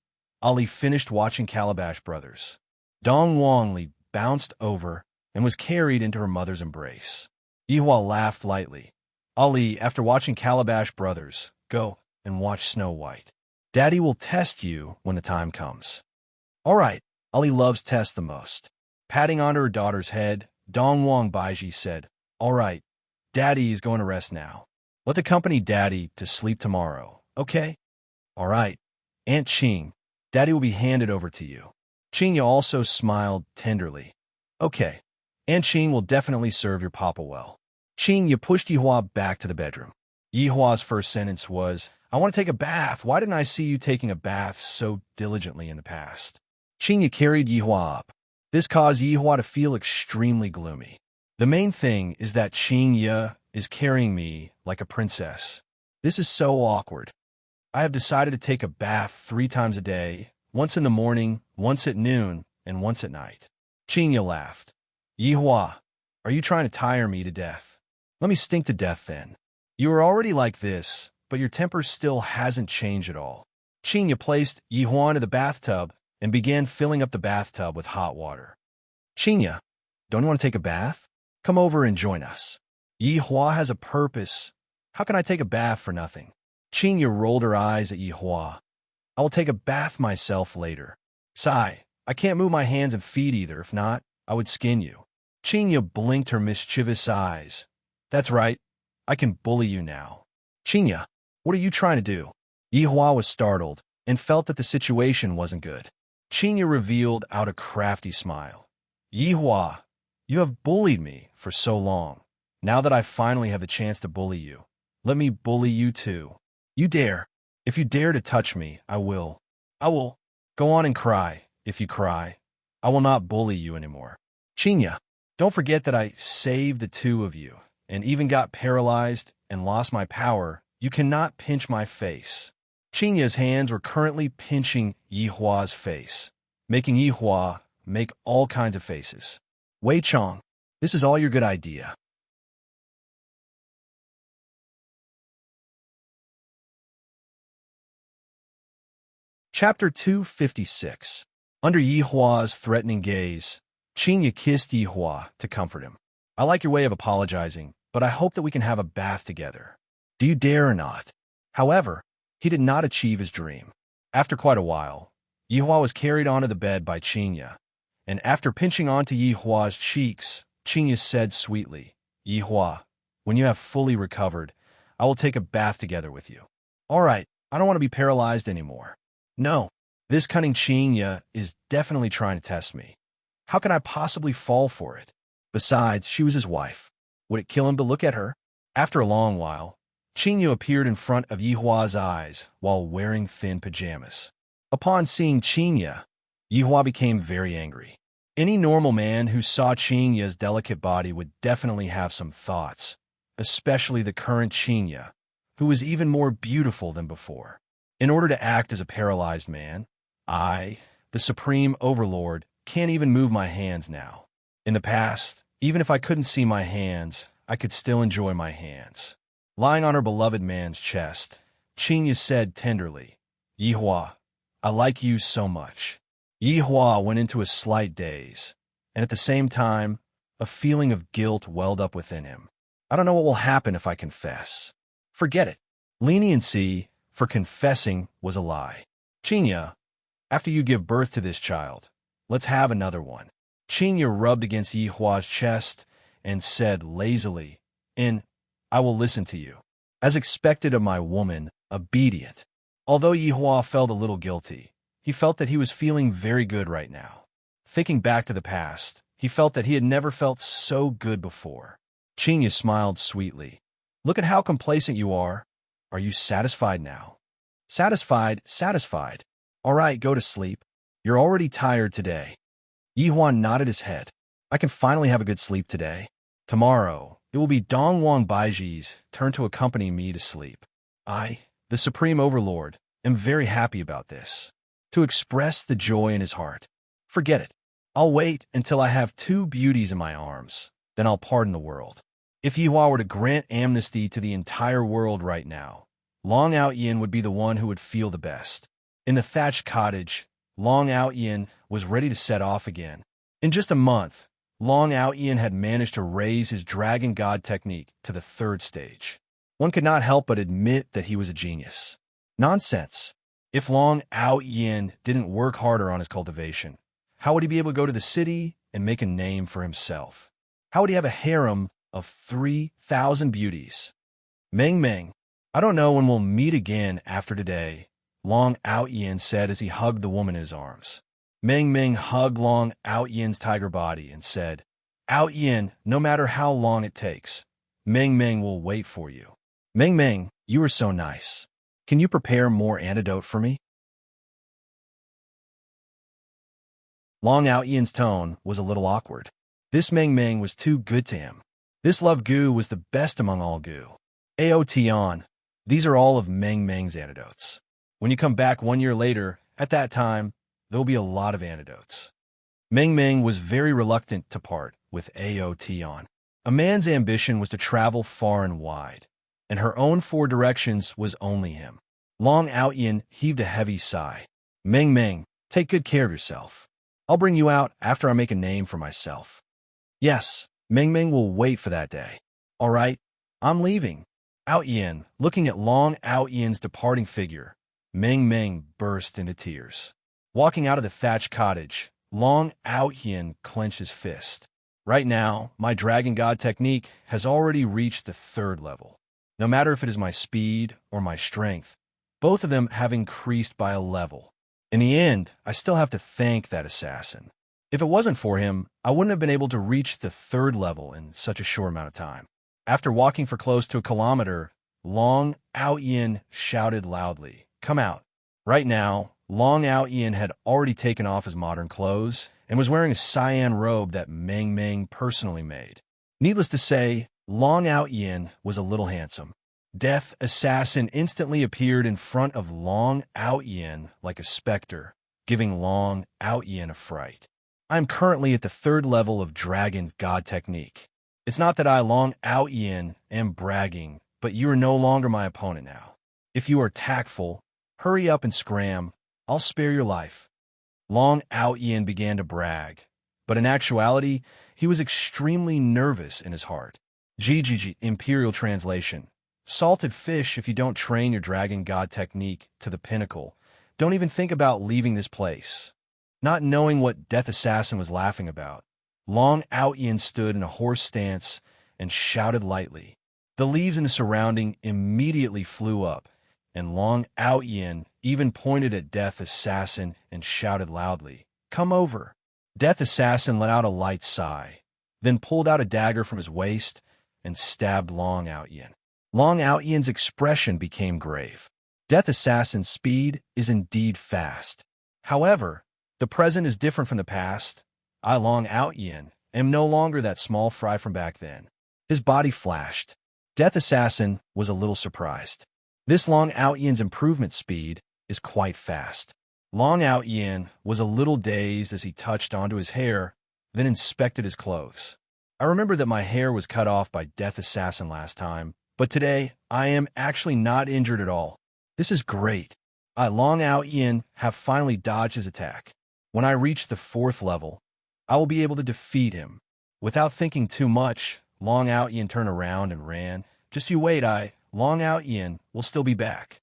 Ali finished watching Calabash Brothers. Dong Wangli bounced over and was carried into her mother's embrace. Yihua laughed lightly. Ali, after watching Calabash Brothers, go and watch Snow White. Daddy will test you when the time comes. All right, Ali loves tests the most. Patting onto her daughter's head, Dong Wang Baiji said, all right, Daddy is going to rest now. Let's accompany Daddy to sleep tomorrow, okay? All right, Aunt Qing, Daddy will be handed over to you. Qingya also smiled tenderly. Okay, Aunt Qing will definitely serve your papa well. Qingya pushed Yihua back to the bedroom. Yihua's first sentence was, I want to take a bath. Why didn't I see you taking a bath so diligently in the past? Qingya carried Yihua up. This caused Yihua to feel extremely gloomy. The main thing is that Qingya is carrying me like a princess. This is so awkward. I have decided to take a bath 3 times a day, once in the morning, once at noon, and once at night. Qingya laughed. Yihua, are you trying to tire me to death? Let me stink to death then. You are already like this, but your temper still hasn't changed at all. Qingya placed Yihua into the bathtub and began filling up the bathtub with hot water. Qingya, don't you want to take a bath? Come over and join us. Yihua has a purpose. How can I take a bath for nothing? Qingya rolled her eyes at Yihua. I will take a bath myself later. Sigh, I can't move my hands and feet either. If not, I would skin you. Qingya blinked her mischievous eyes. That's right. I can bully you now. Qingya, what are you trying to do? Yihua was startled and felt that the situation wasn't good. Qingya revealed out a crafty smile. Yihua, you have bullied me for so long. Now that I finally have the chance to bully you, let me bully you too. You dare. If you dare to touch me, I will. Go on and cry. If you cry, I will not bully you anymore. Qingya, don't forget that I saved the 2 of you and even got paralyzed and lost my power. You cannot pinch my face. Qingya's hands were currently pinching Yihua's face, making Yihua make all kinds of faces. Wei Chong, this is all your good idea. Chapter 256. Under Yihua's threatening gaze, Qingya kissed Yihua to comfort him. I like your way of apologizing, but I hope that we can have a bath together. Do you dare or not? However, he did not achieve his dream. After quite a while, Yihua was carried onto the bed by Qingya, and after pinching onto Yihua's cheeks, Qingya said sweetly, Yihua, when you have fully recovered, I will take a bath together with you. All right, I don't want to be paralyzed anymore. No, this cunning Qingya is definitely trying to test me. How can I possibly fall for it? Besides, she was his wife. Would it kill him to look at her? After a long while, Qingya appeared in front of Yihua's eyes while wearing thin pajamas. Upon seeing Qingya, Yihua became very angry. Any normal man who saw Qingya's delicate body would definitely have some thoughts, especially the current Qingya, who was even more beautiful than before. In order to act as a paralyzed man, I, the Supreme Overlord, can't even move my hands now. In the past, even if I couldn't see my hands, I could still enjoy my hands. Lying on her beloved man's chest, Qingya said tenderly, Yihua, I like you so much. Yihua went into a slight daze, and at the same time, a feeling of guilt welled up within him. I don't know what will happen if I confess. Forget it. Leniency for confessing was a lie. Qingya, after you give birth to this child, let's have another one. Qingya rubbed against Yihua's chest and said lazily, I will listen to you. As expected of my woman, obedient. Although Yihua felt a little guilty, he felt that he was feeling very good right now. Thinking back to the past, he felt that he had never felt so good before. Qingya smiled sweetly. Look at how complacent you are. Are you satisfied now? Satisfied, satisfied. All right, go to sleep. You're already tired today. Yihua nodded his head. I can finally have a good sleep today. Tomorrow, it will be Dong Wang Baiji's turn to accompany me to sleep. I, the Supreme Overlord, am very happy about this. To express the joy in his heart. Forget it. I'll wait until I have 2 beauties in my arms. Then I'll pardon the world. If Yihua were to grant amnesty to the entire world right now, Long Out Yin would be the one who would feel the best. In the thatched cottage, Long Out-yin was ready to set off again. In just a month, Long Out-yin had managed to raise his dragon god technique to the 3rd stage. One could not help but admit that he was a genius. Nonsense. If Long Out-yin didn't work harder on his cultivation, how would he be able to go to the city and make a name for himself? How would he have a harem of 3,000 beauties? Meng Meng, I don't know when we'll meet again after today, Long Out-yin said as he hugged the woman in his arms. Meng Meng hugged Long Out-yin's tiger body and said, Out-yin, no matter how long it takes, Meng Meng will wait for you. Meng Meng, you are so nice. Can you prepare more antidote for me? Long Out-yin's tone was a little awkward. This Meng Meng was too good to him. This love goo was the best among all goo. Aotion, these are all of Meng Meng's antidotes. When you come back 1 year later, at that time, there'll be a lot of antidotes. Meng Meng was very reluctant to part with Aotion. A man's ambition was to travel far and wide, and her own 4 directions was only him. Long Out-yin heaved a heavy sigh. Meng Meng, take good care of yourself. I'll bring you out after I make a name for myself. Yes, Meng Meng will wait for that day. All right, I'm leaving. Out-yin, looking at Long Out-yin's departing figure, Meng Meng burst into tears. Walking out of the thatched cottage, Long Out-yin clenched his fist. Right now, my Dragon God technique has already reached the 3rd level. No matter if it is my speed or my strength, both of them have increased by a level. In the end, I still have to thank that assassin. If it wasn't for him, I wouldn't have been able to reach the 3rd level in such a short amount of time. After walking for close to a kilometer, Long Out-yin shouted loudly, Come out. Right now, Long Out-yin had already taken off his modern clothes and was wearing a cyan robe that Meng Meng personally made. Needless to say, Long Out-yin was a little handsome. Death Assassin instantly appeared in front of Long Out-yin like a specter, giving Long Out-yin a fright. I am currently at the 3rd level of Dragon God Technique. It's not that I, Long Out-yin, am bragging, but you are no longer my opponent now. If you are tactful, hurry up and scram. I'll spare your life. Long Out-yin began to brag, but in actuality, he was extremely nervous in his heart. GGG Imperial Translation. Salted fish if you don't train your Dragon God technique to the pinnacle. Don't even think about leaving this place. Not knowing what Death Assassin was laughing about, Long Out-yin stood in a horse stance and shouted lightly. The leaves in the surrounding immediately flew up, and Long Out-yin even pointed at Death Assassin and shouted loudly, Come over. Death Assassin let out a light sigh, then pulled out a dagger from his waist and stabbed Long Out-yin. Long Out-yin's expression became grave. Death Assassin's speed is indeed fast. However, the present is different from the past. I, Long Out-yin, am no longer that small fry from back then. His body flashed. Death Assassin was a little surprised. This Long Out-yin's improvement speed is quite fast. Long Out-yin was a little dazed as he touched onto his hair, then inspected his clothes. I remember that my hair was cut off by Death Assassin last time, but today I am actually not injured at all. This is great. I, Long Out-yin, have finally dodged his attack. When I reach the 4th level, I will be able to defeat him. Without thinking too much, Long Out-yin turned around and ran. Just you wait, I, Long Out-yin, will still be back.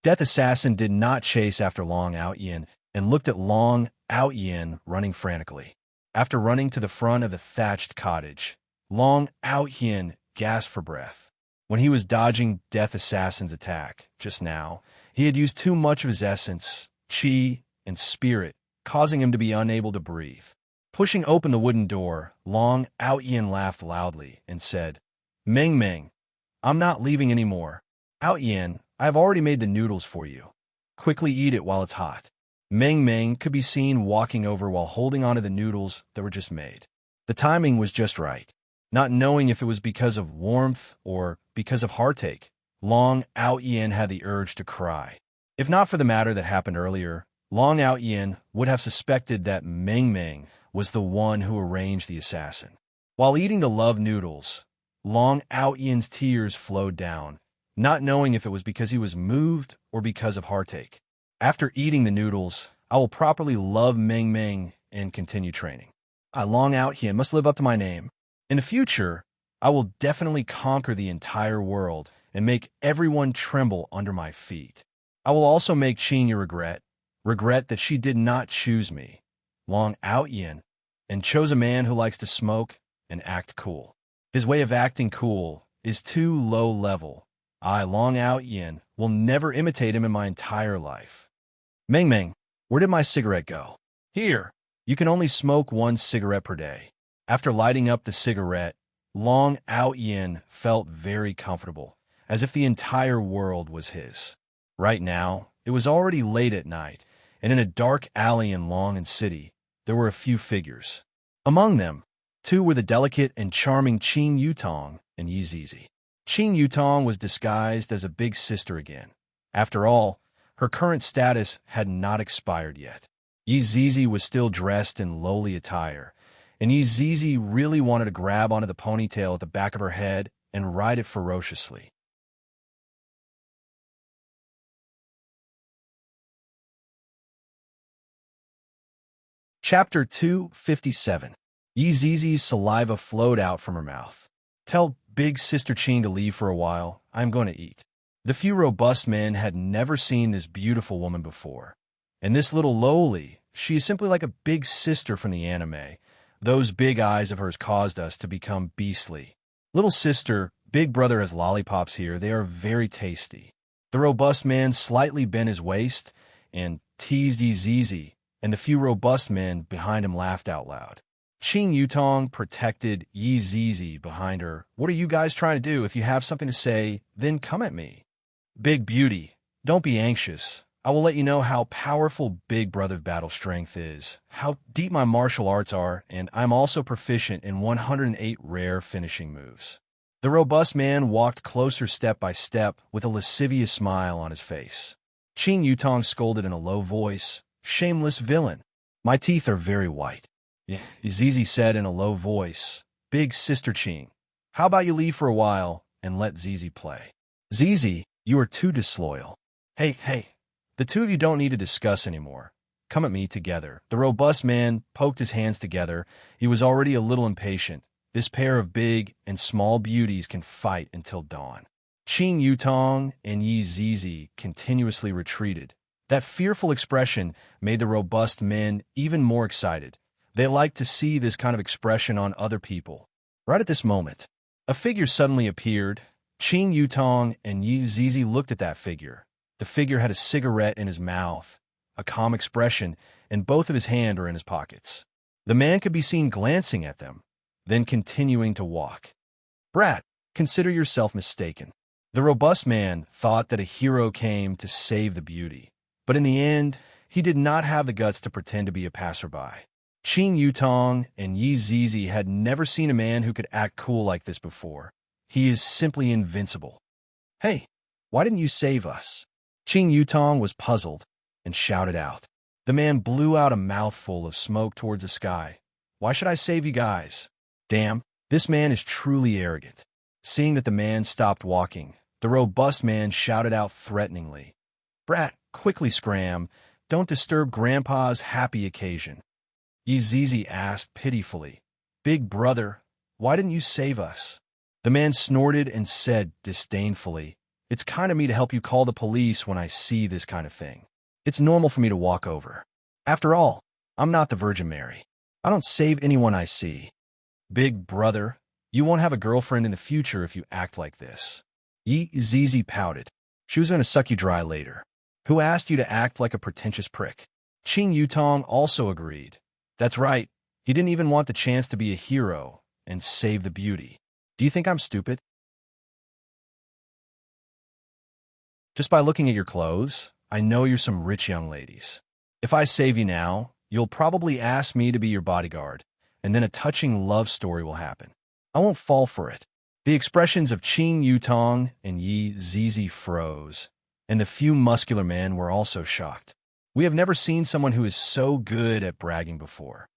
Death Assassin did not chase after Long Out-yin and looked at Long Out-yin running frantically. After running to the front of the thatched cottage, Long Out-yin gasped for breath. When he was dodging Death Assassin's attack just now, he had used too much of his essence, chi, and spirit, causing him to be unable to breathe. Pushing open the wooden door, Long Out-yin laughed loudly and said, Meng Meng, I'm not leaving anymore. Out-yin, I have already made the noodles for you. Quickly eat it while it's hot. Meng Meng could be seen walking over while holding onto the noodles that were just made. The timing was just right. Not knowing if it was because of warmth or because of heartache, Long Out-yin had the urge to cry. If not for the matter that happened earlier, Long Out-yin would have suspected that Meng Meng was the one who arranged the assassin. While eating the love noodles, Long Out-yin's tears flowed down, not knowing if it was because he was moved or because of heartache. After eating the noodles, I will properly love Meng Meng and continue training. I long out here and must live up to my name. In the future, I will definitely conquer the entire world and make everyone tremble under my feet. I will also make Qinya regret that she did not choose me, Long Out Yin, and chose a man who likes to smoke and act cool. His way of acting cool is too low level. I, Long Out Yin, will never imitate him in my entire life. Meng Meng, where did my cigarette go? Here, you can only smoke 1 cigarette per day. After lighting up the cigarette, Long Out Yin felt very comfortable, as if the entire world was his. Right now, it was already late at night, and in a dark alley in Long and City, there were a few figures. Among them, 2 were the delicate and charming Qing Yutong and Yi Zizi. Qing Yutong was disguised as a big sister again. After all, her current status had not expired yet. Yi Zizi was still dressed in lowly attire, and Yi Zizi really wanted to grab onto the ponytail at the back of her head and ride it ferociously. Chapter 257. Yi Zizi's saliva flowed out from her mouth. Tell Big Sister Qing to leave for a while. I'm going to eat. The few robust men had never seen this beautiful woman before. And this little lowly, she is simply like a big sister from the anime. Those big eyes of hers caused us to become beastly. Little sister, big brother has lollipops here. They are very tasty. The robust man slightly bent his waist and teased Yi Zizi, and the few robust men behind him laughed out loud. Qing Yutong protected Yi Zizi behind her. What are you guys trying to do? If you have something to say, then come at me. Big beauty, don't be anxious. I will let you know how powerful Big Brother's battle strength is, how deep my martial arts are, and I'm also proficient in 108 rare finishing moves. The robust man walked closer step by step with a lascivious smile on his face. Qing Yutong scolded in a low voice, "Shameless villain. My teeth are very white." Zizi said in a low voice, "Big Sister Qing, how about you leave for a while and let Zizi play?" "Zizi, you are too disloyal." Hey, the two of you don't need to discuss anymore. Come at me together." The robust man poked his hands together. He was already a little impatient. This pair of big and small beauties can fight until dawn. Qing Yutong and Yi Zizi continuously retreated. That fearful expression made the robust men even more excited. They liked to see this kind of expression on other people. Right at this moment, a figure suddenly appeared. Qing Yutong and Yi Zizi looked at that figure. The figure had a cigarette in his mouth, a calm expression, and both of his hands were in his pockets. The man could be seen glancing at them, then continuing to walk. "Brat, consider yourself mistaken." The robust man thought that a hero came to save the beauty, but in the end, he did not have the guts to pretend to be a passerby. Qing Yutong and Yi Zizi had never seen a man who could act cool like this before. He is simply invincible. "Hey, why didn't you save us?" Qing Yutong was puzzled and shouted out. The man blew out a mouthful of smoke towards the sky. "Why should I save you guys? Damn, this man is truly arrogant." Seeing that the man stopped walking, the robust man shouted out threateningly, "Brat, quickly scram. Don't disturb Grandpa's happy occasion." Yi Zizi asked pitifully, "Big brother, why didn't you save us?" The man snorted and said disdainfully, "It's kind of me to help you call the police when I see this kind of thing. It's normal for me to walk over. After all, I'm not the Virgin Mary. I don't save anyone I see." "Big brother, you won't have a girlfriend in the future if you act like this." Yi Zizi pouted. She was going to suck you dry later. "Who asked you to act like a pretentious prick?" Qing Yutong also agreed. "That's right. He didn't even want the chance to be a hero and save the beauty. Do you think I'm stupid? Just by looking at your clothes, I know you're some rich young ladies. If I save you now, you'll probably ask me to be your bodyguard, and then a touching love story will happen. I won't fall for it." The expressions of Qing Yutong and Yi Zizi froze, and the few muscular men were also shocked. We have never seen someone who is so good at bragging before.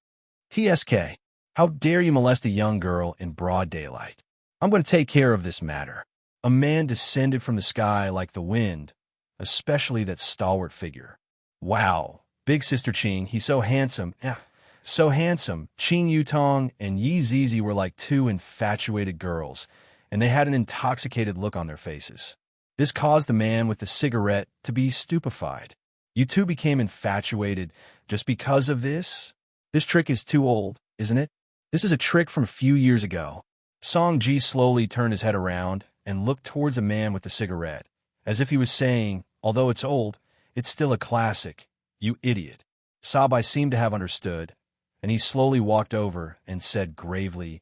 "TSK, how dare you molest a young girl in broad daylight? I'm going to take care of this matter." A man descended from the sky like the wind, especially that stalwart figure. Wow, big sister Qing, he's so handsome. Yeah, so handsome. Qing Yutong and Yi Zizi were like two infatuated girls, and they had an intoxicated look on their faces. This caused the man with the cigarette to be stupefied. You two became infatuated just because of this? This trick is too old, isn't it? This is a trick from a few years ago. Song Ji slowly turned his head around and looked towards a man with the cigarette, as if he was saying, although it's old, it's still a classic, you idiot. Sabai seemed to have understood, and he slowly walked over and said gravely,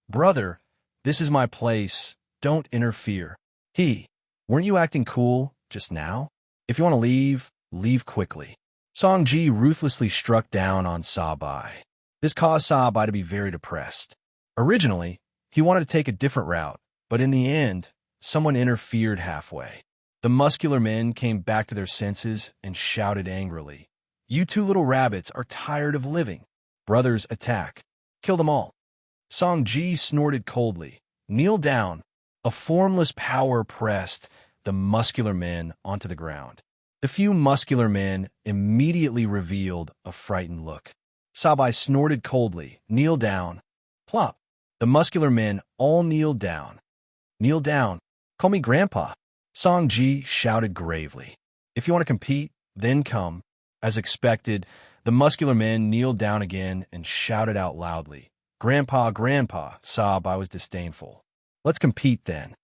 Brother, this is my place, don't interfere. Weren't you acting cool just now? If you want to leave, leave quickly. Song Ji ruthlessly struck down on Sabai. This caused Sabai to be very depressed. Originally, he wanted to take a different route, but in the end, someone interfered halfway. The muscular men came back to their senses and shouted angrily, You two little rabbits are tired of living. Brothers, attack. Kill them all. Song Ji snorted coldly. Kneel down. A formless power pressed the muscular men onto the ground. The few muscular men immediately revealed a frightened look. Sabai snorted coldly. Kneel down. Plop. The muscular men all kneeled down. Kneel down. Call me Grandpa. Song Ji shouted gravely. If you want to compete, then come. As expected, the muscular men kneeled down again and shouted out loudly. Grandpa, Grandpa, Sabai was disdainful. Let's compete then.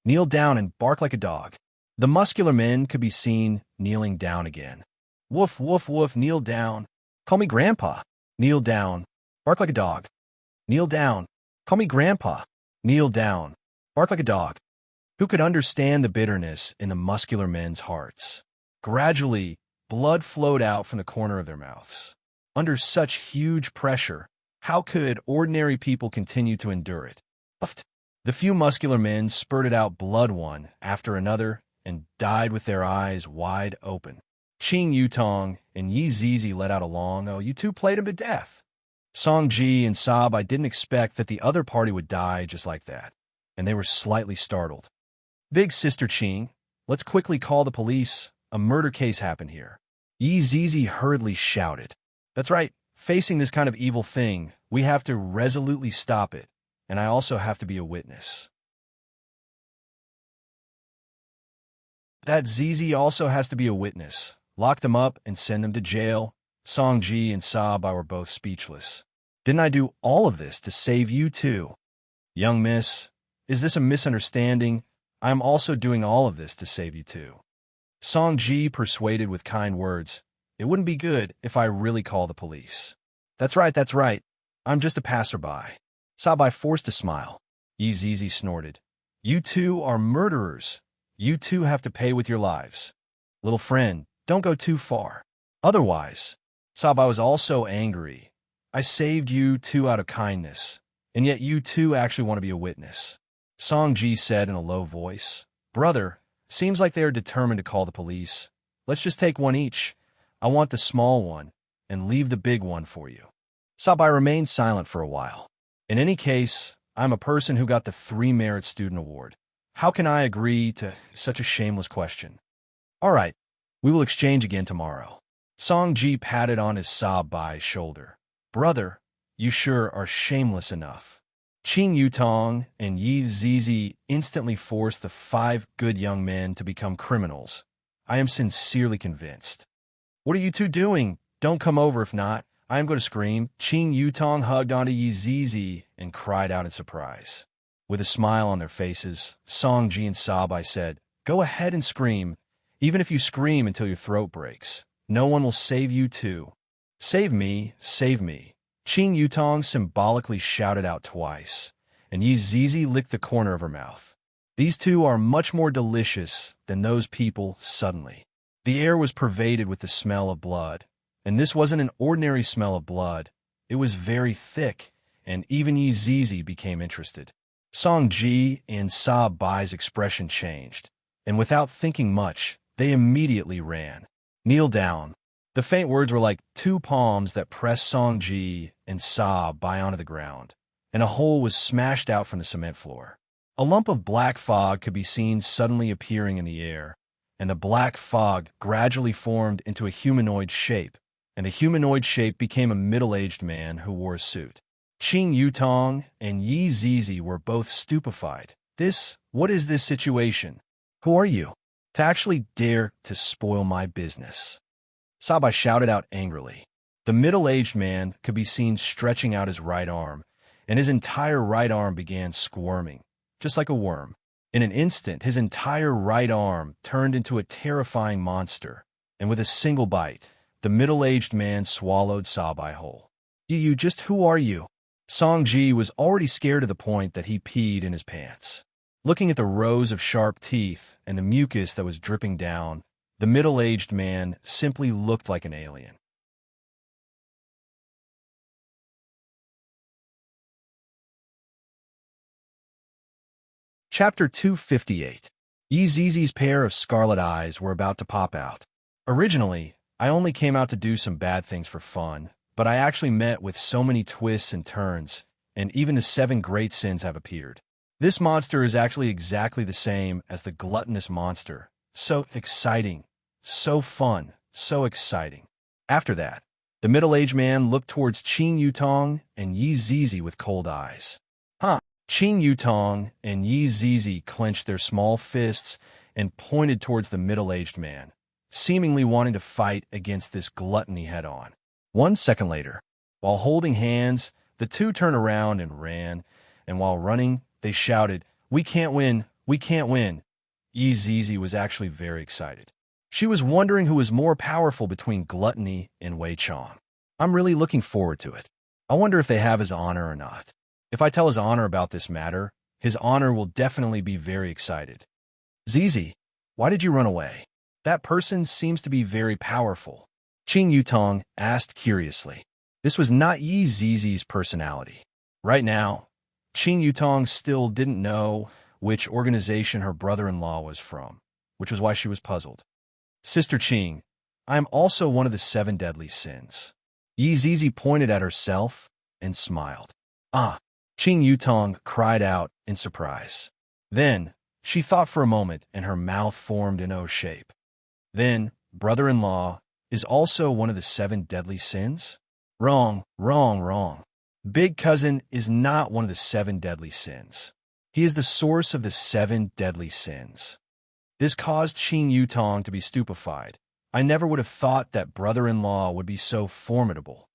Kneel down and bark like a dog. The muscular men could be seen kneeling down again. Woof, woof, woof, kneel down. Call me Grandpa. Kneel down. Bark like a dog. Kneel down. Call me Grandpa. Kneel down. Bark like a dog. Who could understand the bitterness in the muscular men's hearts? Gradually, blood flowed out from the corner of their mouths. Under such huge pressure, how could ordinary people continue to endure it? The few muscular men spurted out blood one after another and died with their eyes wide open. Qing Yutong and Yi Zizi let out a long, "Oh, you two played him to death." Song Ji and Sabai didn't expect that the other party would die just like that, and they were slightly startled. Big sister Qing, let's quickly call the police. A murder case happened here. Yi Zizi hurriedly shouted. That's right, facing this kind of evil thing, we have to resolutely stop it, and I also have to be a witness. That Zizi also has to be a witness. Lock them up and send them to jail. Song Ji and Sabai were both speechless. Didn't I do all of this to save you too? Young miss, is this a misunderstanding? I am also doing all of this to save you too. Song Ji persuaded with kind words. It wouldn't be good if I really call the police. That's right. I'm just a passerby. Sabai forced a smile. Yi Zizi snorted. You two are murderers. You two have to pay with your lives. Little friend, don't go too far. Otherwise, Sabai was also angry. I saved you two out of kindness, and yet you two actually want to be a witness. Song Ji said in a low voice, Brother, seems like they are determined to call the police. Let's just take one each. I want the small one, and leave the big one for you. Sabai remained silent for a while. In any case, I'm a person who got the 3 Merit Student Award. How can I agree to such a shameless question? All right, we will exchange again tomorrow. Song Ji patted on his Sabai's shoulder. Brother, you sure are shameless enough. Qing Yutong and Yi Zizi instantly forced the 5 good young men to become criminals. I am sincerely convinced. What are you two doing? Don't come over if not. I am going to scream. Qing Yutong hugged onto Yi Zizi and cried out in surprise. With a smile on their faces, Song Ji and Sabai said, Go ahead and scream, even if you scream until your throat breaks. No one will save you too. Save me, save me. Qing Yutong symbolically shouted out twice, and Yi Zizi licked the corner of her mouth. These two are much more delicious than those people suddenly. The air was pervaded with the smell of blood, and this wasn't an ordinary smell of blood. It was very thick, and even Yi Zizi became interested. Song Ji and Sabai's expression changed, and without thinking much, they immediately ran. Kneel down. The faint words were like 2 palms that pressed Song Ji and Sabai onto the ground, and a hole was smashed out from the cement floor. A lump of black fog could be seen suddenly appearing in the air, and the black fog gradually formed into a humanoid shape, and the humanoid shape became a middle-aged man who wore a suit. Qing Yutong and Yi Zizi were both stupefied. What is this situation? Who are you? To actually dare to spoil my business? Sabai shouted out angrily. The middle-aged man could be seen stretching out his right arm, and his entire right arm began squirming, just like a worm. In an instant, his entire right arm turned into a terrifying monster, and with a single bite, the middle-aged man swallowed Sabai whole. Who are you? Songji was already scared to the point that he peed in his pants. Looking at the rows of sharp teeth and the mucus that was dripping down, the middle-aged man simply looked like an alien. Chapter 258. Yi Zizi's pair of scarlet eyes were about to pop out. Originally, I only came out to do some bad things for fun, but I actually met with so many twists and turns, and even the 7 great sins have appeared. This monster is actually exactly the same as the gluttonous monster. So exciting, so fun, so exciting. After that, the middle-aged man looked towards Qing Yutong and Yi Zizi with cold eyes. Qing Yutong and Yi Zizi clenched their small fists and pointed towards the middle-aged man, seemingly wanting to fight against this gluttony head-on. 1 second later, while holding hands, the two turned around and ran, and while running, they shouted, "We can't win! We can't win!" Yi Zizi was actually very excited. She was wondering who was more powerful between gluttony and Wei Chong. I'm really looking forward to it. I wonder if they have his honor or not. If I tell his honor about this matter, his honor will definitely be very excited. Zizi, why did you run away? That person seems to be very powerful. Qing Yutong asked curiously. This was not Yi Zizi's personality. Right now, Qing Yutong still didn't know which organization her brother-in-law was from, which was why she was puzzled. Sister Qing, I am also one of the 7 deadly sins. Yi Zizi pointed at herself and smiled. Qing Yutong cried out in surprise. Then, she thought for a moment and her mouth formed an O shape. Then, brother-in-law is also one of the 7 deadly sins? Wrong. Big cousin is not one of the 7 deadly sins. He is the source of the 7 deadly sins. This caused Qing Yutong to be stupefied. I never would have thought that brother-in-law would be so formidable.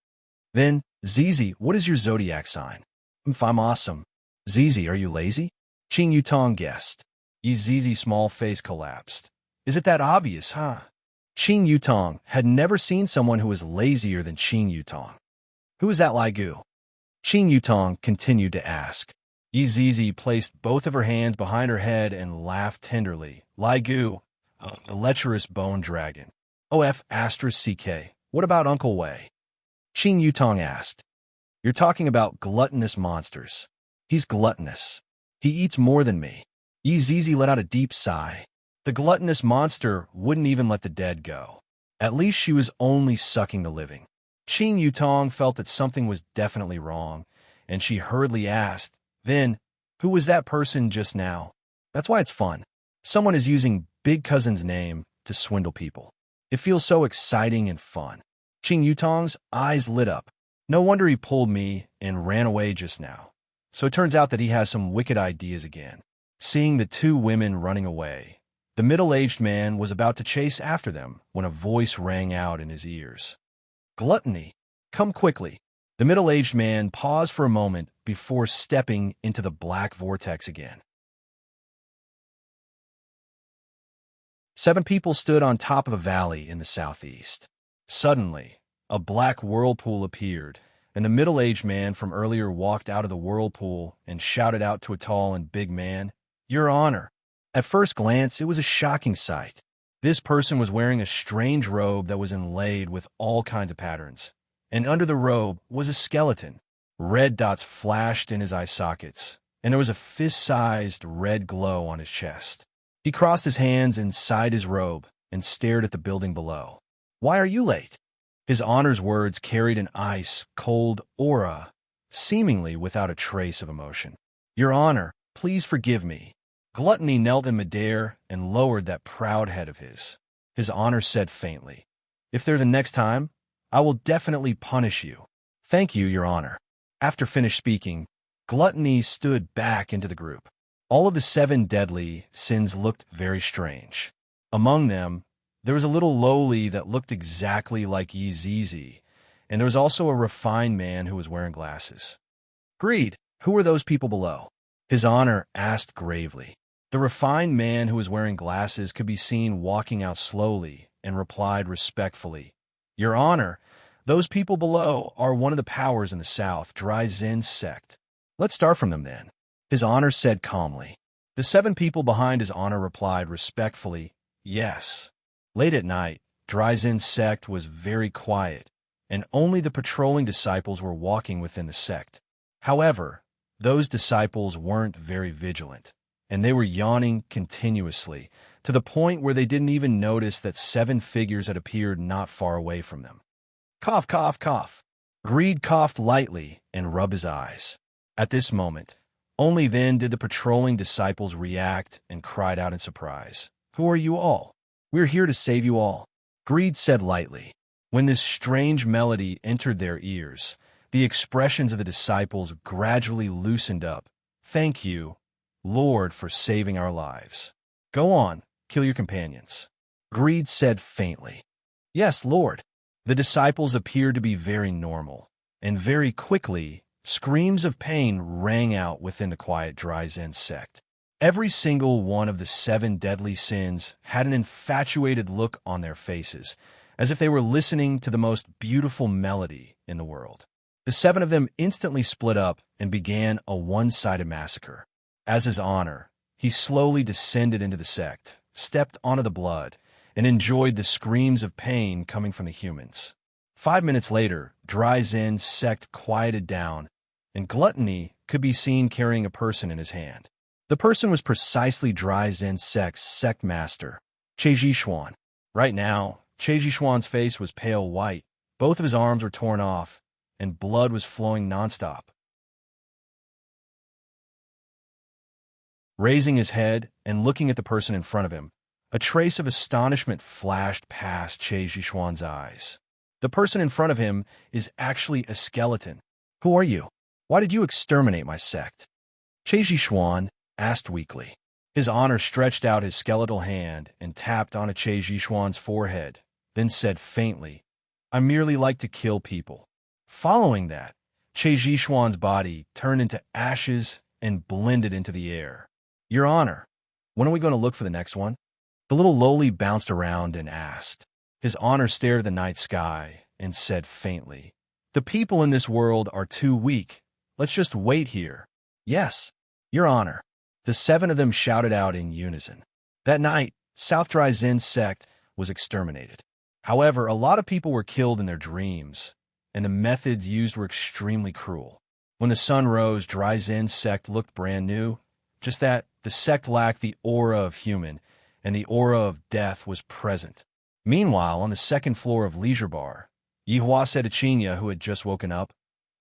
Then, Zizi, what is your zodiac sign? If I'm awesome. Zizi, are you lazy? Qing Yutong guessed. Yi Zizi's small face collapsed. Is it that obvious, huh? Qing Yutong had never seen someone who was lazier than Qing Yutong. Who is that Lai Gu? Qing Yutong continued to ask. Yi Zizi placed both of her hands behind her head and laughed tenderly. Lai Gu, the lecherous bone dragon. OF*CK. What about Uncle Wei? Qing Yutong asked. You're talking about gluttonous monsters. He's gluttonous. He eats more than me. Yi Zizi let out a deep sigh. The gluttonous monster wouldn't even let the dead go. At least she was only sucking the living. Qing Yutong felt that something was definitely wrong, and she hurriedly asked, Then, who was that person just now? That's why it's fun. Someone is using Big Cousin's name to swindle people. It feels so exciting and fun. Qing Yutong's eyes lit up. No wonder he pulled me and ran away just now. So it turns out that he has some wicked ideas again. Seeing the 2 women running away, the middle-aged man was about to chase after them when a voice rang out in his ears. Gluttony, come quickly. The middle-aged man paused for a moment before stepping into the black vortex again. 7 people stood on top of a valley in the southeast. Suddenly, a black whirlpool appeared, and the middle-aged man from earlier walked out of the whirlpool and shouted out to a tall and big man, Your Honor. At first glance, it was a shocking sight. This person was wearing a strange robe that was inlaid with all kinds of patterns, and under the robe was a skeleton. Red dots flashed in his eye sockets, and there was a fist-sized red glow on his chest. He crossed his hands inside his robe and stared at the building below. Why are you late? His honor's words carried an ice-cold aura, seemingly without a trace of emotion. Your Honor, Please forgive me." Gluttony knelt in midair and lowered that proud head of his. His honor said faintly, "If they're the next time, I will definitely punish you." "Thank you, Your Honor." After finished speaking, Gluttony stood back into the group. All of the 7 deadly sins looked very strange. Among them, there was a little lowly that looked exactly like Yi Zizi, and there was also a refined man who was wearing glasses. "Greed, who are those people below?" His Honor asked gravely. The refined man who was wearing glasses could be seen walking out slowly and replied respectfully, "Your Honor, those people below are one of the powers in the South, Dry Zen sect." "Let's start from them then," His Honor said calmly. The 7 people behind His Honor replied respectfully, "Yes." Late at night, Dry Zen sect was very quiet, and only the patrolling disciples were walking within the sect. However, those disciples weren't very vigilant, and they were yawning continuously, to the point where they didn't even notice that 7 figures had appeared not far away from them. Cough, cough, cough. Greed coughed lightly and rubbed his eyes. At this moment, only then did the patrolling disciples react and cried out in surprise, "Who are you all? We're here to save you all." Greed said lightly. When this strange melody entered their ears, the expressions of the disciples gradually loosened up. "Thank you, Lord, for saving our lives. Go on, kill your companions." Greed said faintly. "Yes, Lord." The disciples appeared to be very normal, and very quickly, screams of pain rang out within the quiet Dry Zen sect. Every single one of the 7 deadly sins had an infatuated look on their faces, as if they were listening to the most beautiful melody in the world. The 7 of them instantly split up and began a one-sided massacre. As His Honor, he slowly descended into the sect, stepped onto the blood, and enjoyed the screams of pain coming from the humans. 5 minutes later, Dry Zen sect quieted down, and Gluttony could be seen carrying a person in his hand. The person was precisely Dry Zen sect's sect master, Che Zhishuan. Right now, Che Zhishuan's face was pale white, both of his arms were torn off, and blood was flowing nonstop. Raising his head and looking at the person in front of him, a trace of astonishment flashed past Che Zhishuan's eyes. The person in front of him is actually a skeleton. "Who are you? Why did you exterminate my sect?" Che Zhishuan asked weakly. His Honor stretched out his skeletal hand and tapped on Che Zhishuan's forehead, then said faintly, "I merely like to kill people." Following that, Che Zhishuan's body turned into ashes and blended into the air. "Your Honor, when are we going to look for the next one?" The little lowly bounced around and asked. His Honor stared at the night sky and said faintly, "The people in this world are too weak. Let's just wait here." "Yes, Your Honor." The 7 of them shouted out in unison. That night, South Dry Zen sect was exterminated. However, a lot of people were killed in their dreams, and the methods used were extremely cruel. When the sun rose, Dry Zen sect looked brand new, just that the sect lacked the aura of human, and the aura of death was present. Meanwhile, on the 2nd floor of Leisure Bar, Yihua said to Chinya, who had just woken up,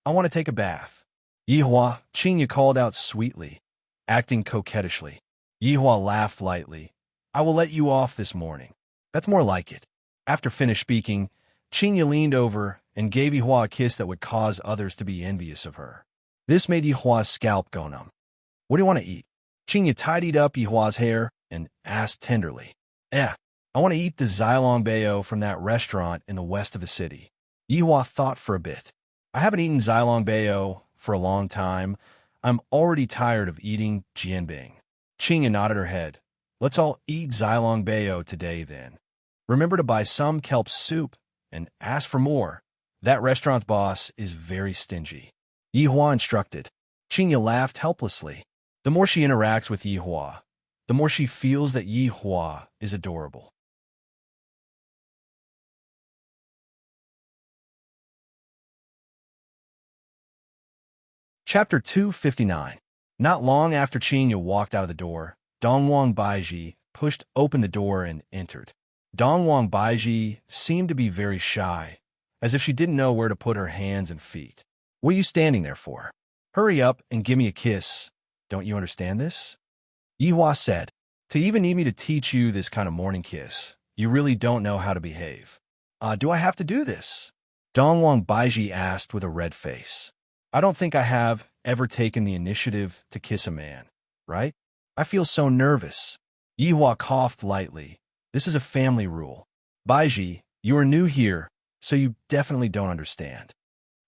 "I want to take a bath." "Yihua," Chinya called out sweetly, acting coquettishly. Yihua laughed lightly. "I will let you off this morning." "That's more like it." After finished speaking, Chinya leaned over and gave Yihua a kiss that would cause others to be envious of her. This made Yihua's scalp go numb. "What do you want to eat?" Chinya tidied up Yihua's hair and asked tenderly. I want to eat the Xylong Bao from that restaurant in the west of the city." Yihua thought for a bit. "I haven't eaten Xylong Bao for a long time. I'm already tired of eating jianbing." Chinya nodded her head. "Let's all eat Xylong Bao today then. Remember to buy some kelp soup and ask for more. That restaurant's boss is very stingy." Yihua instructed. Chinya laughed helplessly. The more she interacts with Yihua, the more she feels that Yihua is adorable. Chapter 259. Not long after Chinya walked out of the door, Dongwang Baiji pushed open the door and entered. Dongwang Baiji seemed to be very shy, as if she didn't know where to put her hands and feet. "What are you standing there for? Hurry up and give me a kiss," Don't you understand this? Yihua said, to even need me to teach you this kind of morning kiss, you really don't know how to behave. Do I have to do this? Dongwang Baiji asked with a red face. I don't think I have ever taken the initiative to kiss a man, right? I feel so nervous. Yihua coughed lightly. This is a family rule. Baiji, you are new here, so you definitely don't understand.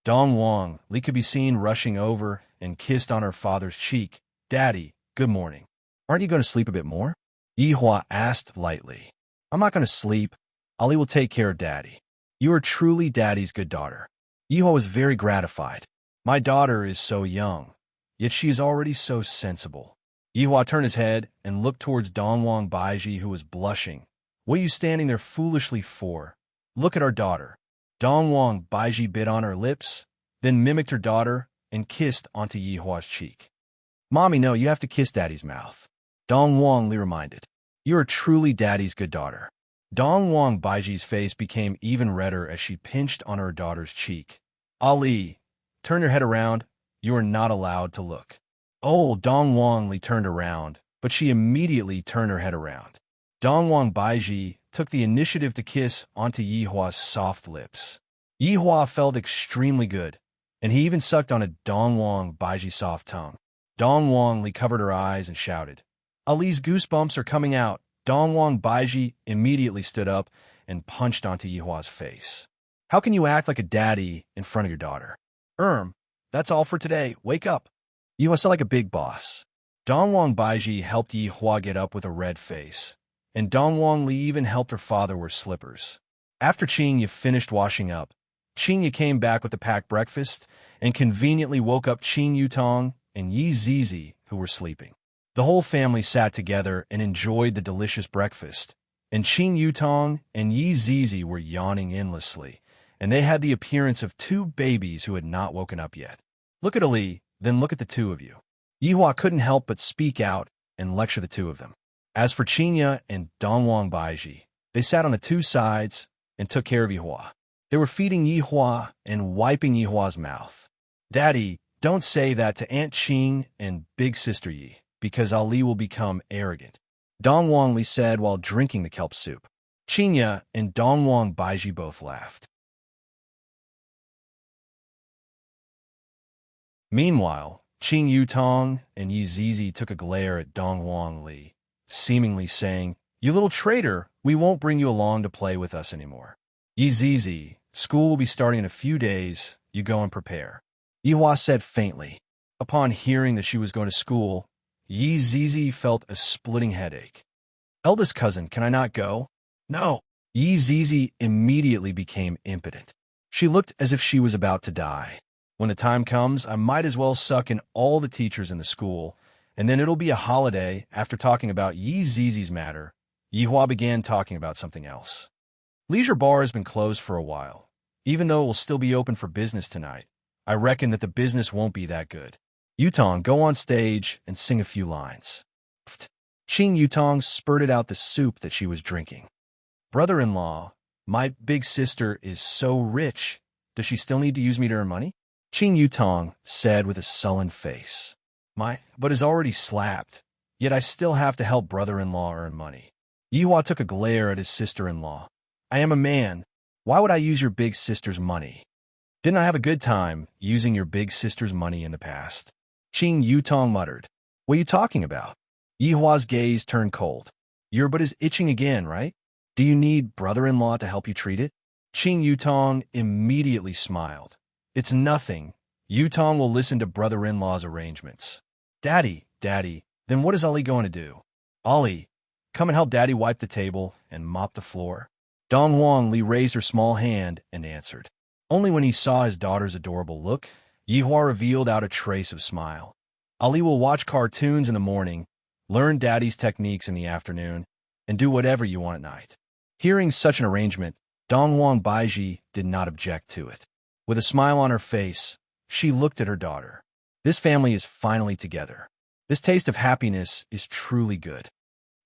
Dongwang Li could be seen rushing over and kissed on her father's cheek. Daddy, good morning. Aren't you going to sleep a bit more? Yihua asked lightly. I'm not going to sleep. Ali will take care of Daddy. You are truly Daddy's good daughter. Yihua was very gratified. My daughter is so young, yet she is already so sensible. Yihua turned his head and looked towards Dongwang Baiji, who was blushing. What are you standing there foolishly for? Look at our daughter. Dongwang Baiji bit on her lips, then mimicked her daughter and kissed onto Yihua's cheek. Mommy, no, you have to kiss Daddy's mouth. Dongwang Li reminded. You are truly Daddy's good daughter. Dongwang Baiji's face became even redder as she pinched on her daughter's cheek. Ali, turn your head around. You are not allowed to look. Oh, Dongwang Li turned around, but she immediately turned her head around. Dongwang Baiji took the initiative to kiss onto Yihua's soft lips. Yihua felt extremely good, and he even sucked on a Dongwang Baiji's soft tongue. Dongwang Li covered her eyes and shouted, Ali's goosebumps are coming out. Dongwang Baiji immediately stood up and punched onto Yihua's face. How can you act like a daddy in front of your daughter? That's all for today. Wake up. Yihua sounded like a big boss. Dongwang Baiji helped Yihua get up with a red face, and Dongwang Li even helped her father wear slippers. After Qingya finished washing up, Qingya came back with the packed breakfast and conveniently woke up Qing Yutong and Yi Zizi, who were sleeping. The whole family sat together and enjoyed the delicious breakfast, and Qing Yutong and Yi Zizi were yawning endlessly, and they had the appearance of two babies who had not woken up yet. Look at Ali, then look at the two of you. Yihua couldn't help but speak out and lecture the two of them. As for Qingya and Dongwang Baiji, they sat on the two sides and took care of Yihua. They were feeding Yihua and wiping Yihua's mouth. Daddy, don't say that to Aunt Qing and Big Sister Yi, because Ali will become arrogant, Dongwang Li said while drinking the kelp soup. Qingya and Dongwang Baiji both laughed. Meanwhile, Qing Yutong and Yi Zizi took a glare at Dongwang Li, seemingly saying, You little traitor, we won't bring you along to play with us anymore. Yi Zizi, school will be starting in a few days. You go and prepare. Yihua said faintly. Upon hearing that she was going to school, Yi Zizi felt a splitting headache. Eldest cousin, can I not go? No. Yi Zizi immediately became impotent. She looked as if she was about to die. When the time comes, I might as well suck in all the teachers in the school, and then it'll be a holiday. After talking about Yi Zizi's matter, Yihua began talking about something else. Leisure Bar has been closed for a while. Even though it will still be open for business tonight, I reckon that the business won't be that good. Yutong, go on stage and sing a few lines. Qing Yutong spurted out the soup that she was drinking. Brother-in-law, my big sister is so rich. Does she still need to use me to earn money? Qing Yutong said with a sullen face. But is already slapped, yet I still have to help brother-in-law earn money. Yihua took a glare at his sister-in-law. I am a man. Why would I use your big sister's money? Didn't I have a good time using your big sister's money in the past? Qing Yutong muttered. What are you talking about? Yihua's gaze turned cold. Your butt is itching again, right? Do you need brother-in-law to help you treat it? Qing Yutong immediately smiled. It's nothing. Yutong will listen to brother-in-law's arrangements. Daddy, then what is Ali going to do? Ali, come and help Daddy wipe the table and mop the floor. Dongwang Li raised her small hand and answered. Only when he saw his daughter's adorable look, Yihua revealed out a trace of smile. Ali will watch cartoons in the morning, learn Daddy's techniques in the afternoon, and do whatever you want at night. Hearing such an arrangement, Dongwang Baiji did not object to it. With a smile on her face, she looked at her daughter. This family is finally together. This taste of happiness is truly good.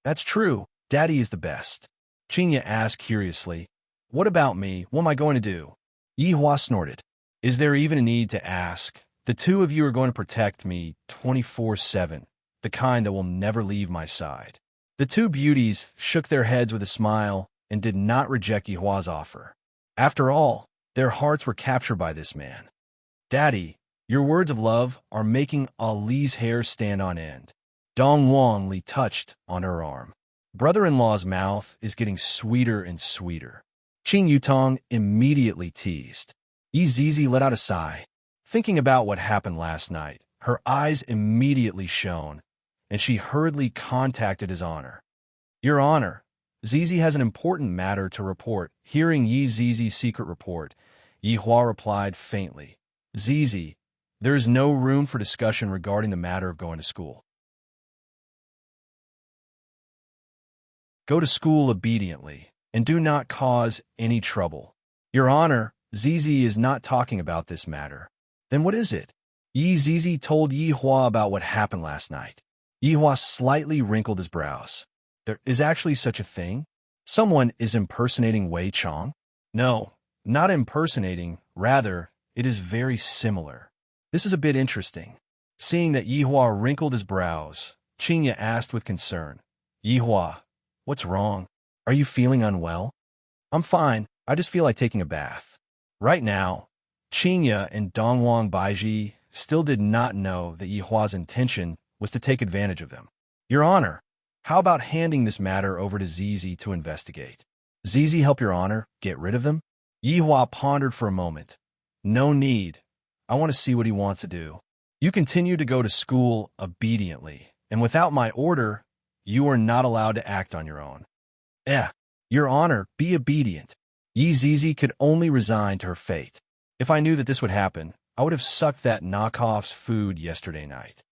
That's true. Daddy is the best. Qingya asked curiously. What about me? What am I going to do? Yihua snorted. Is there even a need to ask? The two of you are going to protect me 24/7. the kind that will never leave my side. The two beauties shook their heads with a smile and did not reject Yihua's offer. After all, their hearts were captured by this man. Daddy, your words of love are making Ali's hair stand on end. Dong Wang Li touched on her arm. Brother-in-law's mouth is getting sweeter and sweeter. Qing Yutong immediately teased. Yi Zizi let out a sigh. Thinking about what happened last night, her eyes immediately shone, and she hurriedly contacted His Honor. Your Honor, Zizi has an important matter to report. Hearing Yi Zizi's secret report, Yihua replied faintly, Zizi, there is no room for discussion regarding the matter of going to school. Go to school obediently, and do not cause any trouble. Your Honor, Zizi is not talking about this matter. Then what is it? Yi Zizi told Yihua about what happened last night. Yihua slightly wrinkled his brows. There is actually such a thing? Someone is impersonating Wei Chong? No, not impersonating. Rather, it is very similar. This is a bit interesting. Seeing that Yihua wrinkled his brows, Qingya asked with concern, Yihua, what's wrong? Are you feeling unwell? I'm fine. I just feel like taking a bath. Right now, Qingya and Dongwang Baiji still did not know that Yihua's intention was to take advantage of them. Your Honor, how about handing this matter over to Zizi to investigate? Zizi help Your Honor get rid of them? Yihua pondered for a moment. No need. I want to see what he wants to do. You continue to go to school obediently, and without my order, you are not allowed to act on your own. Your Honor, be obedient. Yi Zizi could only resign to her fate. If I knew that this would happen, I would have sucked that knockoff's food yesterday night.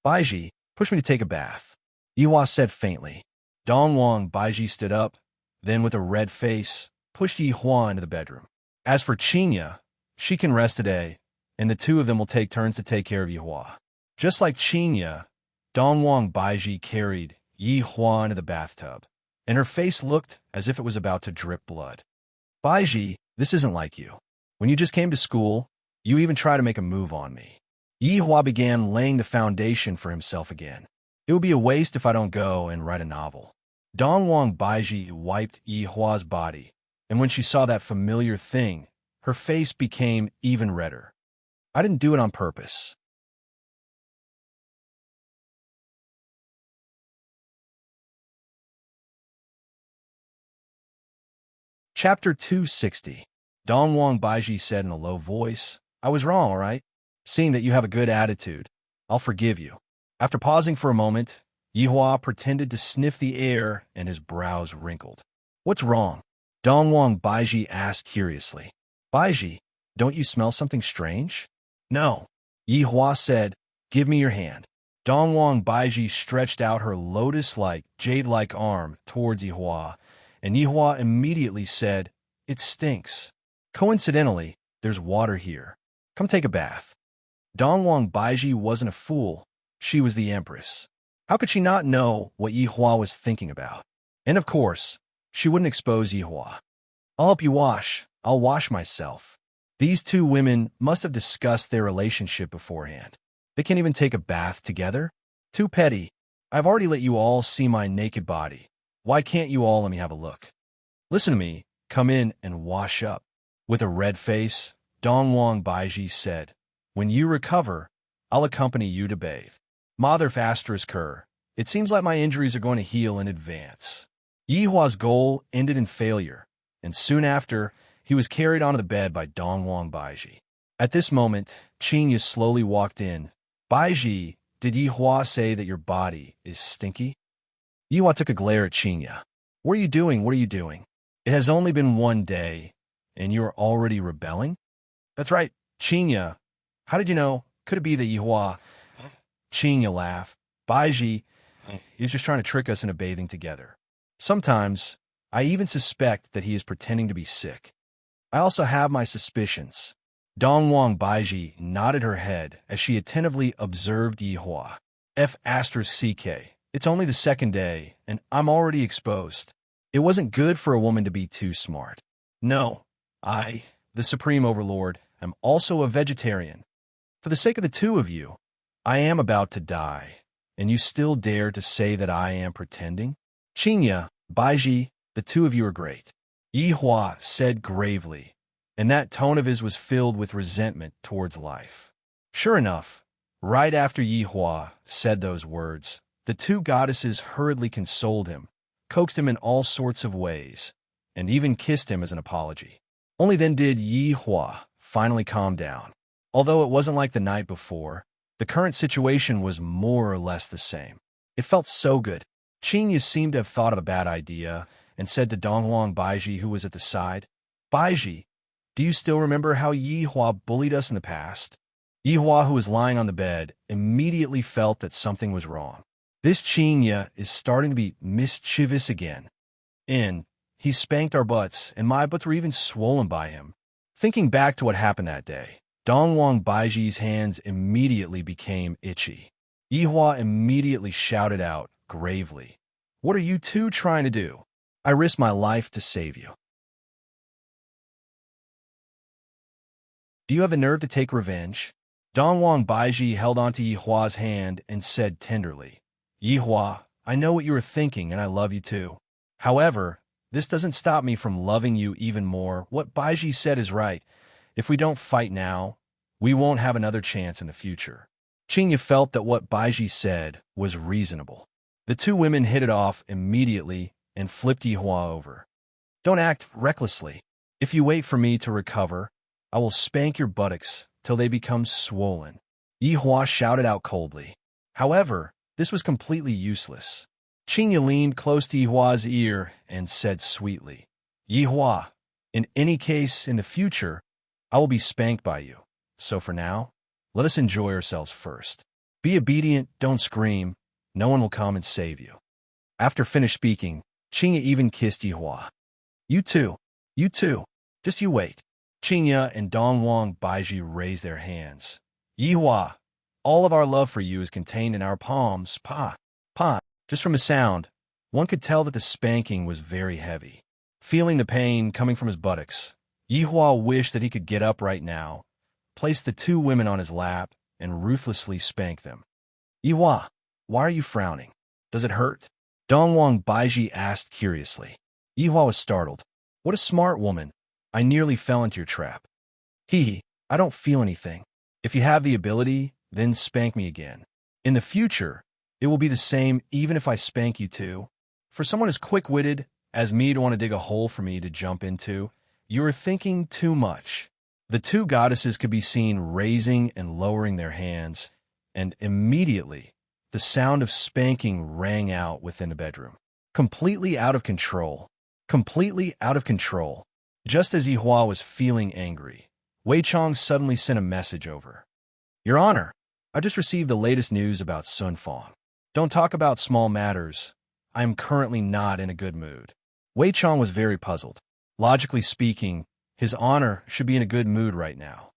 Baiji, push me to take a bath. Yihua said faintly. Dongwang Baiji stood up, then with a red face, pushed Yihua into the bedroom. As for Qingya, she can rest today, and the two of them will take turns to take care of Yihua. Just like Qingya, Dongwang Baiji carried Yihua into the bathtub, and her face looked as if it was about to drip blood. Baiji, this isn't like you. When you just came to school, you even tried to make a move on me. Yihua began laying the foundation for himself again. It would be a waste if I don't go and write a novel. Dongwang Baiji wiped Yihua's body, and when she saw that familiar thing, her face became even redder. I didn't do it on purpose. Chapter 260. Dongwang Baiji said in a low voice, I was wrong, all right? Seeing that you have a good attitude, I'll forgive you. After pausing for a moment, Yihua pretended to sniff the air and his brows wrinkled. What's wrong? Dongwang Baiji asked curiously. Baiji, don't you smell something strange? No. Yihua said, give me your hand. Dongwang Baiji stretched out her lotus-like, jade-like arm towards Yihua, and Yihua immediately said, it stinks. Coincidentally, there's water here. Come take a bath. Dongwang Baiji wasn't a fool. She was the empress. How could she not know what Yihua was thinking about? And of course, she wouldn't expose Yihua. I'll help you wash. I'll wash myself. These two women must have discussed their relationship beforehand. They can't even take a bath together? Too petty. I've already let you all see my naked body. Why can't you all let me have a look? Listen to me. Come in and wash up. With a red face, Dongwang Baiji said, when you recover, I'll accompany you to bathe. Mother asterisk her. It seems like my injuries are going to heal in advance. Yihua's goal ended in failure, and soon after, he was carried onto the bed by Dongwang Baiji. At this moment, Qingya slowly walked in. Baiji, did Yihua say that your body is stinky? Yihua took a glare at Qingya. What are you doing? What are you doing? It has only been one day, and you're already rebelling? That's right, Qingya. How did you know? Could it be that Yihua... Qingya laughed. Baiji, he's just trying to trick us into bathing together. Sometimes, I even suspect that he is pretending to be sick. I also have my suspicions. Dongwang Baiji nodded her head as she attentively observed Yihua. F***CK. It's only the second day, and I'm already exposed. It wasn't good for a woman to be too smart. No, I, the Supreme Overlord, am also a vegetarian. For the sake of the two of you, I am about to die, and you still dare to say that I am pretending? Qingya, Baiji, the two of you are great, Yihua said gravely, and that tone of his was filled with resentment towards life. Sure enough, right after Yihua said those words, the two goddesses hurriedly consoled him, coaxed him in all sorts of ways, and even kissed him as an apology. Only then did Yihua finally calm down. Although it wasn't like the night before, the current situation was more or less the same. It felt so good. Qingya seemed to have thought of a bad idea and said to Donghuang Baiji, who was at the side, Baiji, do you still remember how Yihua bullied us in the past? Yihua, who was lying on the bed, immediately felt that something was wrong. This Qingya is starting to be mischievous again. He spanked our butts, and my butts were even swollen by him. Thinking back to what happened that day, Donghuang Baiji's hands immediately became itchy. Yihua immediately shouted out, gravely, What are you two trying to do? I risked my life to save you. Do you have the nerve to take revenge? Donghuang Baiji held onto Yihua's hand and said tenderly, Yihua, I know what you were thinking, and I love you too. However, this doesn't stop me from loving you even more. What Baiji said is right. If we don't fight now, we won't have another chance in the future. Qingya felt that what Baiji said was reasonable. The two women hit it off immediately and flipped Yihua over. Don't act recklessly. If you wait for me to recover, I will spank your buttocks till they become swollen. Yihua shouted out coldly. However, this was completely useless. Qingya leaned close to Yihua's ear and said sweetly, Yihua, in any case in the future, I will be spanked by you. So for now, let us enjoy ourselves first. Be obedient, don't scream. No one will come and save you. After finished speaking, Qingya even kissed Yihua. You too, just you wait. Qingya and Donghuang Baiji raised their hands. Yihua, all of our love for you is contained in our palms. Pa. Just from the sound, one could tell that the spanking was very heavy. Feeling the pain coming from his buttocks, Yihua wished that he could get up right now, place the two women on his lap, and ruthlessly spank them. Yihua, why are you frowning? Does it hurt? Donghuang Baiji asked curiously. Yihua was startled. What a smart woman. I nearly fell into your trap. I don't feel anything. If you have the ability, then spank me again. In the future, it will be the same even if I spank you too. For someone as quick-witted as me to want to dig a hole for me to jump into, you are thinking too much. The two goddesses could be seen raising and lowering their hands, and immediately, the sound of spanking rang out within the bedroom. Completely out of control. Just as Yihua was feeling angry, Wei Chong suddenly sent a message over. Your Honor, I just received the latest news about Sun Fong. Don't talk about small matters. I am currently not in a good mood. Wei Chong was very puzzled. Logically speaking, His Honor should be in a good mood right now.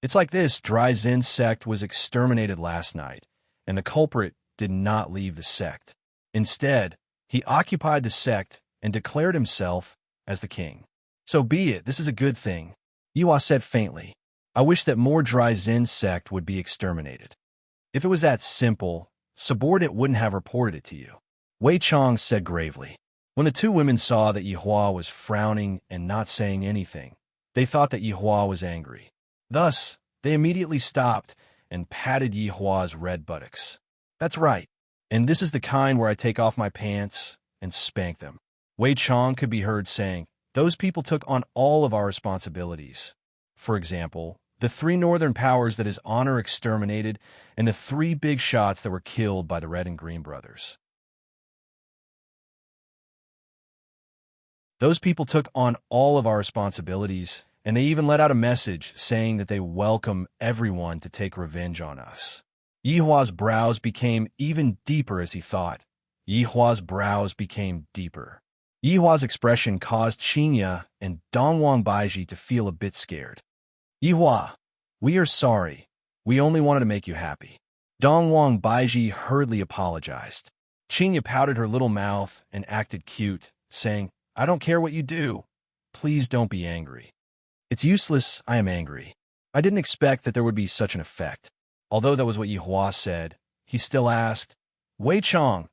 It's like this: Dry Zen sect was exterminated last night, and the culprit did not leave the sect. Instead, he occupied the sect and declared himself as the king. So be it, this is a good thing. Yihua said faintly, I wish that more Dry Zen sect would be exterminated. If it was that simple, subordinate wouldn't have reported it to you. Wei Chong said gravely. When the two women saw that Yihua was frowning and not saying anything, they thought that Yihua was angry. Thus, they immediately stopped and patted Yihua's red buttocks. That's right, and this is the kind where I take off my pants and spank them. Wei Chong could be heard saying, those people took on all of our responsibilities. For example, the 3 northern powers that His Honor exterminated, and the 3 big shots that were killed by the Red and Green brothers. Those people took on all of our responsibilities, and they even let out a message saying that they welcome everyone to take revenge on us. Yihua's brows became even deeper as he thought. Yihua's expression caused Qingya and Donghuang Baiji to feel a bit scared. Yihua, we are sorry. We only wanted to make you happy. Donghuang Baiji hurriedly apologized. Qingya pouted her little mouth and acted cute, saying, I don't care what you do. Please don't be angry. It's useless, I am angry. I didn't expect that there would be such an effect. Although that was what Yihua said, he still asked, Wei Chong,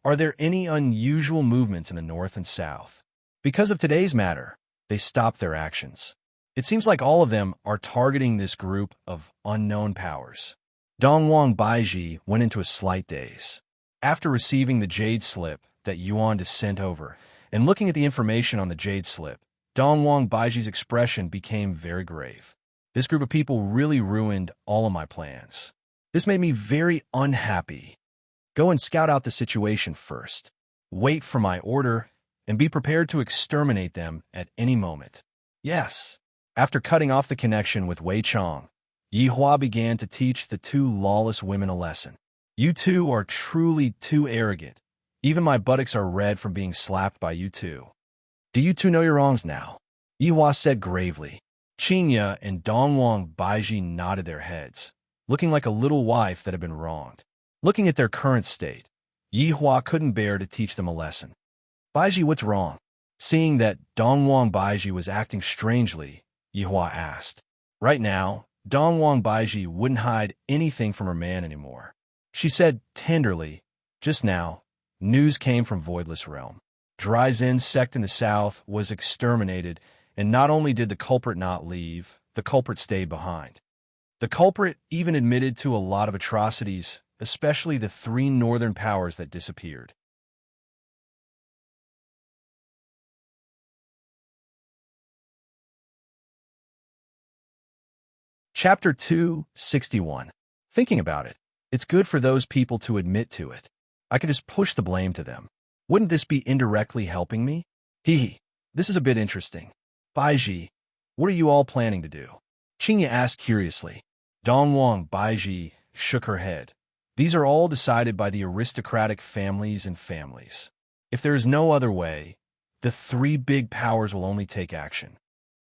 are there any unusual movements in the north and south? Because of today's matter, they stopped their actions. It seems like all of them are targeting this group of unknown powers. Dongwang Baiji went into a slight daze. After receiving the jade slip that Yuan is sent over, and looking at the information on the jade slip, Dongwang Baiji's expression became very grave. This group of people really ruined all of my plans. This made me very unhappy. Go and scout out the situation first. Wait for my order, and be prepared to exterminate them at any moment. Yes. After cutting off the connection with Wei Chong, Yi Hua began to teach the two lawless women a lesson. You two are truly too arrogant. Even my buttocks are red from being slapped by you two. Do you two know your wrongs now? Yi Hua said gravely. Qingya and Dongwang Baiji nodded their heads, looking like a little wife that had been wronged. Looking at their current state, Yi Hua couldn't bear to teach them a lesson. Baiji, what's wrong? Seeing that Dongwang Baiji was acting strangely, Yi Hua asked. Right now, Dongwang Baiji wouldn't hide anything from her man anymore. She said tenderly, just now, news came from Voidless Realm. Dry Zen sect in the south was exterminated, and not only did the culprit not leave, the culprit stayed behind. The culprit even admitted to a lot of atrocities, especially the 3 northern powers that disappeared. Chapter 261. Thinking about it, it's good for those people to admit to it. I could just push the blame to them. Wouldn't this be indirectly helping me? This is a bit interesting. Baiji, what are you all planning to do? Qingya asked curiously. Dongwang Baiji shook her head. These are all decided by the aristocratic families and families. If there is no other way, the 3 big powers will only take action.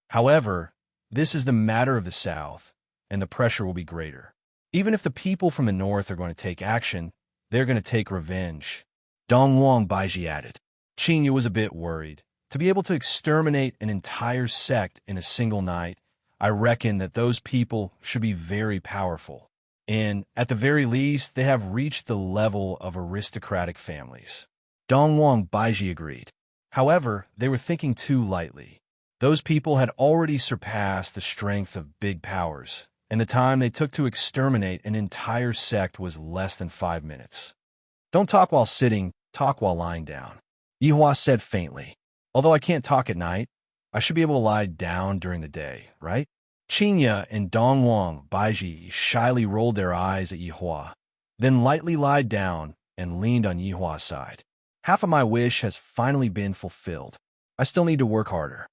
However, this is the matter of the South, and the pressure will be greater. Even if the people from the North are going to take action, they're going to take revenge. Dongwang Baiji added. Qingya was a bit worried. To be able to exterminate an entire sect in a single night, I reckon that those people should be very powerful. And, at the very least, they have reached the level of aristocratic families. Dongwang Baiji agreed. However, they were thinking too lightly. Those people had already surpassed the strength of big powers, and the time they took to exterminate an entire sect was less than 5 minutes. Don't talk while sitting, talk while lying down. Yi Hua said faintly. Although I can't talk at night, I should be able to lie down during the day, right? Qingya and Dongwang Baiji shyly rolled their eyes at Yi Hua, then lightly lied down and leaned on Yi Hua's side. Half of my wish has finally been fulfilled. I still need to work harder.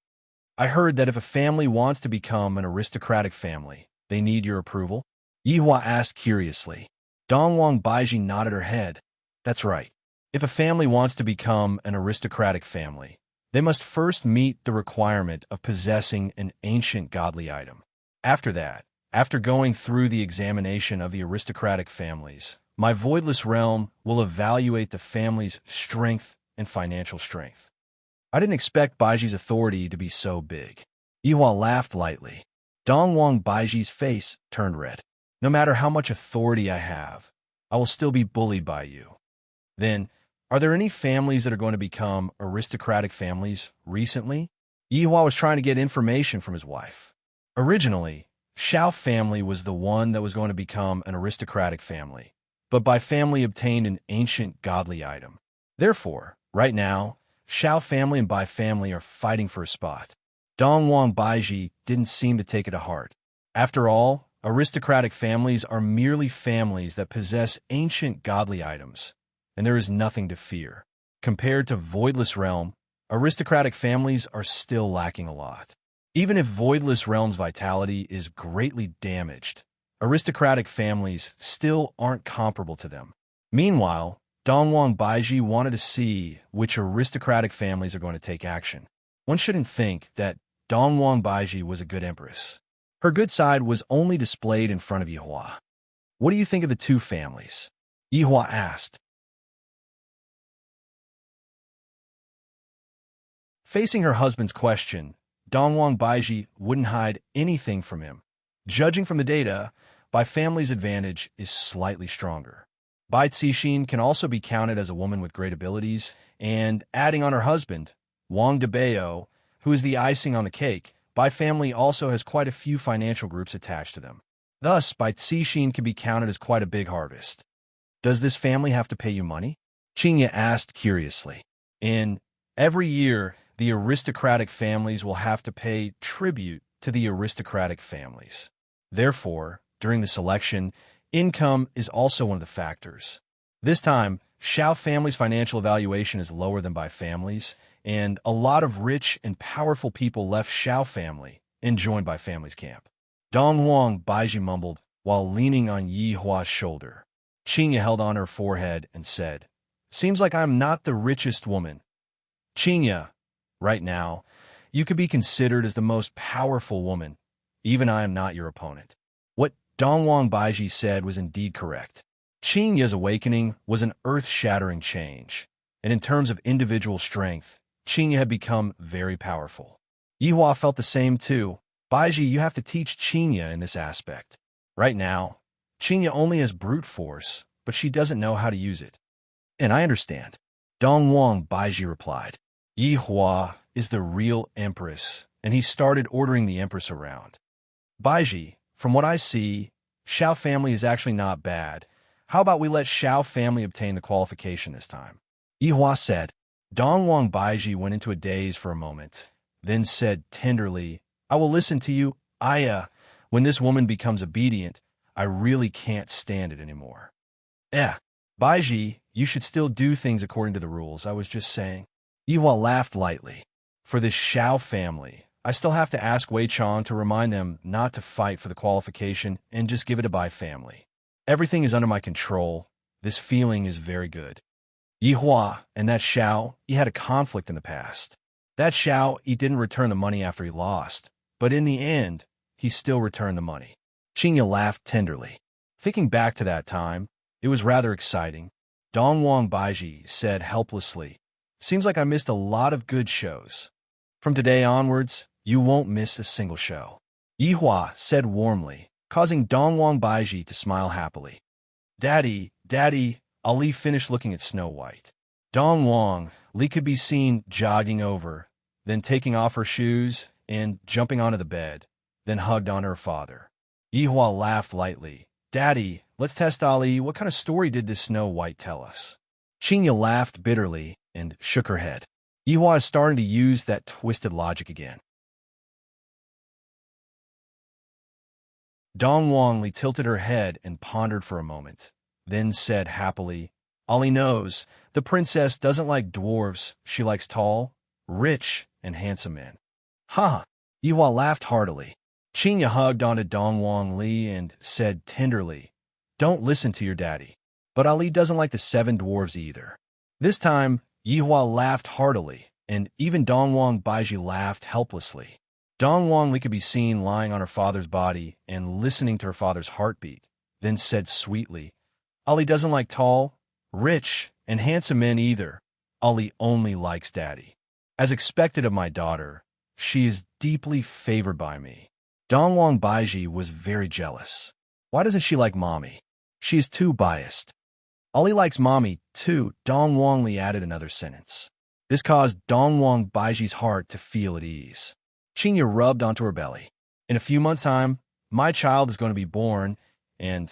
I heard that if a family wants to become an aristocratic family, they need your approval? Yi Hua asked curiously. Dongwang Baiji nodded her head. That's right. If a family wants to become an aristocratic family, they must first meet the requirement of possessing an ancient godly item. After that, after going through the examination of the aristocratic families, my voidless realm will evaluate the family's strength and financial strength. I didn't expect Baiji's authority to be so big. Yi Hua laughed lightly. Dongwang Baiji's face turned red. No matter how much authority I have, I will still be bullied by you. Then, are there any families that are going to become aristocratic families recently? Yi Hua was trying to get information from his wife. Originally, Xiao family was the one that was going to become an aristocratic family, but by family obtained an ancient godly item. Therefore, right now, Xiao family and Bai family are fighting for a spot. Dongwang Baiji didn't seem to take it to heart. After all, aristocratic families are merely families that possess ancient godly items, and there is nothing to fear. Compared to Voidless Realm, aristocratic families are still lacking a lot. Even if Voidless Realm's vitality is greatly damaged, aristocratic families still aren't comparable to them. Meanwhile, Dongwang Baiji wanted to see which aristocratic families are going to take action. One shouldn't think that Dongwang Baiji was a good empress. Her good side was only displayed in front of Yi Hua. What do you think of the two families? Yi Hua asked. Facing her husband's question, Dongwang Baiji wouldn't hide anything from him. Judging from the data, Bai family's advantage is slightly stronger. Bai Cixin can also be counted as a woman with great abilities, and adding on her husband, Wang Debao, who is the icing on the cake, Bai family also has quite a few financial groups attached to them. Thus, Bai Cixin can be counted as quite a big harvest. Does this family have to pay you money? Qingya asked curiously. In every year, the aristocratic families will have to pay tribute to the aristocratic families. Therefore, during the selection, income is also one of the factors. This time, Xiao family's financial evaluation is lower than Bai family's, and a lot of rich and powerful people left Xiao family and joined Bai family's camp. Dong Huang Baiji mumbled while leaning on Yi Hua's shoulder. Qingya held on her forehead and said, "Seems like I'm not the richest woman. Qingya, right now, you could be considered as the most powerful woman. Even I am not your opponent." What Dong Huang Baiji said was indeed correct. Qingya's awakening was an earth-shattering change, and in terms of individual strength, Qingya had become very powerful. Yihua felt the same too. Baiji, you have to teach Qingya in this aspect. Right now, Qingya only has brute force, but she doesn't know how to use it. And I understand. Dong Huang Baiji replied. Yihua is the real empress, and he started ordering the empress around. Baiji, from what I see, Xiao family is actually not bad. How about we let Xiao family obtain the qualification this time? Yihua said. Dong Huang Baiji went into a daze for a moment, then said tenderly, "I will listen to you, Aya. When this woman becomes obedient, I really can't stand it anymore." Baiji, you should still do things according to the rules, I was just saying. Yihua laughed lightly. For this Xiao family, I still have to ask Wei Chong to remind them not to fight for the qualification and just give it to Bai family. Everything is under my control. This feeling is very good. Yihua and that Xiao, he had a conflict in the past. That Xiao, he didn't return the money after he lost, but in the end, he still returned the money. Qingya laughed tenderly. Thinking back to that time, it was rather exciting. Dong Huang Baiji said helplessly, "Seems like I missed a lot of good shows. From today onwards, you won't miss a single show." Yihua said warmly, causing Dong Huang Baiji to smile happily. Daddy, Ali finished looking at Snow White. Dong Huang Li could be seen jogging over, then taking off her shoes and jumping onto the bed, then hugged on her father. Yihua laughed lightly. "Daddy, let's test Ali. What kind of story did this Snow White tell us?" Qingya laughed bitterly and shook her head. Yihua is starting to use that twisted logic again. Dong Huang Li tilted her head and pondered for a moment, then said happily, "Ali knows. The princess doesn't like dwarves. She likes tall, rich, and handsome men." Ha! Yihua laughed heartily. Qingya hugged onto Dong Huang Li and said tenderly, "Don't listen to your daddy." But Ali doesn't like the 7 dwarves either. This time, Yihua laughed heartily, and even Dong Huang Baiji laughed helplessly. Dong Huang Li could be seen lying on her father's body and listening to her father's heartbeat, then said sweetly, "Ali doesn't like tall, rich, and handsome men either. Ali only likes daddy. As expected of my daughter, she is deeply favored by me." Dong Huang Baiji was very jealous. Why doesn't she like mommy? She is too biased. Ali likes mommy, too, Dong Huang Li added another sentence. This caused Dong Huang Baiji's heart to feel at ease. Qingya rubbed onto her belly. In a few months' time, my child is going to be born, and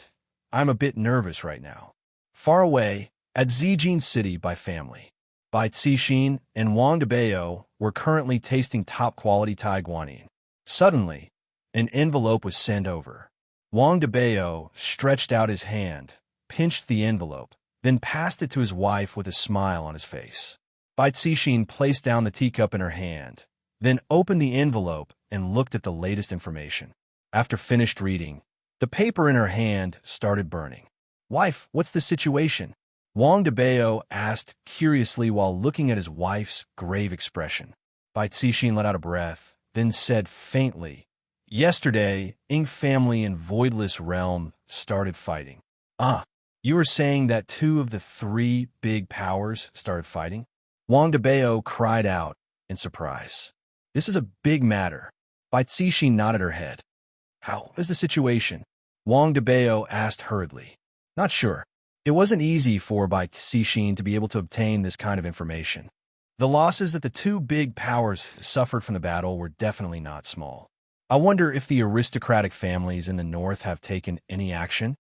I'm a bit nervous right now. Far away, at Zijin City by family, Bai Cixin and Wang Debao were currently tasting top-quality Thai guanyin. Suddenly, an envelope was sent over. Wang Debao stretched out his hand, pinched the envelope, then passed it to his wife with a smile on his face. Bai Cixin placed down the teacup in her hand, then opened the envelope and looked at the latest information. After finished reading, the paper in her hand started burning. "Wife, what's the situation?" Wang Debao asked curiously while looking at his wife's grave expression. Bai Cixin let out a breath, then said faintly, "Yesterday, Ing family and Voidless Realm started fighting." "Ah, you were saying that 2 of the 3 big powers started fighting?" Wang Debao cried out in surprise. "This is a big matter." Bai Cixin nodded her head. "How is the situation?" Wang Debao asked hurriedly. "Not sure. It wasn't easy for Bai Cixin to be able to obtain this kind of information. The losses that the two big powers suffered from the battle were definitely not small. I wonder if the aristocratic families in the north have taken any action?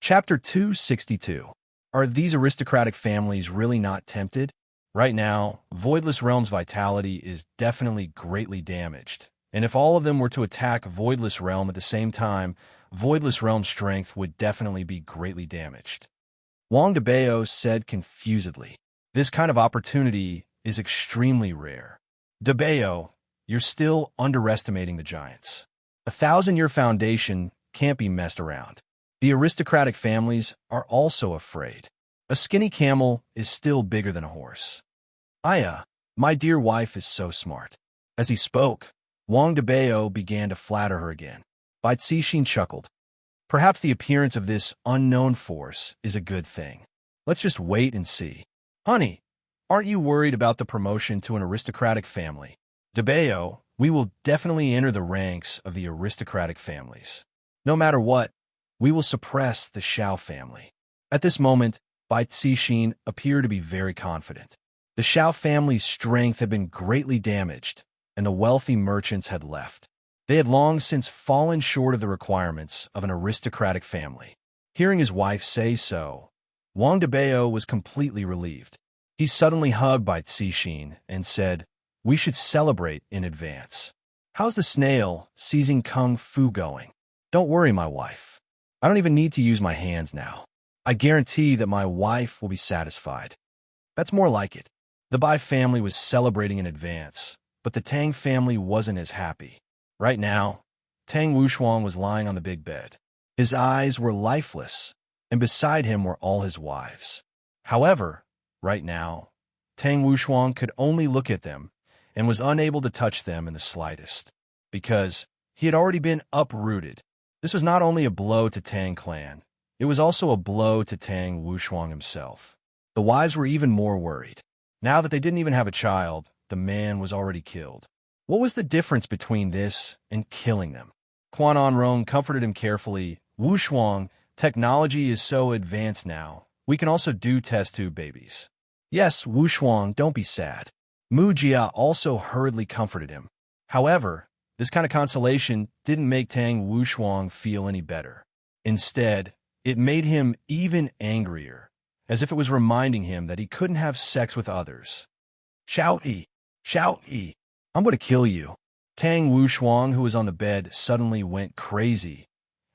Chapter 262. Are these aristocratic families really not tempted? Right now, Voidless Realm's vitality is definitely greatly damaged, and if all of them were to attack Voidless Realm at the same time, Voidless Realm's strength would definitely be greatly damaged. Wang Debao said confusedly, "This kind of opportunity is extremely rare. Debao, you're still underestimating the giants. 1,000-year foundation can't be messed around. The aristocratic families are also afraid. A skinny camel is still bigger than a horse. Aya, my dear wife is so smart." As he spoke, Wang Debao began to flatter her again. Bai Cixin chuckled. Perhaps the appearance of this unknown force is a good thing. Let's just wait and see. Honey, aren't you worried about the promotion to an aristocratic family? Debao, we will definitely enter the ranks of the aristocratic families. No matter what, we will suppress the Xiao family. At this moment, Bai Cixin appeared to be very confident. The Xiao family's strength had been greatly damaged, and the wealthy merchants had left. They had long since fallen short of the requirements of an aristocratic family. Hearing his wife say so, Wang Debao was completely relieved. He suddenly hugged Bai Cixin and said, "We should celebrate in advance. How's the snail seizing kung fu going? Don't worry, my wife. I don't even need to use my hands now. I guarantee that my wife will be satisfied." That's more like it. The Bai family was celebrating in advance, but the Tang family wasn't as happy. Right now, Tang Wushuang was lying on the big bed. His eyes were lifeless, and beside him were all his wives. However, right now, Tang Wushuang could only look at them and was unable to touch them in the slightest, because he had already been uprooted. This was not only a blow to Tang clan, it was also a blow to Tang Wushuang himself. The wives were even more worried. Now that they didn't even have a child, the man was already killed. What was the difference between this and killing them? Quan Anrong comforted him carefully. "Wushuang, technology is so advanced now. We can also do test tube babies." "Yes, Wushuang, don't be sad." Mu Jia also hurriedly comforted him. However, this kind of consolation didn't make Tang Wushuang feel any better. Instead, it made him even angrier, as if it was reminding him that he couldn't have sex with others. Xiao Yi, I'm going to kill you." Tang Wushuang, who was on the bed, suddenly went crazy,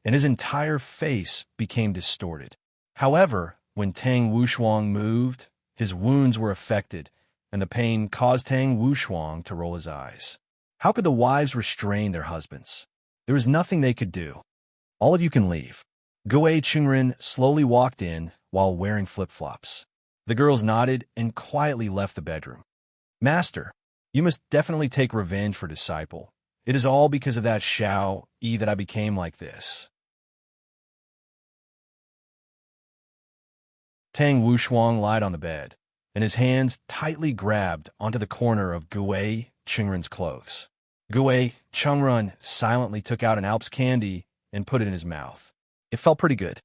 and his entire face became distorted. However, when Tang Wushuang moved, his wounds were affected, and the pain caused Tang Wushuang to roll his eyes. How could the wives restrain their husbands? There was nothing they could do. "All of you can leave." Gui Qingren slowly walked in while wearing flip-flops. The girls nodded and quietly left the bedroom. "Master, you must definitely take revenge for Disciple. It is all because of that Xiao Yi that I became like this." Tang Wushuang lied on the bed, and his hands tightly grabbed onto the corner of Gui Qingren's clothes. Gui Qingren silently took out an Alps candy and put it in his mouth. It felt pretty good.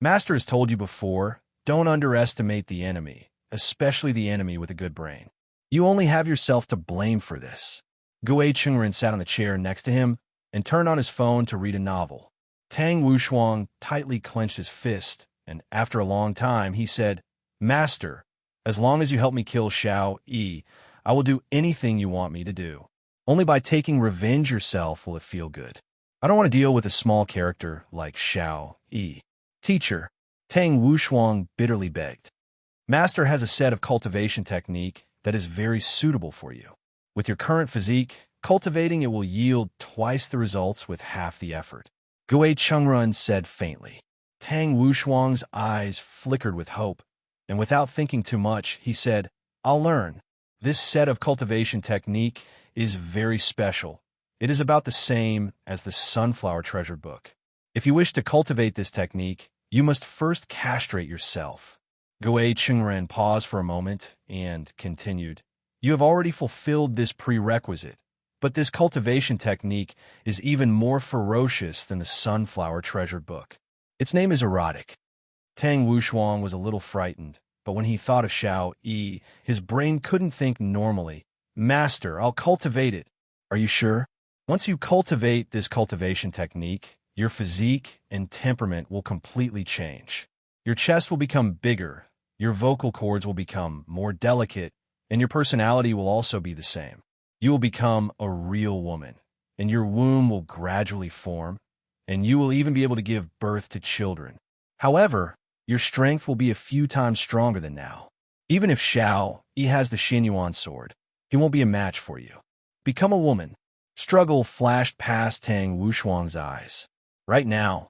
"Master has told you before, don't underestimate the enemy, especially the enemy with a good brain. You only have yourself to blame for this." Gui Qingren sat on the chair next to him and turned on his phone to read a novel. Tang Wushuang tightly clenched his fist, and after a long time, he said, "Master, as long as you help me kill Xiao Yi, I will do anything you want me to do. Only by taking revenge yourself will it feel good. I don't want to deal with a small character like Xiao Yi." "Teacher," Tang Wushuang bitterly begged, "Master has a set of cultivation technique that is very suitable for you. With your current physique, cultivating it will yield twice the results with half the effort." Gui Qingren said faintly. Tang Wushuang's eyes flickered with hope, and without thinking too much, he said, "I'll learn. This set of cultivation technique is very special. It is about the same as the Sunflower Treasure Book. If you wish to cultivate this technique, you must first castrate yourself." Gui Qingren paused for a moment and continued, "You have already fulfilled this prerequisite. But this cultivation technique is even more ferocious than the sunflower treasured book. Its name is erotic. Tang Wushuang was a little frightened, but when he thought of Xiao Yi, his brain couldn't think normally. Master, I'll cultivate it. Are you sure? Once you cultivate this cultivation technique, your physique and temperament will completely change. Your chest will become bigger, your vocal cords will become more delicate, and your personality will also be the same. You will become a real woman, and your womb will gradually form, and you will even be able to give birth to children. However, your strength will be a few times stronger than now. Even if Xiao Yi has the Xinyuan sword, he won't be a match for you. Become a woman. Struggle flashed past Tang Wushuang's eyes. Right now,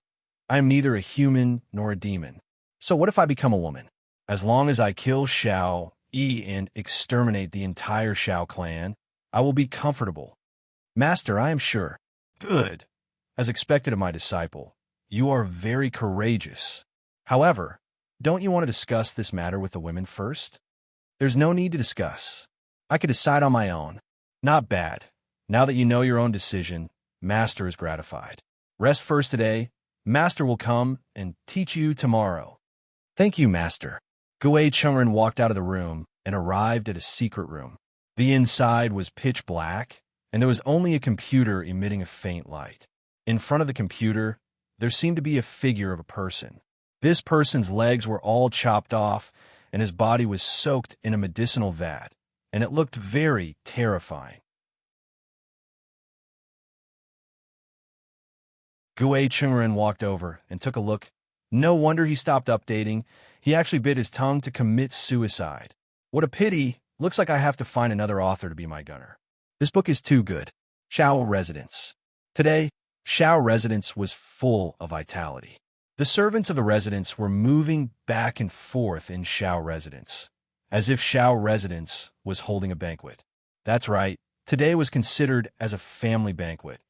I am neither a human nor a demon. So what if I become a woman? As long as I kill Xiao Yi and exterminate the entire Xiao clan, I will be comfortable. Master, I am sure. Good. As expected of my disciple, you are very courageous. However, don't you want to discuss this matter with the women first? There's no need to discuss. I could decide on my own. Not bad. Now that you know your own decision, Master is gratified. Rest first today. Master will come and teach you tomorrow. Thank you, Master. Gue Chungren walked out of the room and arrived at a secret room. The inside was pitch black, and there was only a computer emitting a faint light. In front of the computer, there seemed to be a figure of a person. This person's legs were all chopped off, and his body was soaked in a medicinal vat, and it looked very terrifying. Gue Chungren walked over and took a look. No wonder he stopped updating. He actually bit his tongue to commit suicide. What a pity. Looks like I have to find another author to be my gunner. This book is too good. Xiao Residence. Today, Xiao Residence was full of vitality. The servants of the residence were moving back and forth in Xiao Residence, as if Xiao Residence was holding a banquet. That's right, today was considered as a family banquet,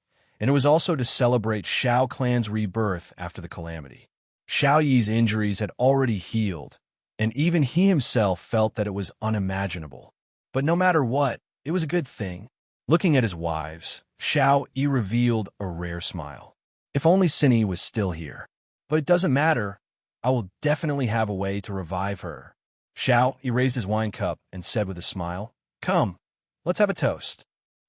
and it was also to celebrate Xiao clan's rebirth after the calamity. Xiao Yi's injuries had already healed, and even he himself felt that it was unimaginable. But no matter what, it was a good thing. Looking at his wives, Xiao Yi revealed a rare smile. If only Cindy was still here. But it doesn't matter. I will definitely have a way to revive her. Xiao Yi raised his wine cup and said with a smile, "Come, let's have a toast."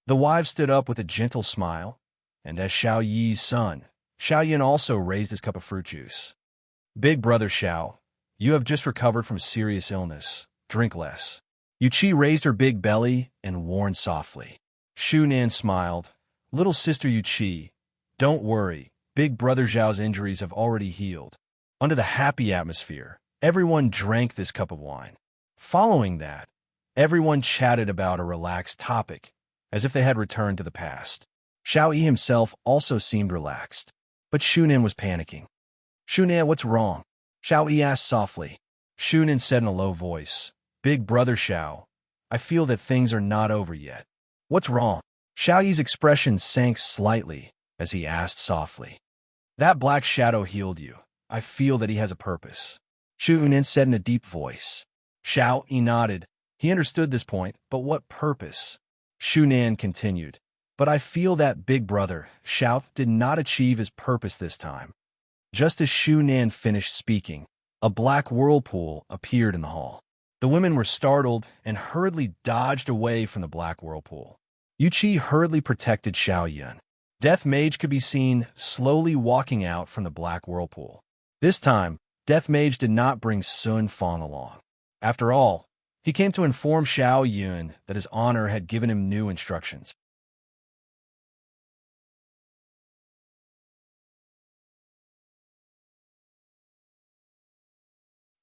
The wives stood up with a gentle smile, and as Xiao Yi's son, Xiao Yan also raised his cup of fruit juice. "Big brother Xiao, you have just recovered from serious illness. Drink less." Yuqi raised her big belly and warned softly. Shu Nan smiled. "Little sister Yuqi, don't worry. Big brother Zhao's injuries have already healed." Under the happy atmosphere, everyone drank this cup of wine. Following that, everyone chatted about a relaxed topic, as if they had returned to the past. Xiao Yi himself also seemed relaxed, but Shunan was panicking. "Shunan, what's wrong?" Xiao Yi asked softly. Shunan said in a low voice, "Big brother Xiao, I feel that things are not over yet." "What's wrong?" Xiao Yi's expression sank slightly as he asked softly. "That black shadow healed you. I feel that he has a purpose," Shunan said in a deep voice. Xiao Yi nodded. He understood this point, but what purpose? Shunan continued. "But I feel that big brother, Xiao, did not achieve his purpose this time." Just as Shunan finished speaking, a black whirlpool appeared in the hall. The women were startled and hurriedly dodged away from the black whirlpool. Yuqi hurriedly protected Xiao Yan. Death Mage could be seen slowly walking out from the black whirlpool. This time, Death Mage did not bring Sun Fang along. After all, he came to inform Xiao Yun that his honor had given him new instructions.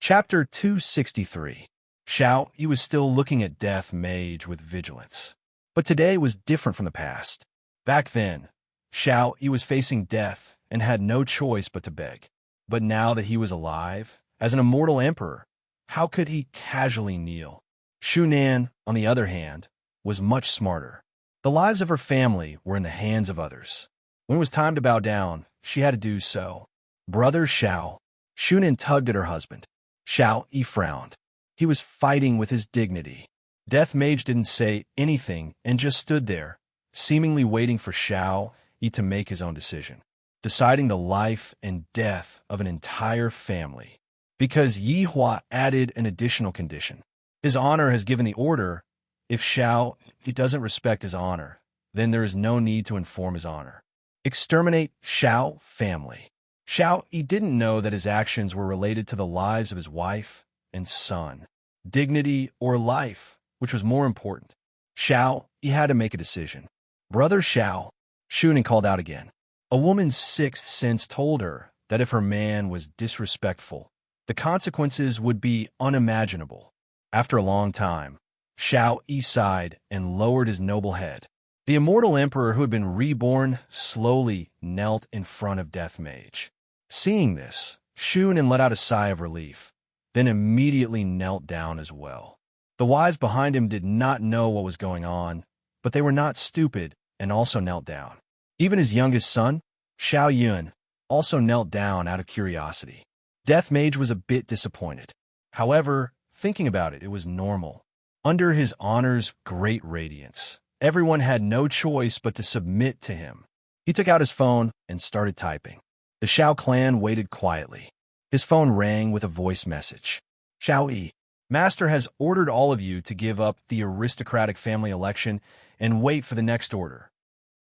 Chapter 263. Xiao Yi was still looking at Death Mage with vigilance. But today was different from the past. Back then, Xiao Yi was facing death and had no choice but to beg. But now that he was alive, as an immortal emperor, how could he casually kneel? Shunan, on the other hand, was much smarter. The lives of her family were in the hands of others. When it was time to bow down, she had to do so. "Brother Xiao." Shunan tugged at her husband. Xiao Yi frowned. He was fighting with his dignity. Death Mage didn't say anything and just stood there, seemingly waiting for Xiao Yi to make his own decision, deciding the life and death of an entire family. Because Yi Hua added an additional condition. His honor has given the order. If Xiao Yi doesn't respect his honor, then there is no need to inform his honor. Exterminate Xiao family. Xiao Yi didn't know that his actions were related to the lives of his wife and son. Dignity or life, which was more important. Xiao Yi had to make a decision. Brother Xiao, Shunin called out again. A woman's sixth sense told her that if her man was disrespectful, the consequences would be unimaginable. After a long time, Xiao Yi sighed and lowered his noble head. The immortal emperor who had been reborn slowly knelt in front of Death Mage. Seeing this, Shunin let out a sigh of relief, then immediately knelt down as well. The wives behind him did not know what was going on, but they were not stupid and also knelt down. Even his youngest son, Xiao Yun, also knelt down out of curiosity. Death Mage was a bit disappointed. However, thinking about it, it was normal. Under his honor's great radiance, everyone had no choice but to submit to him. He took out his phone and started typing. The Xiao clan waited quietly. His phone rang with a voice message. Xiao Yi, Master has ordered all of you to give up the aristocratic family election and wait for the next order.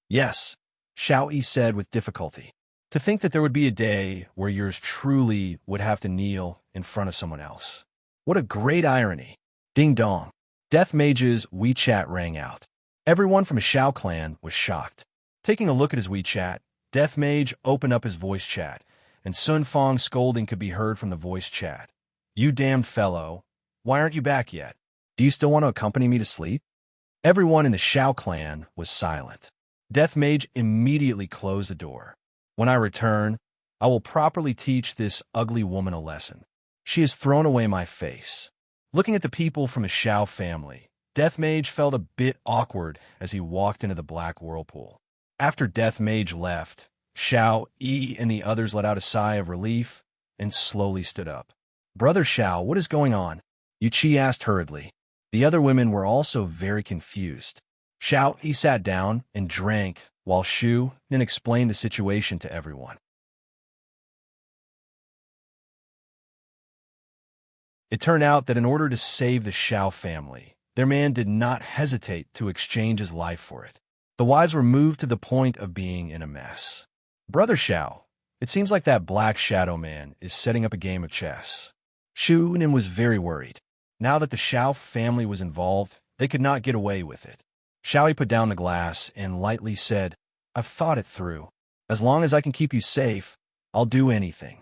Yes, Xiao Yi said with difficulty. To think that there would be a day where yours truly would have to kneel in front of someone else. What a great irony. Ding dong. Death Mage's WeChat rang out. Everyone from his Xiao clan was shocked. Taking a look at his WeChat, Death Mage opened up his voice chat, and Sun Fong's scolding could be heard from the voice chat. You damned fellow, why aren't you back yet? Do you still want to accompany me to sleep? Everyone in the Xiao clan was silent. Death Mage immediately closed the door. When I return, I will properly teach this ugly woman a lesson. She has thrown away my face. Looking at the people from his Xiao family, Death Mage felt a bit awkward as he walked into the black whirlpool. After Death Mage left, Xiao Yi and the others let out a sigh of relief and slowly stood up. Brother Xiao, what is going on? Yu Qi asked hurriedly. The other women were also very confused. Xiao Yi sat down and drank while Shu then explained the situation to everyone. It turned out that in order to save the Xiao family, their man did not hesitate to exchange his life for it. The wives were moved to the point of being in a mess. Brother Xiao, it seems like that Black Shadow Man is setting up a game of chess. Shu Nin was very worried. Now that the Xiao family was involved, they could not get away with it. Xiao Yi put down the glass and lightly said, I've thought it through. As long as I can keep you safe, I'll do anything.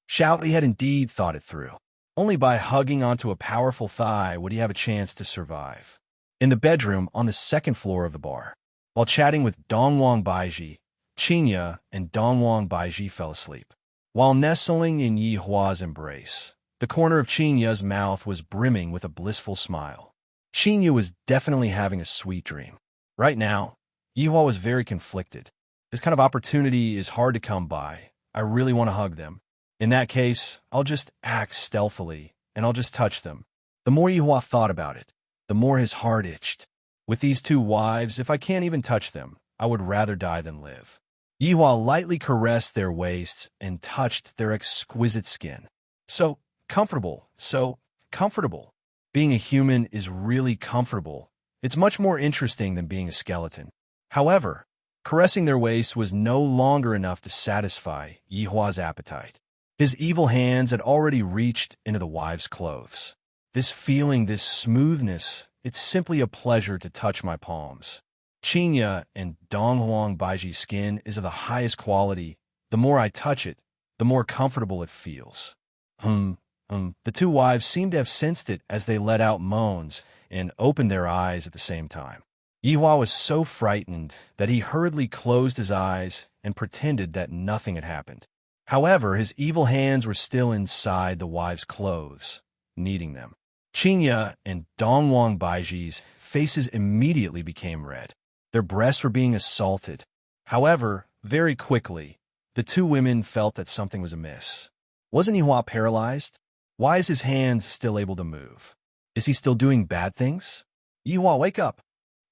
Xiao Yi had indeed thought it through. Only by hugging onto a powerful thigh would he have a chance to survive. In the bedroom on the second floor of the bar, while chatting with Dongwang Baiji, Qinya and Dongwang Baiji fell asleep. While nestling in Yi Hua's embrace, the corner of Qinya's mouth was brimming with a blissful smile. Qinya was definitely having a sweet dream. Right now, Yi Hua was very conflicted. This kind of opportunity is hard to come by. I really want to hug them. In that case, I'll just act stealthily, and I'll just touch them. The more Yi Hua thought about it, the more his heart itched. With these two wives, if I can't even touch them, I would rather die than live. Yi Hua lightly caressed their waists and touched their exquisite skin. So comfortable, so comfortable. Being a human is really comfortable. It's much more interesting than being a skeleton. However, caressing their waists was no longer enough to satisfy Yi Hua's appetite. His evil hands had already reached into the wives' clothes. This feeling, this smoothness, it's simply a pleasure to touch my palms. Qinya and Donghuang Baiji's skin is of the highest quality. The more I touch it, the more comfortable it feels. The two wives seemed to have sensed it as they let out moans and opened their eyes at the same time. Yi Hua was so frightened that he hurriedly closed his eyes and pretended that nothing had happened. However, his evil hands were still inside the wives' clothes, kneading them. Qinya and Dongwang Baiji's faces immediately became red. Their breasts were being assaulted. However, very quickly, the two women felt that something was amiss. Wasn't Yi Hua paralyzed? Why is his hands still able to move? Is he still doing bad things? Yi Hua, wake up!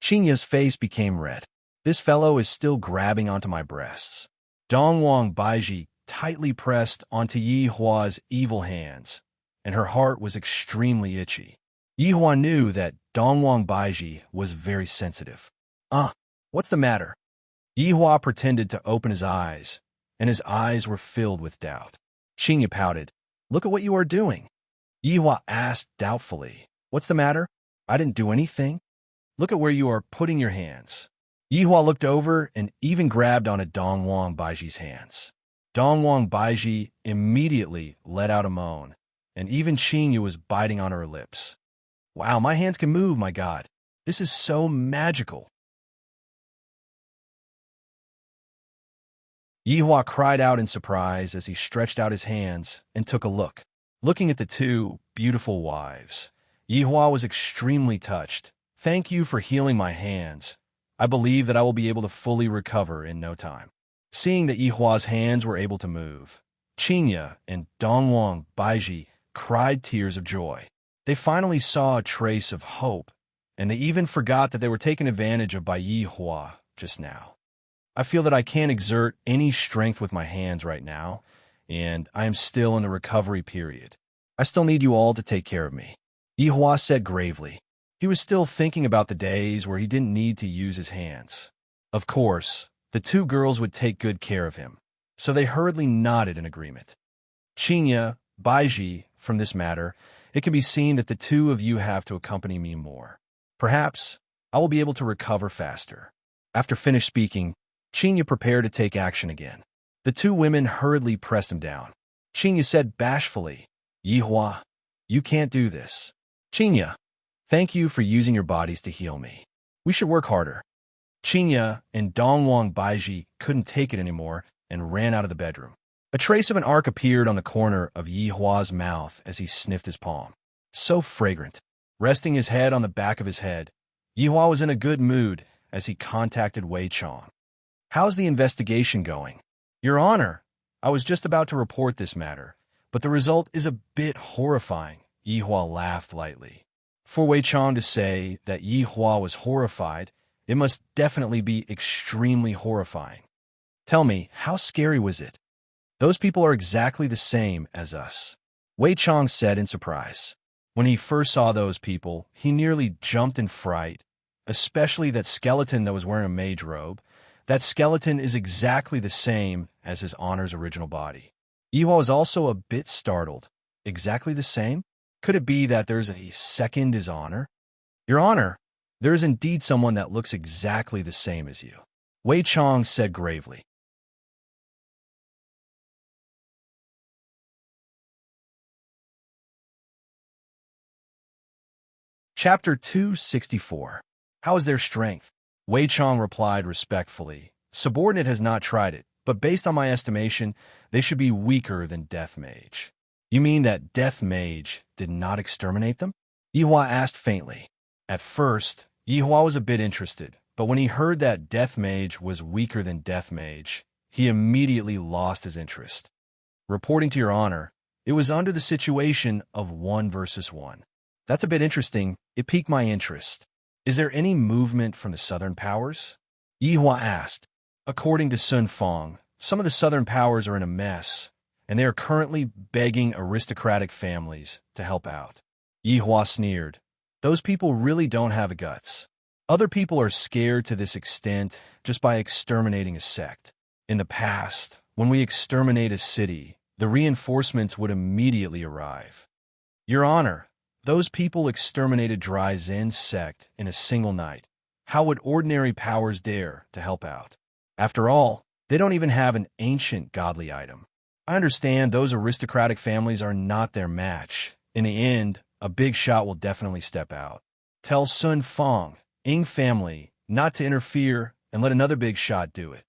Qinya's face became red. This fellow is still grabbing onto my breasts. Dongwang Baiji tightly pressed onto Yi Hua's evil hands, and her heart was extremely itchy. Yi Hua knew that Dongwang Baiji was very sensitive. What's the matter? Yi Hua pretended to open his eyes, and his eyes were filled with doubt. Xingye pouted. Look at what you are doing. Yi Hua asked doubtfully. What's the matter? I didn't do anything. Look at where you are putting your hands. Yi Hua looked over and even grabbed onto Dongwang Baiji's hands. Dongwang Baiji immediately let out a moan, and even Xingye was biting on her lips. Wow, my hands can move, my God. This is so magical. Yi Hua cried out in surprise as he stretched out his hands and took a look. Looking at the two beautiful wives, Yi Hua was extremely touched. Thank you for healing my hands. I believe that I will be able to fully recover in no time. Seeing that Yi Hua's hands were able to move, Xingye and Dongwang Baiji cried tears of joy. They finally saw a trace of hope, and they even forgot that they were taken advantage of by Yi Hua just now. I feel that I can't exert any strength with my hands right now, and I am still in the recovery period. I still need you all to take care of me, Yi Hua said gravely. He was still thinking about the days where he didn't need to use his hands. Of course, the two girls would take good care of him, so they hurriedly nodded in agreement. Xingye, Baiji, from this matter, it can be seen that the two of you have to accompany me more. Perhaps I will be able to recover faster. After finished speaking, Xingye prepared to take action again. The two women hurriedly pressed him down. Xingye said bashfully, Yi Hua, you can't do this. Xingye, thank you for using your bodies to heal me. We should work harder. Xingye and Dongwang Baiji couldn't take it anymore and ran out of the bedroom. A trace of an arc appeared on the corner of Yi Hua's mouth as he sniffed his palm. So fragrant. Resting his head on the back of his head, Yi Hua was in a good mood as he contacted Wei Chong. How's the investigation going? Your Honor, I was just about to report this matter, but the result is a bit horrifying, Yi Hua laughed lightly. For Wei Chong to say that Yi Hua was horrified, it must definitely be extremely horrifying. Tell me, how scary was it? Those people are exactly the same as us, Wei Chong said in surprise. When he first saw those people, he nearly jumped in fright, especially that skeleton that was wearing a mage robe. That skeleton is exactly the same as his Honor's original body. Yi Hua was also a bit startled. Exactly the same? Could it be that there's a second His Honor? Your Honor, there is indeed someone that looks exactly the same as you, Wei Chong said gravely. Chapter 264. How is their strength? Wei Chong replied respectfully. Subordinate has not tried it, but based on my estimation, they should be weaker than Death Mage. You mean that Death Mage did not exterminate them? Yi Hua asked faintly. At first, Yi Hua was a bit interested, but when he heard that Death Mage was weaker than Death Mage, he immediately lost his interest. Reporting to your Honor, it was under the situation of 1 versus 1. That's a bit interesting. It piqued my interest. Is there any movement from the Southern Powers? Yi Hua asked. According to Sun Fong, some of the Southern Powers are in a mess, and they are currently begging aristocratic families to help out. Yi Hua sneered. Those people really don't have the guts. Other people are scared to this extent just by exterminating a sect. In the past, when we exterminate a city, the reinforcements would immediately arrive. Your Honor, those people exterminated Dry Zen's sect in a single night. How would ordinary powers dare to help out? After all, they don't even have an ancient godly item. I understand those aristocratic families are not their match. In the end, a big shot will definitely step out. Tell Sun Fong, Ying family, not to interfere and let another big shot do it.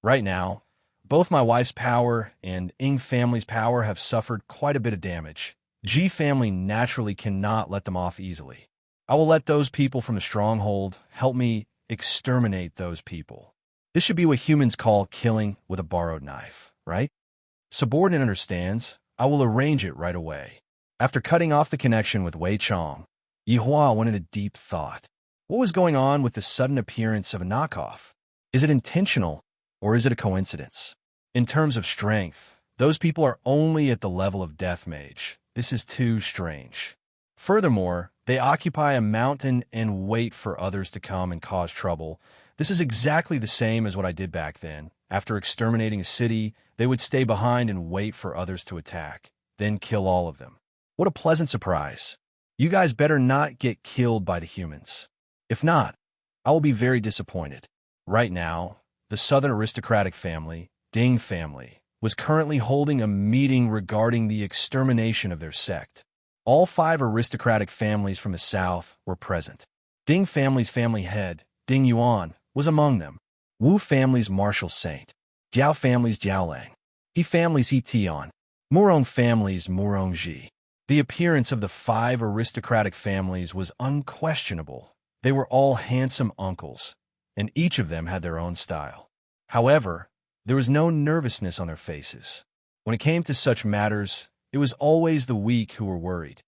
Right now, both my wife's power and Ying family's power have suffered quite a bit of damage. Ji family naturally cannot let them off easily. I will let those people from the stronghold help me exterminate those people. This should be what humans call killing with a borrowed knife, right? Subordinate understands. I will arrange it right away. After cutting off the connection with Wei Chong, Yi Hua went into deep thought. What was going on with the sudden appearance of a knockoff? Is it intentional, or is it a coincidence? In terms of strength, those people are only at the level of Death Mage. This is too strange. Furthermore, they occupy a mountain and wait for others to come and cause trouble. This is exactly the same as what I did back then. After exterminating a city, they would stay behind and wait for others to attack, then kill all of them. What a pleasant surprise. You guys better not get killed by the humans. If not, I will be very disappointed. Right now, the Southern aristocratic family, Ding family, was currently holding a meeting regarding the extermination of their sect. All 5 aristocratic families from the South were present. Ding family's family head, Ding Yuan, was among them. Wu family's Martial Saint, Jiao family's Jiao Lang, He family's He Tian, Murong family's Murong Ji. The appearance of the 5 aristocratic families was unquestionable. They were all handsome uncles, and each of them had their own style. However, there was no nervousness on their faces. When it came to such matters, it was always the weak who were worried.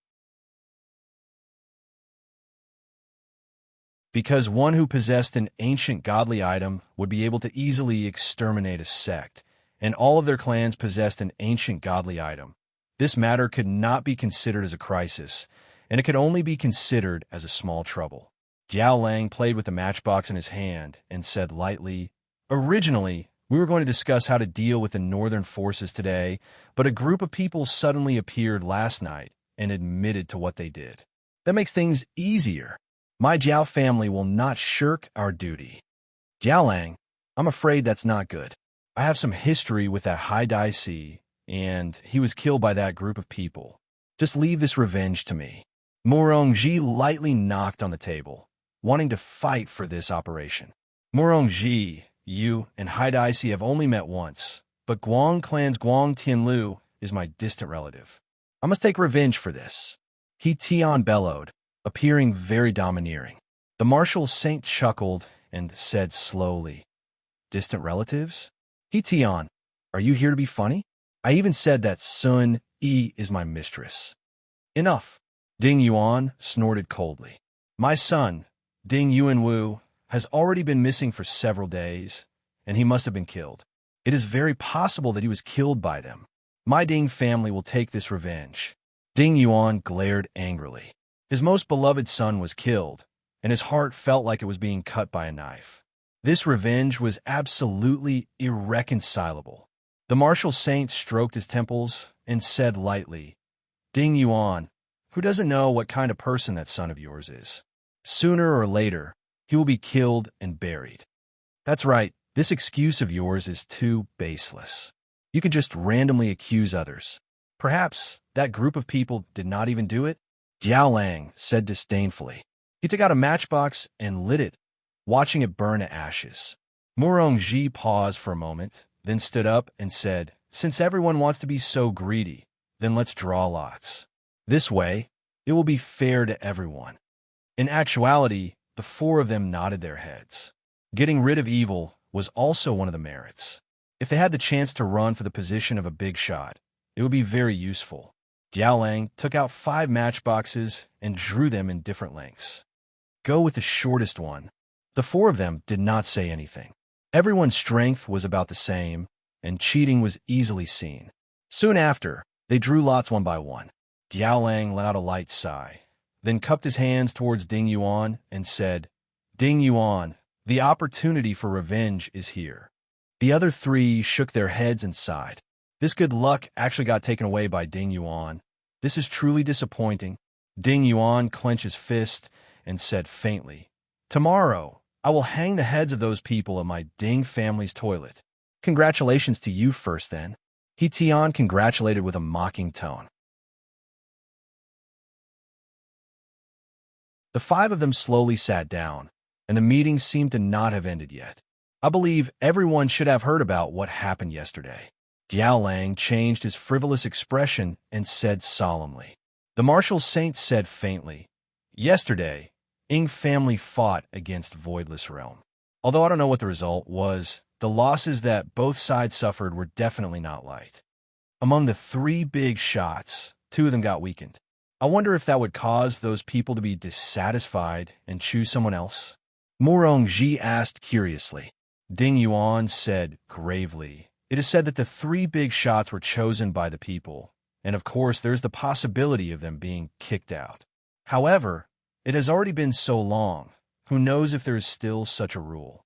Because one who possessed an ancient godly item would be able to easily exterminate a sect, and all of their clans possessed an ancient godly item. This matter could not be considered as a crisis, and it could only be considered as a small trouble. Jiao Lang played with the matchbox in his hand and said lightly, "Originally, we were going to discuss how to deal with the northern forces today, but a group of people suddenly appeared last night and admitted to what they did. That makes things easier. My Jiao family will not shirk our duty." Jiao Lang, I'm afraid that's not good. I have some history with that Hai Dai Si, and he was killed by that group of people. Just leave this revenge to me. Murong Ji lightly knocked on the table, wanting to fight for this operation. Murong Ji, you and Hai Dai Si have only met once, but Guang clan's Guang Tianlu is my distant relative. I must take revenge for this. He Tian bellowed, appearing very domineering. The Martial Saint chuckled and said slowly, "Distant relatives? He Tian, are you here to be funny? I even said that Sun Yi is my mistress." Enough. Ding Yuan snorted coldly. My son, Ding Yuanwu, has already been missing for several days, and he must have been killed. It is very possible that he was killed by them. My Ding family will take this revenge. Ding Yuan glared angrily. His most beloved son was killed, and his heart felt like it was being cut by a knife. This revenge was absolutely irreconcilable. The Martial Saint stroked his temples and said lightly, "Ding Yuan, who doesn't know what kind of person that son of yours is? Sooner or later, he will be killed and buried. That's right, this excuse of yours is too baseless. You can just randomly accuse others. Perhaps that group of people did not even do it?" Jiao Lang said disdainfully. He took out a matchbox and lit it, watching it burn to ashes. Murong Ji paused for a moment, then stood up and said, "Since everyone wants to be so greedy, then let's draw lots. This way, it will be fair to everyone." In actuality, the 4 of them nodded their heads. Getting rid of evil was also one of the merits. If they had the chance to run for the position of a big shot, it would be very useful. Jiao Lang took out 5 matchboxes and drew them in different lengths. Go with the shortest one. The 4 of them did not say anything. Everyone's strength was about the same, and cheating was easily seen. Soon after, they drew lots one by one. Jiao Lang let out a light sigh, then cupped his hands towards Ding Yuan and said, "Ding Yuan, the opportunity for revenge is here." The other 3 shook their heads and sighed. This good luck actually got taken away by Ding Yuan. This is truly disappointing. Ding Yuan clenched his fist and said faintly, "Tomorrow, I will hang the heads of those people at my Ding family's toilet." "Congratulations to you first, then." He Tian congratulated with a mocking tone. The 5 of them slowly sat down, and the meeting seemed to not have ended yet. I believe everyone should have heard about what happened yesterday. Jiao Lang changed his frivolous expression and said solemnly. The Martial Saint said faintly, "Yesterday, Ing family fought against Voidless Realm. Although I don't know what the result was, the losses that both sides suffered were definitely not light. Among the 3 big shots, 2 of them got weakened. I wonder if that would cause those people to be dissatisfied and choose someone else?" Murong Ji asked curiously. Ding Yuan said gravely. It is said that the three big shots were chosen by the people, and of course there's the possibility of them being kicked out. However, it has already been so long, who knows if there is still such a rule.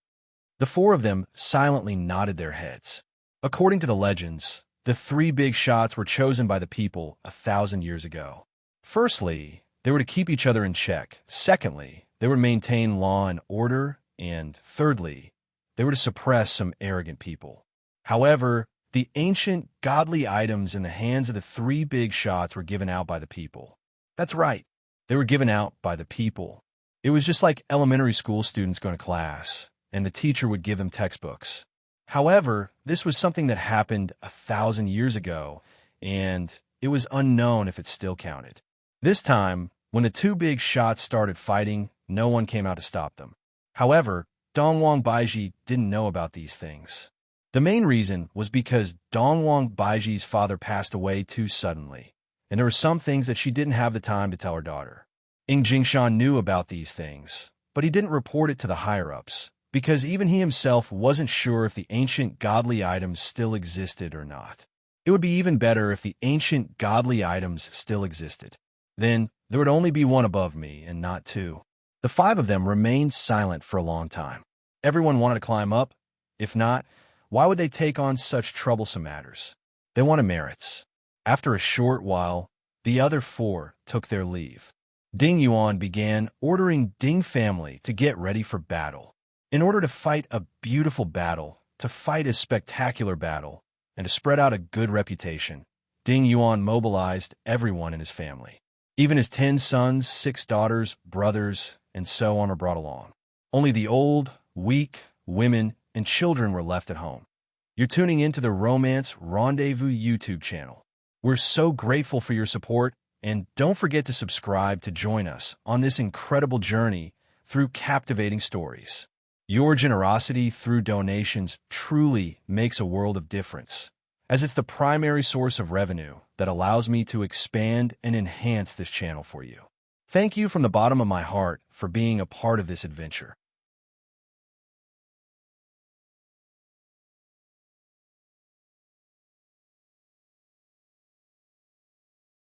The four of them silently nodded their heads. According to the legends, the three big shots were chosen by the people 1,000 years ago. Firstly, they were to keep each other in check. Secondly, they were to maintain law and order. And thirdly, they were to suppress some arrogant people. However, the ancient godly items in the hands of the three big shots were given out by the people. That's right, they were given out by the people. It was just like elementary school students going to class, and the teacher would give them textbooks. However, this was something that happened 1,000 years ago, and it was unknown if it still counted. This time, when the two big shots started fighting, no one came out to stop them. However, Dongwang Baiji didn't know about these things. The main reason was because Dongwang Baiji's father passed away too suddenly, and there were some things that she didn't have the time to tell her daughter. Ing Jingshan knew about these things, but he didn't report it to the higher-ups, because even he himself wasn't sure if the ancient godly items still existed or not. It would be even better if the ancient godly items still existed. Then, there would only be one above me, and not two. The five of them remained silent for a long time. Everyone wanted to climb up. If not, why would they take on such troublesome matters? They wanted merits. After a short while, the other four took their leave. Ding Yuan began ordering Ding family to get ready for battle. In order to fight a beautiful battle, to fight a spectacular battle, and to spread out a good reputation, Ding Yuan mobilized everyone in his family. Even his 10 sons, 6 daughters, brothers, and so on are brought along. Only the old, weak, women, and children were left at home. You're tuning into the Romance Rendezvous YouTube channel. We're so grateful for your support, and don't forget to subscribe to join us on this incredible journey through captivating stories. Your generosity through donations truly makes a world of difference, as it's the primary source of revenue that allows me to expand and enhance this channel for you. Thank you from the bottom of my heart for being a part of this adventure.